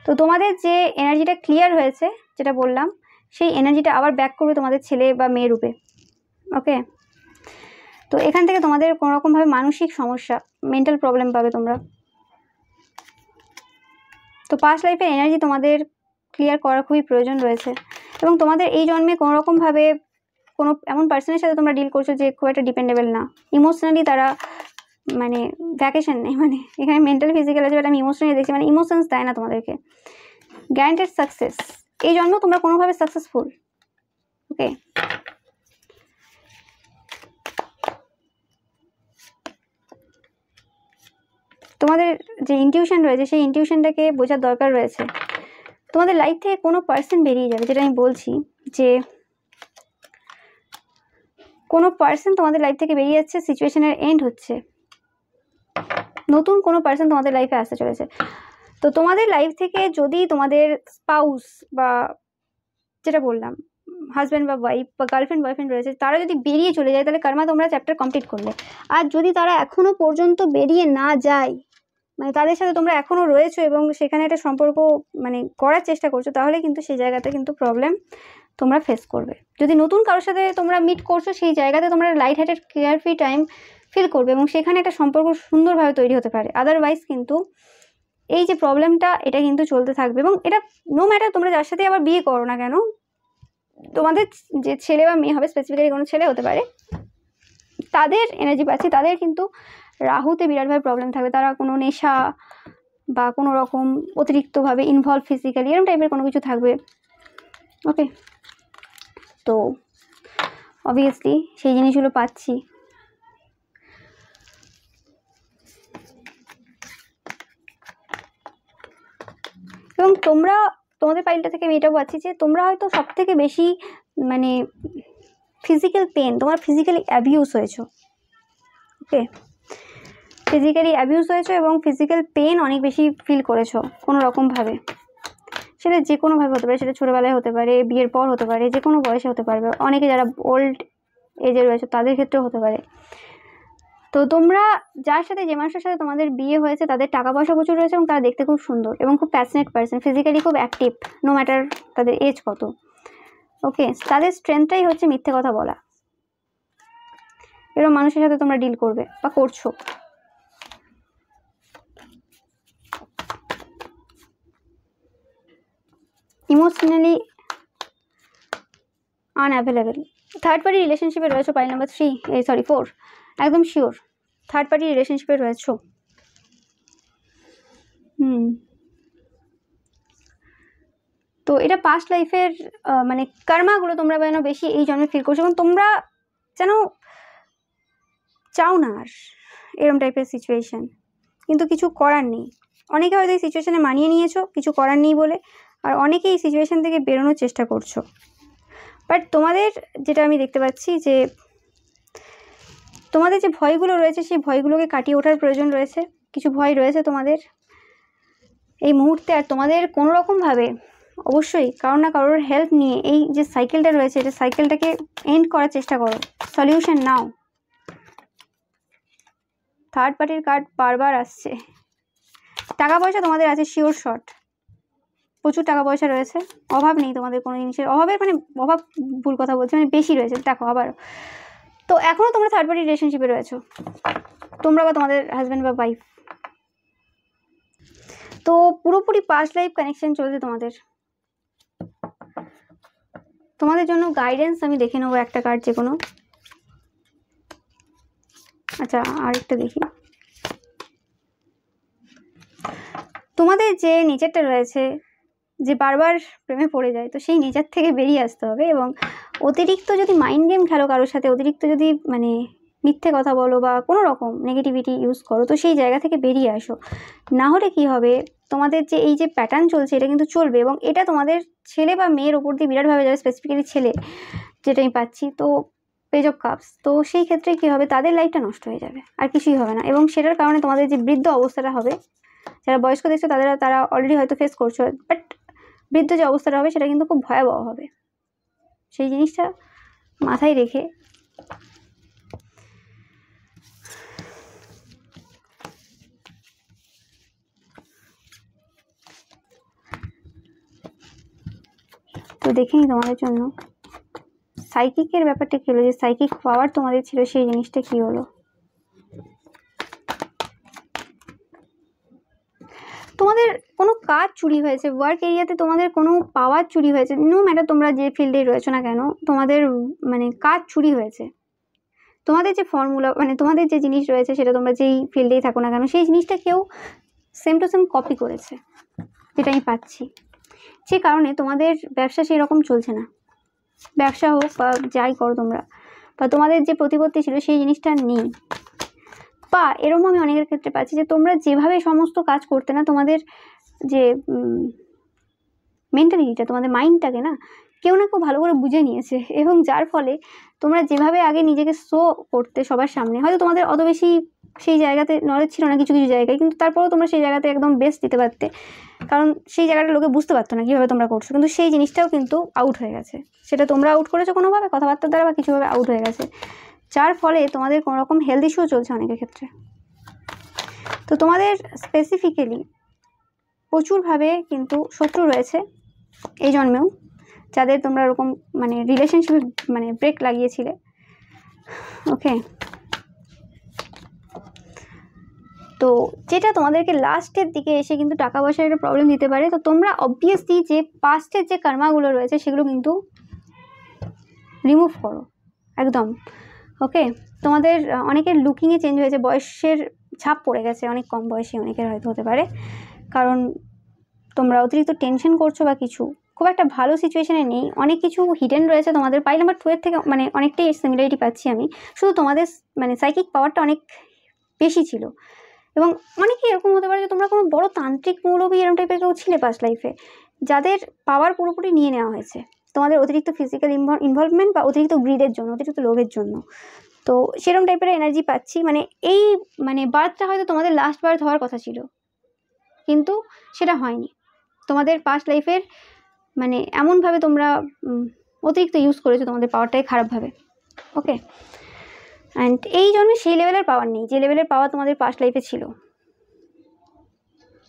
তো তোমাদের যে এনার্জিটা ক্লিয়ার হয়েছে, যেটা বললাম, সেই এনার্জিটা আবার ব্যাক করবে তোমাদের ছেলে বা মেয়ে রূপে। ওকে, তো এখান থেকে তোমাদের কোনো রকমভাবে মানসিক সমস্যা, মেন্টাল প্রবলেম পাবে তোমরা। তো পাস্ট লাইফের এনার্জি তোমাদের ক্লিয়ার করা খুবই প্রয়োজন রয়েছে, এবং তোমাদের এই জন্মে কোনো রকমভাবে কোনো এমন পার্সনের সাথে তোমরা ডিল করছো যে খুব একটা ডিপেন্ডেবল না, ইমোশনালি তারা মানে ভ্যাকেশন নেই, মানে এখানে মেন্টাল ফিজিক্যাল আছে, বাট আমি ইমোশনালি দেখছি, মানে ইমোশনস দেয় না তোমাদেরকে। গ্যারান্টেড সাকসেস, এই জন্য তোমরা কোনোভাবে সাকসেসফুল। ওকে, তোমাদের যে ইনটিউশন রয়েছে সেই ইনটিউশনটাকে বোঝার দরকার রয়েছে। তোমাদের লাইফ থেকে কোনো পার্সন বেরিয়ে যাবে, যেটা আমি বলছি যে কোনো পার্সন তোমাদের লাইফ থেকে বেরিয়ে যাচ্ছে, সিচুয়েশনের এন্ড হচ্ছে, নতুন কোনো পার্সন তোমাদের লাইফে আসতে চলেছে। তো তোমাদের লাইফ থেকে যদি তোমাদের স্পাউস বা যেটা বললাম হাজব্যান্ড বা ওয়াইফ বা গার্লফ্রেন্ড বয়ফ্রেন্ড রয়েছে, তারা যদি বেরিয়ে চলে যায়, তাহলে কর্মা তোমরা চ্যাপ্টার কমপ্লিট করলে। আর যদি তারা এখনো পর্যন্ত বেরিয়ে না যায়, মানে তাদের সাথে তোমরা এখনো রয়েছো এবং সেখানে একটা সম্পর্ক মানে করার চেষ্টা করছো, তাহলে কিন্তু সেই জায়গাতে কিন্তু প্রবলেম তোমরা ফেস করবে। যদি নতুন কারোর সাথে তোমরা মিট করছো, সেই জায়গাতে তোমরা light hearted carefree time feel করবে এবং সেখানে একটা সম্পর্ক সুন্দরভাবে তৈরি হতে পারে। আদারওয়াইজ কিন্তু এই যে প্রবলেমটা, এটা কিন্তু চলতে থাকবে, এবং এটা নো ম্যাটার তোমরা যার সাথে আবার বিয়ে করো না কেন, তোমাদের যে ছেলে বা মেয়ে হবে, স্পেসিফিক্যালি কোনো ছেলে হতে পারে, তাদের এনার্জি পাচ্ছি, তাদের কিন্তু রাহুতে বিরাটভাবে প্রবলেম থাকবে। তারা কোনো নেশা বা কোনো রকম অতিরিক্তভাবে ইনভলভ ফিজিক্যালি এরকম টাইপের কোনো কিছু থাকবে। ওকে, তো অবভিয়াসলি সেই জিনিসগুলো পাচ্ছি। এবং তোমরা তোমাদের ফাইলটা থেকে আমি এটাও পাচ্ছি যে তোমরা হয়তো সব থেকে বেশি মানে ফিজিক্যাল পেন, তোমার ফিজিক্যালি অ্যাবিউজ হয়েছো। ওকে, ফিজিক্যালি অ্যাবিউজ হয়েছো এবং ফিজিক্যাল পেন অনেক বেশি ফিল করেছো কোনো রকমভাবে, সেটা যে কোনোভাবে হতে পারে, সেটা ছোটোবেলায় হতে পারে, বিয়ের পর হতে পারে, যে কোনো বয়সে হতে পারবে, অনেকে যারা ওল্ড এজে রয়েছে তাদের ক্ষেত্রেও হতে পারে। তো তোমরা যার সাথে, যে মানুষের সাথে তোমাদের বিয়ে হয়েছে, তাদের টাকা পয়সা প্রচুর রয়েছে এবং তারা দেখতে খুব সুন্দর এবং খুব প্যাশনেট পার্সন, ফিজিক্যালি খুব অ্যাক্টিভ, নো ম্যাটার তাদের এজ কত। ওকে, তাদের স্ট্রেংথটাই হচ্ছে মিথ্যে কথা বলা। এরকম মানুষের সাথে তোমরা ডিল করবে বা করছো। ইমোশনালি আনঅ্যাভেলেবেল, থার্ড পার্টি রিলেশনশিপে রয়েছো, পাইল নাম্বার 4, একদম শিওর থার্ড পার্টি রিলেশনশিপে রয়েছো। তো এটা পাস্ট লাইফের মানে কর্মাগুলো তোমরা যেন বেশি এই জন্মে ফিল করছো, এবং তোমরা যেন চাও না আর এরকম টাইপের সিচুয়েশন, কিন্তু কিছু করার নেই। অনেকে হয়তো এই সিচুয়েশানে মানিয়ে নিয়েছো কিছু করার নেই বলে, আর অনেকে এই সিচুয়েশান থেকে বেরোনোর চেষ্টা করছো। বাট তোমাদের যেটা আমি দেখতে পাচ্ছি যে তোমাদের যে ভয়গুলো রয়েছে, সেই ভয়গুলোকে কাটিয়ে ওঠার প্রয়োজন রয়েছে। কিছু ভয় রয়েছে তোমাদের এই মুহূর্তে, আর তোমাদের কোনো রকমভাবে অবশ্যই কারোর না কারোর হেল্প নিয়ে এই যে সাইকেলটা রয়েছে, এটা সাইকেলটাকে এন্ড করার চেষ্টা করো, সলিউশন নাও। থার্ড পার্টির কার্ড বারবার আসছে। টাকা পয়সা তোমাদের আছে শিওর শর্ট, প্রচুর টাকা পয়সা রয়েছে, অভাব নেই তোমাদের কোনো জিনিসের, অভাবের মানে অভাব ভুল কথা বলছি, মানে বেশি রয়েছে দেখো আবার। তো এখনও তোমরা থার্ড পার্টি রিলেশনশিপে রয়েছো, তোমরা বা তোমাদের হাজব্যান্ড বা ওয়াইফ। তো পুরোপুরি পাস্ট লাইফ কানেকশন চলছে তোমাদের। তোমাদের জন্য গাইডেন্স আমি দেখে নেবো একটা কার্ড যে কোনো। আচ্ছা, আরেকটা দেখি। তোমাদের যে নেচারটা রয়েছে, যে বারবার প্রেমে পড়ে যায়, তো সেই নেচার থেকে বেরিয়ে আসতে হবে, এবং অতিরিক্ত যদি মাইন্ড গেম খেলো কারোর সাথে, অতিরিক্ত যদি মানে মিথ্যে কথা বলো বা কোনো রকম নেগেটিভিটি ইউজ করো, তো সেই জায়গা থেকে বেরিয়ে আসো। না হলে কি হবে, তোমাদের যে এই যে প্যাটার্ন চলছে এটা কিন্তু চলবে, এবং এটা তোমাদের ছেলে বা মেয়ের ওপর দিয়ে বিরাটভাবে যাবে, স্পেসিফিক্যালি ছেলে যেটা আমি পাচ্ছি। তো পেজ অফ কাপস, তো সেই ক্ষেত্রে কী হবে, তাদের লাইফটা নষ্ট হয়ে যাবে, আর কিছুই হবে না। এবং সেটার কারণে তোমাদের যে বৃদ্ধ অবস্থাটা হবে, যারা বয়স্ক দেখছো তারা অলরেডি হয়তো ফেস করছো, বাট বৃদ্ধ যে অবস্থাটা হবে সেটা কিন্তু খুব ভয়াবহ হবে। সেই জিনিসটা মাথায় রেখে তো দেখে নিই তোমাদের জন্য সাইকিকের ব্যাপারটা কী হলো, যে সাইকিক পাওয়ার তোমাদের ছিল সেই জিনিসটা কী হলো। তোমাদের কোনো কাজ চুরি হয়েছে, ওয়ার্ক এরিয়াতে তোমাদের কোনো পাওয়ার চুরি হয়েছে, নো ম্যাটার তোমরা যে ফিল্ডে রয়েছো না কেন, তোমাদের মানে কাজ চুরি হয়েছে। তোমাদের যে ফর্মুলা মানে তোমাদের যে জিনিস রয়েছে সেটা তোমরা যেই ফিল্ডেই থাকো না কেন সেই জিনিসটা কেউ সেম টু সেম কপি করেছে, যেটা আমি পাচ্ছি। যে কারণে তোমাদের ব্যবসা সেই রকম চলছে না, ব্যবসা হোক বা যাই করো তোমরা, বা তোমাদের যে প্রতিপত্তি ছিল সেই জিনিসটা নেই। বা এরকম আমি অনেকের ক্ষেত্রে পাচ্ছি যে তোমরা যেভাবে সমস্ত কাজ করতে না, তোমাদের যে মেন্টালিটিটা, তোমাদের মাইন্ডটাকে না কেউ না কেউ ভালো করে বুঝে নিয়েছে, এবং যার ফলে তোমরা যেভাবে আগে নিজেকে শো করতে সবার সামনে, হয়তো তোমাদের অত বেশি সেই জায়গাতে নলেজ ছিল না কিছু কিছু জায়গায়, কিন্তু তারপরেও তোমরা সেই জায়গাতে একদম বেস্ট দিতে পারতে, কারণ সেই জায়গাটা লোকে বুঝতে পারতো না কীভাবে তোমরা করছো, কিন্তু সেই জিনিসটাও কিন্তু আউট হয়ে গেছে। সেটা তোমরা আউট করেছো কোনোভাবে, কথাবার্তার দ্বারা বা কিছুভাবে আউট হয়ে গেছে, যার ফলে তোমাদের কোনো রকম হেলথ ইস্যুও চলছে অনেকের ক্ষেত্রে। তো তোমাদের স্পেসিফিক্যালি প্রচুরভাবে কিন্তু শত্রু রয়েছে এই জন্মেও, যাদের তোমরা ওরকম মানে রিলেশনশিপে মানে ব্রেক লাগিয়েছিলে। ওকে, তো যেটা তোমাদেরকে লাস্টের দিকে এসে কিন্তু টাকা পয়সার একটা প্রবলেম দিতে পারে। তো তোমরা অবভিয়াসলি যে পাস্টের যে কর্মাগুলো রয়েছে সেগুলো কিন্তু রিমুভ করো একদম। ওকে, তোমাদের অনেকের লুকিংয়ে চেঞ্জ হয়েছে, বয়সের ছাপ পড়ে গেছে, অনেক কম বয়সী অনেকের হয়তো হতে পারে, কারণ তোমরা অতিরিক্ত টেনশন করছো বা কিছু, খুব একটা ভালো সিচুয়েশানে নেই, অনেক কিছু হিডেন রয়েছে তোমাদের। পাইল নাম্বার 2 এর থেকে মানে অনেকটাই সিমিলারিটি পাচ্ছি আমি, শুধু তোমাদের মানে সাইকিক পাওয়ারটা অনেক বেশি ছিল। এবং অনেকেই এরকম হতে পারে যে তোমরা কোনো বড় তান্ত্রিক মৌলবী এরকম টাইপের কেউ ছিলে পাস্ট লাইফে, যাদের পাওয়ার পুরোপুরি নিয়ে নেওয়া হয়েছে তোমাদের অতিরিক্ত ফিজিক্যাল ইনভলভমেন্ট বা অতিরিক্ত গ্রিডের জন্য, অতিরিক্ত লোভের জন্য। তো সেরকম টাইপের এনার্জি পাচ্ছি, মানে এই মানে বার্থটা হয়তো তোমাদের লাস্ট বার্থ হওয়ার কথা ছিল, কিন্তু সেটা হয়নি। তোমাদের পাস্ট লাইফের মানে এমনভাবে তোমরা অতিরিক্ত ইউজ করেছো তোমাদের পাওয়ারটাই খারাপভাবে। ওকে, অ্যান্ড এই জন্মে সেই লেভেলের পাওয়ার নেই যে লেভেলের পাওয়ার তোমাদের পাস্ট লাইফে ছিল।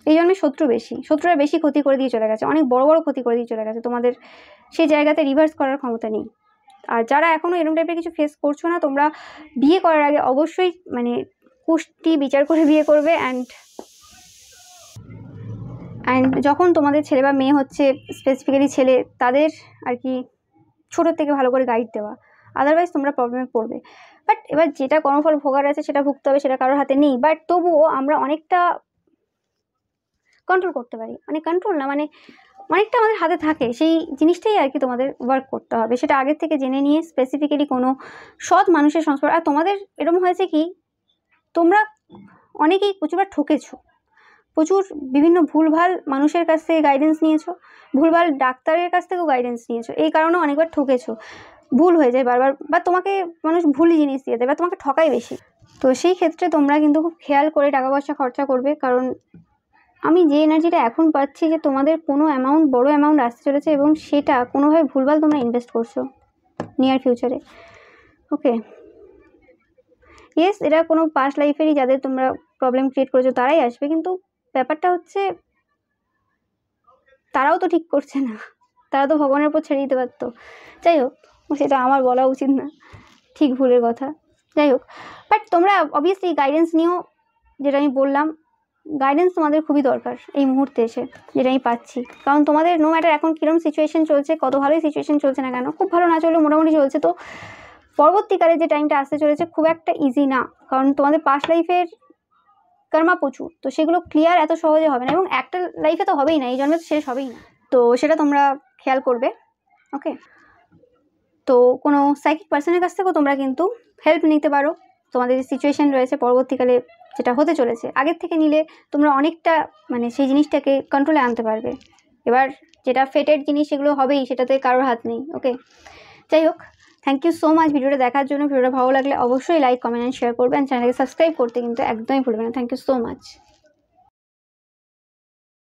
এই জন্মে শত্রুরা বেশি ক্ষতি করে দিয়ে চলে গেছে, অনেক বড় বড় ক্ষতি করে দিয়ে চলে গেছে, তোমাদের সেই জায়গাতে রিভার্স করার ক্ষমতা নেই। আর যারা এখনও এরকম টাইপের কিছু ফেস করছো না, তোমরা বিয়ে করার আগে অবশ্যই মানে কুষ্টি বিচার করে বিয়ে করবে। অ্যান্ড যখন তোমাদের ছেলে বা মেয়ে হচ্ছে, স্পেসিফিক্যালি ছেলে, তাদের আর কি ছোটোর থেকে ভালো করে গাইড দেওয়া, আদারওয়াইজ তোমরা প্রবলেমে পড়বে। বাট এবার যেটা কর্মফল ভোগার আছে সেটা ভুগতে হবে, সেটা কারোর হাতে নেই। বাট তবুও আমরা অনেকটা কন্ট্রোল করতে পারি, মানে কন্ট্রোল না মানে অনেকটা আমাদের হাতে থাকে, সেই জিনিসটাই আর কি তোমাদের ওয়ার্ক করতে হবে, সেটা আগের থেকে জেনে নিয়ে স্পেসিফিক্যালি কোনো সৎ মানুষের সংস্পর্শ। আর তোমাদের এরকম হয়েছে কি, তোমরা অনেকেই প্রচুরবার ঠকেছো, প্রচুর বিভিন্ন ভুলভাল মানুষের কাছ থেকে গাইডেন্স নিয়েছো, ভুলভাল ডাক্তারের কাছ থেকেও গাইডেন্স নিয়েছো, এই কারণে অনেকবার ঠকেছো, ভুল হয়ে যায় বারবার, বা তোমাকে মানুষ ভুল জিনিস দিয়ে দেয় বা তোমাকে ঠকায় বেশি। তো সেই ক্ষেত্রে তোমরা কিন্তু খুব খেয়াল করে টাকা পয়সা খরচা করবে, কারণ আমি যে এনার্জিটা এখন পাচ্ছি যে তোমাদের কোনো অ্যামাউন্ট, বড় অ্যামাউন্ট আসতে চলেছে, এবং সেটা কোনোভাবে ভুলভাল তোমরা ইনভেস্ট করছো নিয়ার ফিউচারে। ওকে, ইয়েস, এটা কোনো পাস্ট লাইফেরই যাদের তোমরা প্রবলেম ক্রিয়েট করেছো তারাই আসবে, কিন্তু ব্যাপারটা হচ্ছে তারাও তো ঠিক করছে না, তারা তো ভগবানের উপর ছেড়ে দিতে পারতো। যাই হোক, সেটা আমার বলা উচিত না, ঠিক ভুলের কথা। যাই হোক, বাট তোমরা অবভিয়াসলি গাইডেন্স নিও, যেটা আমি বললাম, গাইডেন্স তোমাদের খুবই দরকার এই মুহূর্তে এসে, যেটা আমি পাচ্ছি। কারণ তোমাদের নো ম্যাটার এখন কীরকম সিচুয়েশন চলছে, কত ভালোই সিচুয়েশন চলছে না কেন, খুব ভালো না চললেও মোটামুটি চলছে, তো পরবর্তীকালে যে টাইমটা আসতে চলেছে খুব একটা ইজি না, কারণ তোমাদের পাস্ট লাইফের কর্মা প্রচুর, তো সেগুলো ক্লিয়ার এত সহজে হবে না, এবং একটা লাইফে তো হবেই না, এই জন্মে তো শেষ হবেই না, তো সেটা তোমরা খেয়াল করবে। ওকে, তো কোনো সাইকিক পার্সনের কাছ থেকেও তোমরা কিন্তু হেল্প নিতে পারো, তোমাদের যে সিচুয়েশান রয়েছে পরবর্তীকালে যেটা হতে চলেছে, আগের থেকে নিলে তোমরা অনেকটা মানে সেই জিনিসটাকে কন্ট্রোলে আনতে পারবে। এবার যেটা ফেটেড জিনিস সেগুলো হবেই, সেটাতে কারোর হাত নেই। ওকে, যাই হোক, থ্যাংক ইউ সো মাচ ভিডিওটা দেখার জন্য। ভিডিওটা ভালো লাগলে অবশ্যই লাইক, কমেন্ট অ্যান্ড শেয়ার করবেন, চ্যানেলকে সাবস্ক্রাইব করতে কিন্তু একদমই ভুলবেন না। Thank you so much.